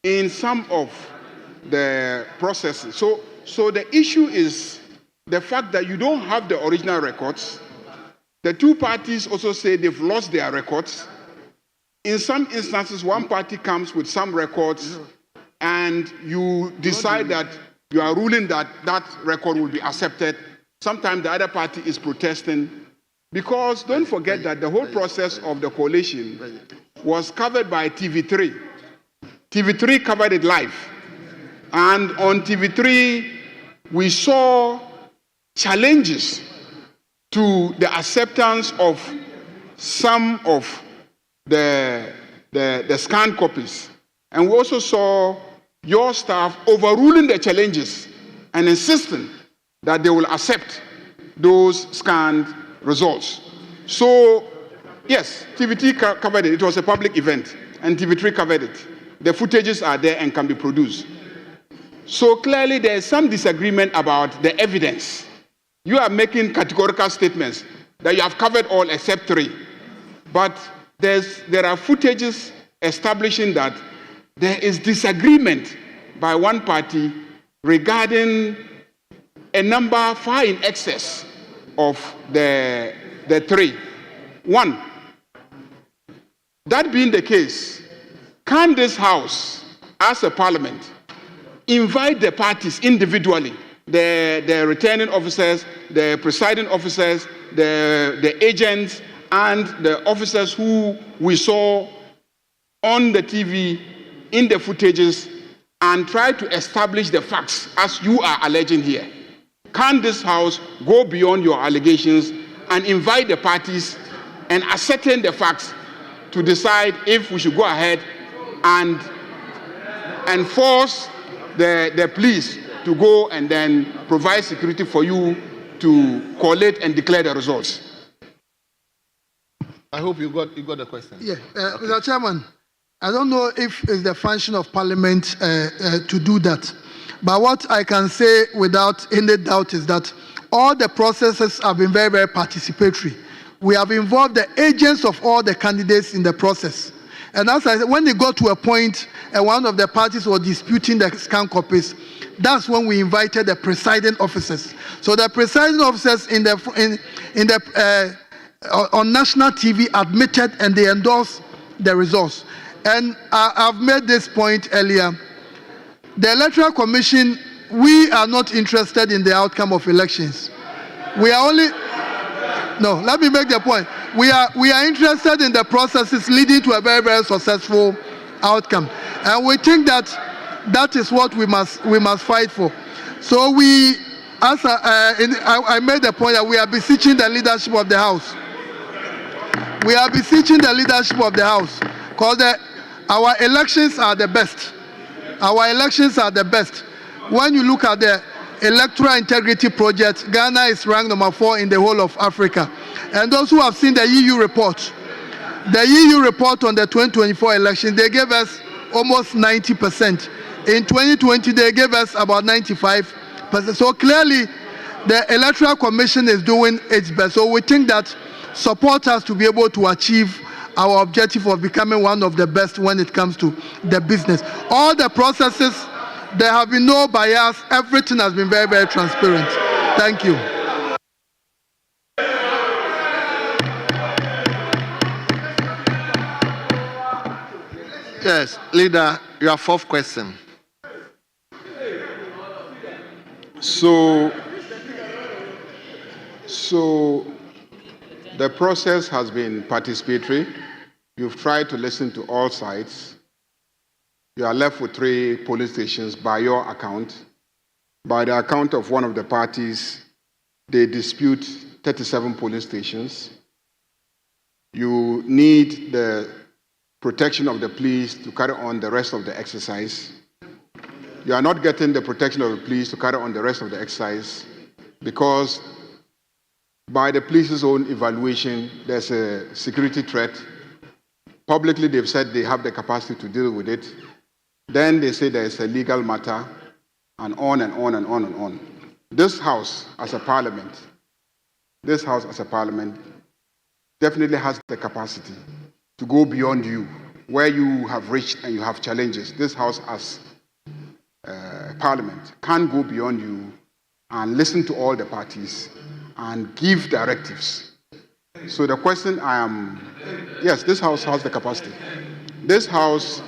S: in some of the processes. So the issue is the fact that you don't have the original records. The two parties also say they've lost their records. In some instances, one party comes with some records and you decide that you are ruling that that record will be accepted. Sometimes the other party is protesting. Because don't forget that the whole process of the collation was covered by TV3. TV3 covered it live. And on TV3, we saw challenges to the acceptance of some of the scanned copies. And we also saw your staff overruling the challenges and insisting that they will accept those scanned results. So, yes, TV3 covered it. It was a public event, and TV3 covered it. The footages are there and can be produced. So clearly there is some disagreement about the evidence. You are making categorical statements that you have covered all except 3. But there are footages establishing that there is disagreement by one party regarding a number far in excess of the 3. 1, that being the case, can this House, as a parliament, invite the parties individually, the returning officers, the presiding officers, the agents, and the officers who we saw on the TV, in the footages, and try to establish the facts as you are alleging here? Can this House go beyond your allegations and invite the parties and ascertain the facts to decide if we should go ahead and force the police to go and then provide security for you to collate and declare the results?
B: I hope you got the question.
C: Yeah, Mr. Chairman, I don't know if it's the function of Parliament to do that. But what I can say without any doubt is that all the processes have been very, very participatory. We have involved the agents of all the candidates in the process. And as I said, when they got to a point and one of the parties was disputing the scan copies, that's when we invited the presiding officers. So the presiding officers on national TV admitted and they endorsed the results. And I've made this point earlier. The Electoral Commission, we are not interested in the outcome of elections. We are only... No, let me make the point. We are interested in the processes leading to a very, very successful outcome. And we think that that is what we must fight for. So I made the point that we are beseeching the leadership of the House. We are beseeching the leadership of the House because our elections are the best. Our elections are the best. When you look at the Electoral Integrity Project, Ghana is ranked number 4 in the whole of Africa. And those who have seen the EU report on the 2024 election, they gave us almost 90%. In 2020, they gave us about 95%. So clearly, the Electoral Commission is doing its best. So we think that support us to be able to achieve our objective of becoming one of the best when it comes to the business. All the processes, there have been no bias. Everything has been very, very transparent. Thank you.
B: Yes, leader, your 4th question.
S: So the process has been participatory. You've tried to listen to all sides. You are left with 3 police stations by your account. By the account of one of the parties, they dispute 37 police stations. You need the protection of the police to carry on the rest of the exercise. You are not getting the protection of the police to carry on the rest of the exercise because by the police's own evaluation, there's a security threat. Publicly, they've said they have the capacity to deal with it. Then they say there's a legal matter, and on and on and on and on. This House, as a parliament, definitely has the capacity to go beyond you where you have reached and you have challenges. This House as Parliament can go beyond you and listen to all the parties and give directives. So the question yes, this House has the capacity. This House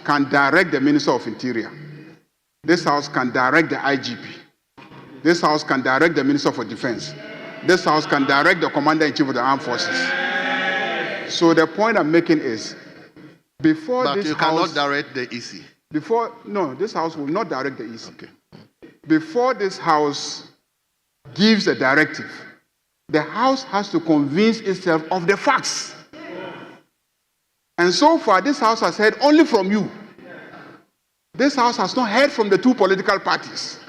S: can direct the Minister of Interior. This House can direct the IGP. This House can direct the Minister for Defense. This House can direct the Commander-in-Chief of the Armed Forces. So the point I'm making is, before
B: But
S: this
B: you
S: House...
B: cannot direct the EC.
S: No, this House will not direct the EC. Okay. Before this House gives a directive, the House has to convince itself of the facts. And so far, this House has heard only from you. This House has not heard from the two political parties.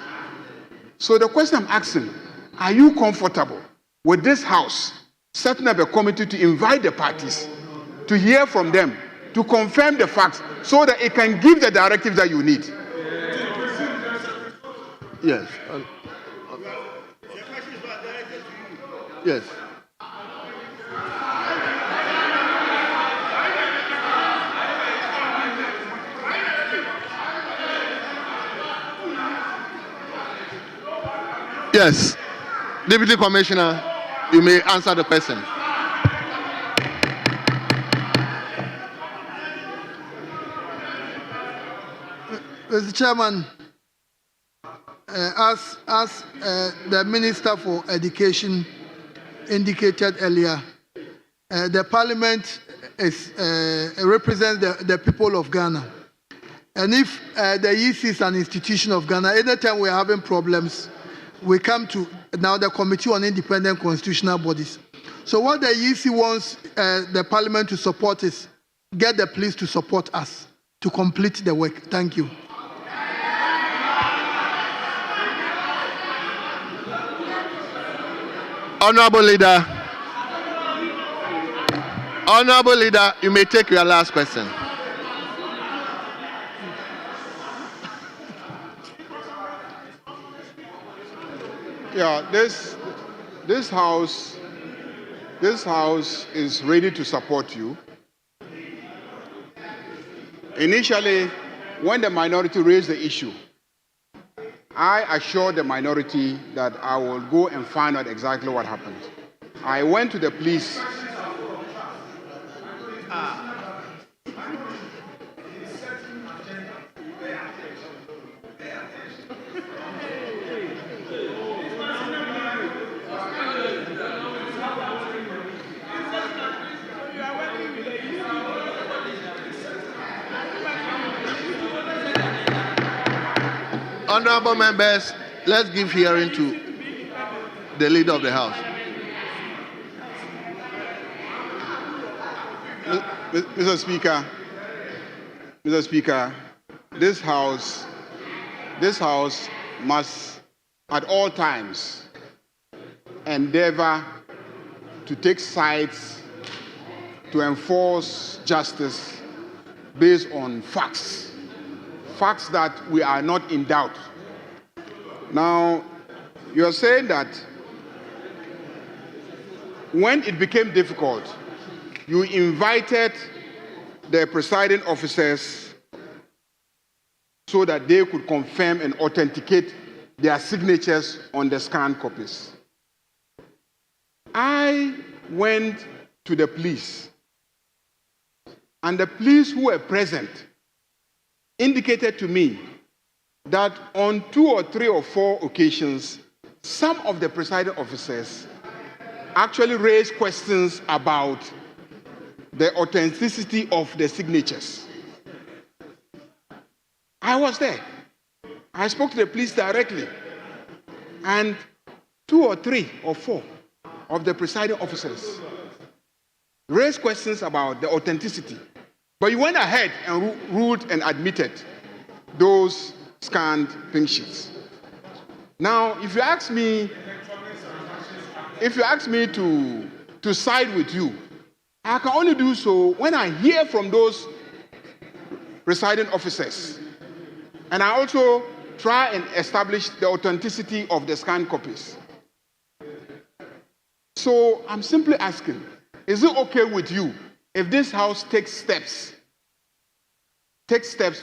S: So the question I'm asking, are you comfortable with this House setting up a committee to invite the parties, to hear from them, to confirm the facts, so that it can give the directives that you need?
B: Yes. Yes. Yes. Deputy Commissioner, you may answer the question.
C: Mr. Chairman, as the Minister for Education indicated earlier, the Parliament represents the people of Ghana. And if the EC is an institution of Ghana, anytime we're having problems, we come to now the Committee on Independent Constitutional Bodies. So what the EC wants the Parliament to support is get the police to support us to complete the work. Thank you.
B: Honorable Leader, you may take your last question.
S: Yeah, this House is ready to support you. Initially, when the minority raised the issue, I assured the minority that I will go and find out exactly what happened. I went to the police.
B: Honorable members, let's give hearing to the Leader of the House.
S: Mr. Speaker, this House must at all times endeavor to take sides to enforce justice based on facts that we are not in doubt. Now, you are saying that when it became difficult, you invited the presiding officers so that they could confirm and authenticate their signatures on the scanned copies. I went to the police, and the police who were present indicated to me that on 2 or 3 or 4 occasions, some of the presiding officers actually raised questions about the authenticity of the signatures. I was there. I spoke to the police directly, and 2 or 3 or 4 of the presiding officers raised questions about the authenticity. But you went ahead and ruled and admitted those scanned pink sheets. Now, if you ask me to side with you, I can only do so when I hear from those presiding officers. And I also try and establish the authenticity of the scanned copies. So I'm simply asking, is it okay with you if this House takes steps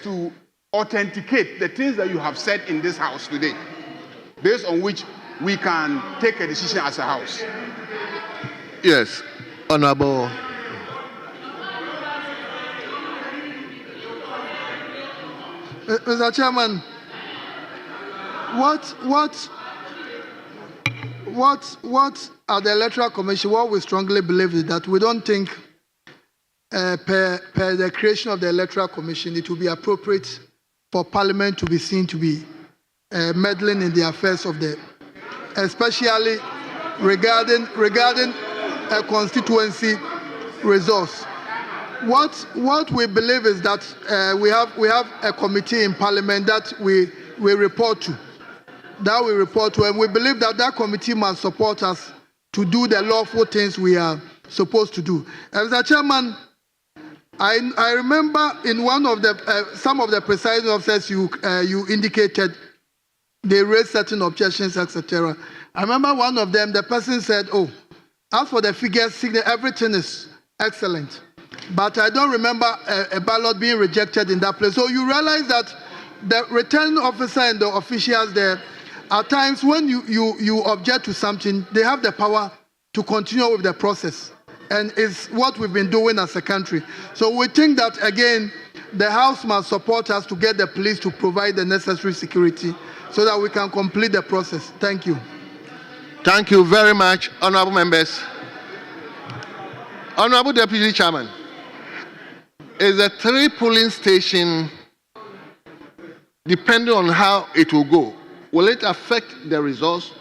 S: to authenticate the things that you have said in this House today, based on which we can take a decision as a House.
B: Yes, Honorable.
C: Mr. Chairman, what at the Electoral Commission, what we strongly believe is that we don't think per the creation of the Electoral Commission, it will be appropriate for Parliament to be seen to be meddling in the affairs of the, especially regarding a constituency resource. What we believe is that we have a committee in Parliament that we report to. And we believe that that committee must support us to do the lawful things we are supposed to do. Mr. Chairman, I remember in one of the some of the presiding officers you indicated they raised certain objections, etc. I remember one of them, the person said, "Oh, as for the figures, everything is excellent, but I don't remember a ballot being rejected in that place." So you realize that the returning officer and the officials there, at times when you object to something, they have the power to continue with the process. And it's what we've been doing as a country. So we think that, again, the House must support us to get the police to provide the necessary security so that we can complete the process. Thank you.
B: Thank you very much, honorable members. Honorable Deputy Chairman, is the 3 polling station, depending on how it will go, will it affect the results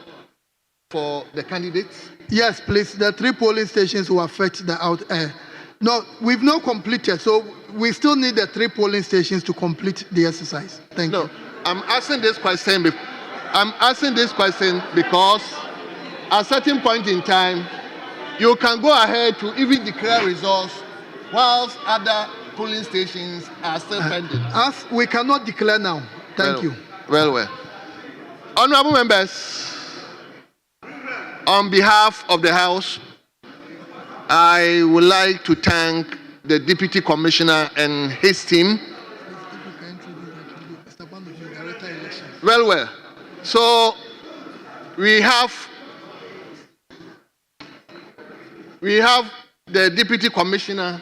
B: for the candidates?
C: Yes, please. The 3 polling stations will affect the out. No, we've not completed, so we still need the 3 polling stations to complete the exercise. Thank you.
B: I'm asking this question. Because at a certain point in time, you can go ahead to even declare results whilst other polling stations are still pending.
C: As we cannot declare now. Thank you.
B: Well. Honorable members, on behalf of the House, I would like to thank the Deputy Commissioner and his team. Well. So we have the Deputy Commissioner.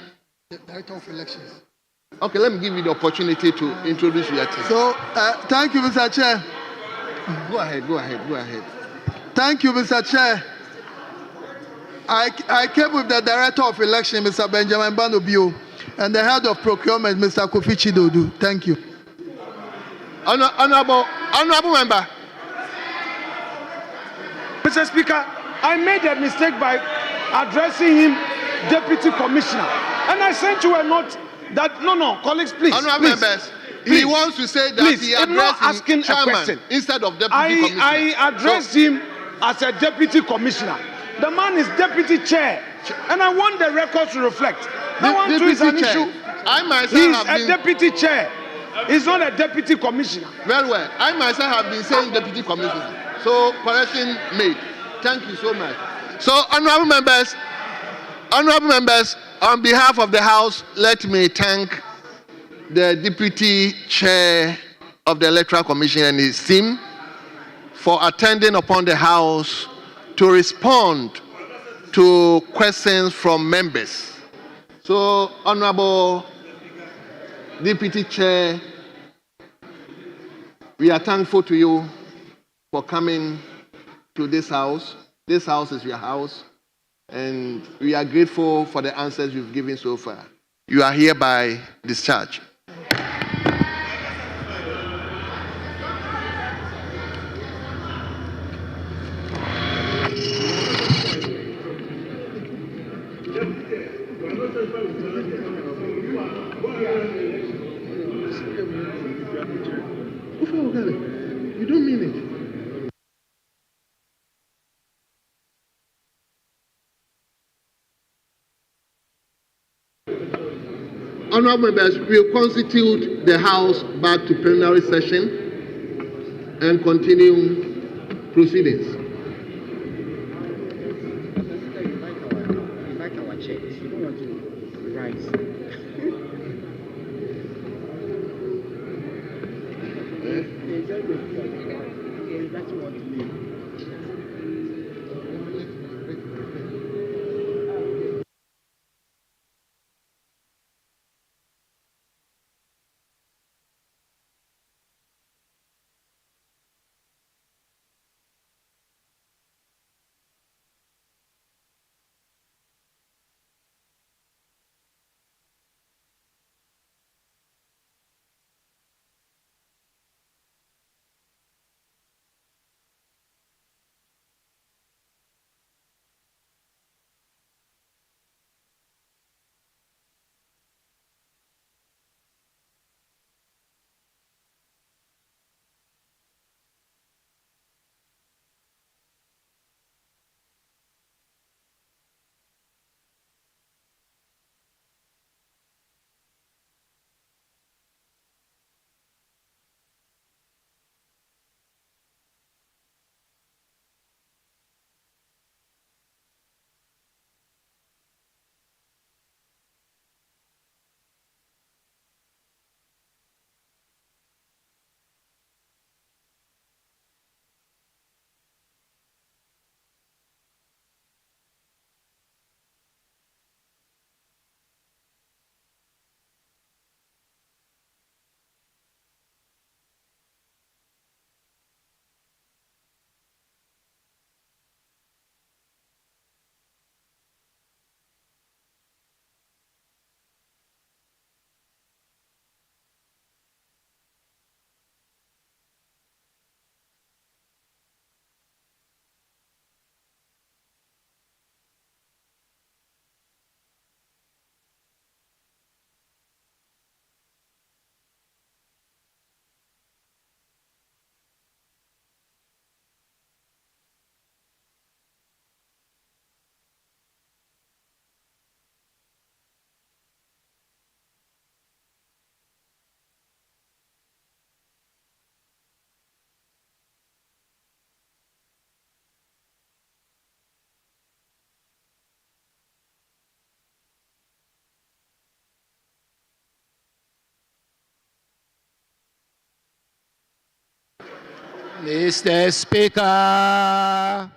C: The Director of Elections.
B: Okay, let me give you the opportunity to introduce your team.
C: So, thank you, Mr. Chair.
B: Go ahead.
C: Thank you, Mr. Chair. I came with the Director of Election, Mr. Benjamin Banobio, and the Head of Procurement, Mr. Kofi Chidodu. Thank you.
B: Honorable member.
I: Mr. Speaker, I made a mistake by addressing him Deputy Commissioner, and I sent you a note that colleagues, please.
B: Honorable members, he wants to say that he addressed him chairman instead of deputy commissioner.
I: I addressed him as a deputy commissioner. The man is deputy chair, and I want the record to reflect. That one too is an issue. He's a deputy chair. He's not a deputy commissioner.
B: Well. I myself have been saying deputy commissioner. So correction made. Thank you so much. So honorable members, on behalf of the House, let me thank the Deputy Chair of the Electoral Commission and his team for attending upon the House to respond to questions from members. So, Honorable Deputy Chair, we are thankful to you for coming to this House. This House is your house, and we are grateful for the answers you've given so far. You are hereby discharged. You don't mean it. Honorable members, we will constitute the House back to plenary session and continue proceedings.
T: Mr. Speaker.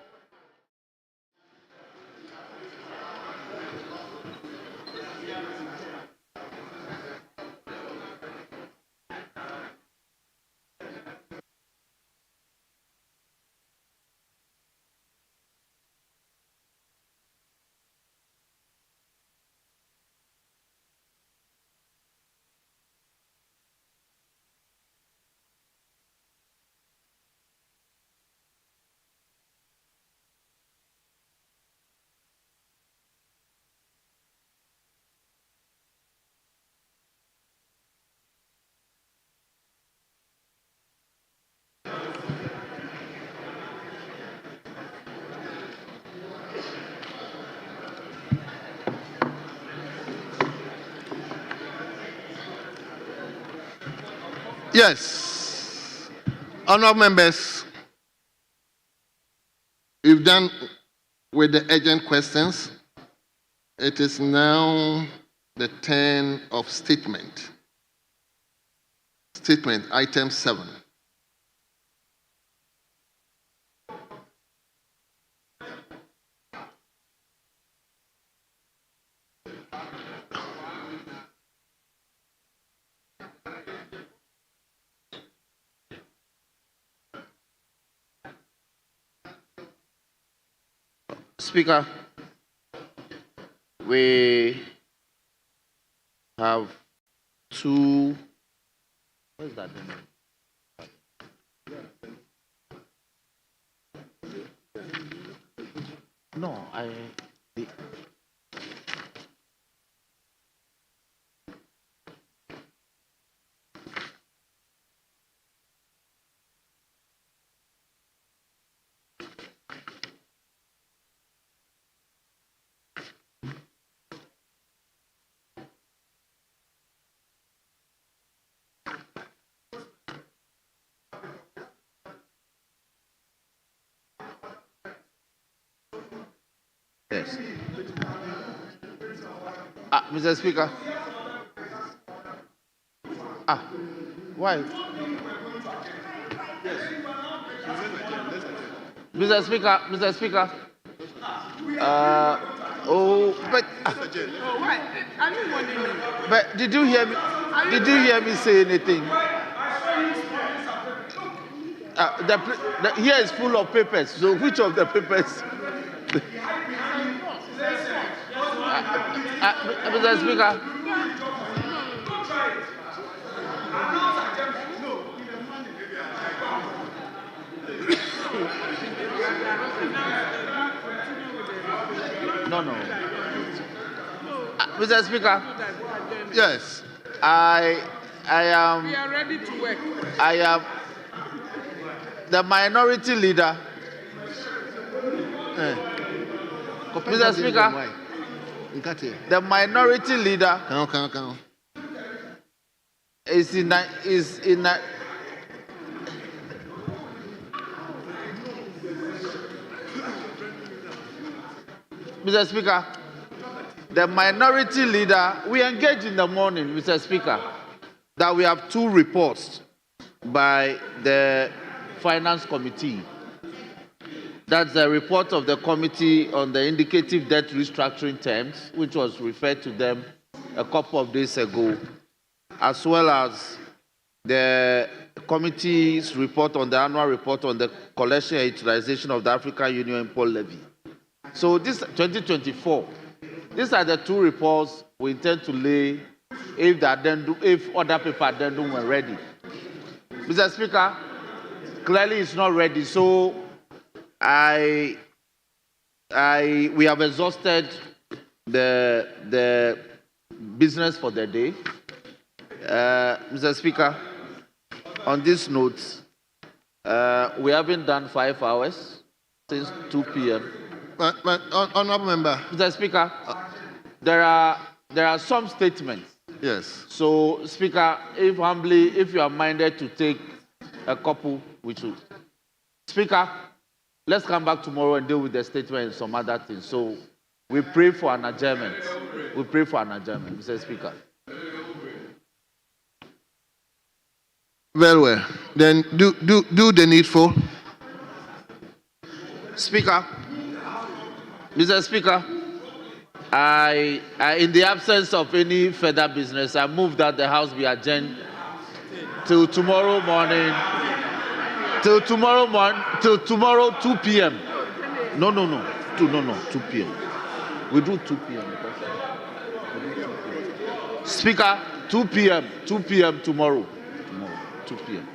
B: Yes. Honourable members, we've done with the urgent questions. It is now the turn of statement. Statement, item 7.
A: Speaker, we have two. What is that? No, the, yes. Mr. Speaker. Why? Mr. Speaker. But did you hear me? Did you hear me say anything? Here is full of papers. So which of the papers? Mr. Speaker. No. Mr. Speaker.
B: Yes.
A: I am.
H: We are ready to work.
A: I am the minority leader. Mr. Speaker. The minority leader is in a Mr. Speaker, the minority leader, we engaged in the morning, Mr. Speaker, that we have 2 reports by the Finance Committee. That's the report of the Committee on the Indicative Debt Restructuring Terms, which was referred to them a couple of days ago, as well as the Committee's report on the annual report on the Collation and utilization of the African Union Import Levy. So this 2024, these are the 2 reports we intend to lay if other paper addendum were ready. Mr. Speaker, clearly it's not ready, so we have exhausted the business for the day. Mr. Speaker, on this note, we haven't done 5 hours since 2 p.m.
B: Honorable member.
A: Mr. Speaker, there are some statements.
B: Yes.
A: So, Speaker, if you are minded to take a couple, we should. Speaker, let's come back tomorrow and deal with the statement and some other things. So, we pray for an adjournment. Mr. Speaker.
B: Very well. Then do the needful.
A: Speaker. Mr. Speaker, I, in the absence of any further business, I move that the House be adjourned till tomorrow morning, till tomorrow 2 p.m. No, 2 p.m. We do 2 p.m. Speaker, 2 p.m. tomorrow. 2 p.m.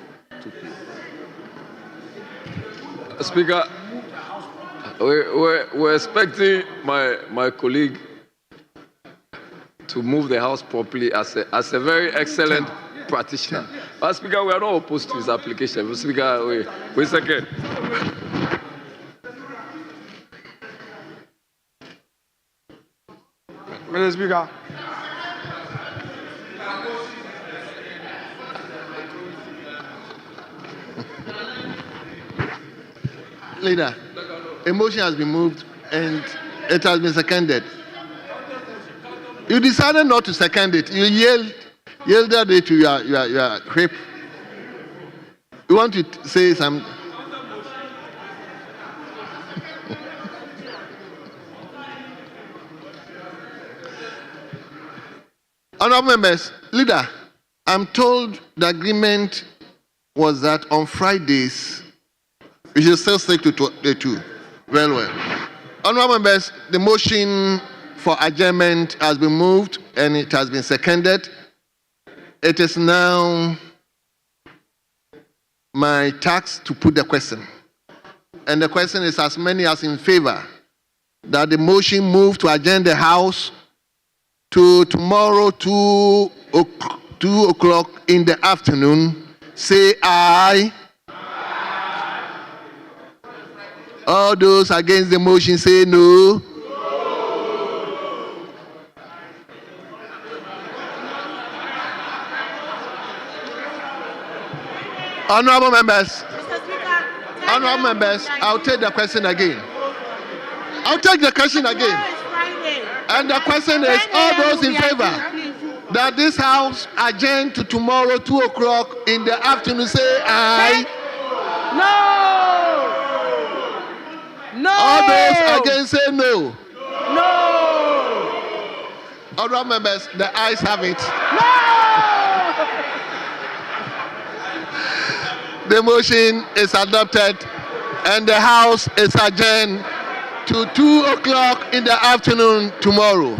N: Speaker, we're expecting my colleague to move the House properly as a very excellent practitioner. But Speaker, we are not opposed to his application. But Speaker, wait a second.
R: Mr. Speaker.
B: Leader, a motion has been moved and it has been seconded. You decided not to second it. You yielded it to your whip. You want to say something? Honorable members, Leader, I'm told the agreement was that on Fridays, we should still stick to the 2. Very well. Honorable members, the motion for adjournment has been moved and it has been seconded. It is now my task to put the question. And the question is as many as in favor that the motion move to adjourn the House to tomorrow 2 o'clock in the afternoon, say aye. All those against the motion say no. Honorable members, I'll take the question again. And the question is, all those in favor that this house adjourn to tomorrow, 2 o'clock in the afternoon, say aye.
H: No. No.
B: All those against say no.
H: No.
B: Other members, the ayes have it.
H: No.
B: The motion is adopted and the house is adjourned to 2 o'clock in the afternoon tomorrow.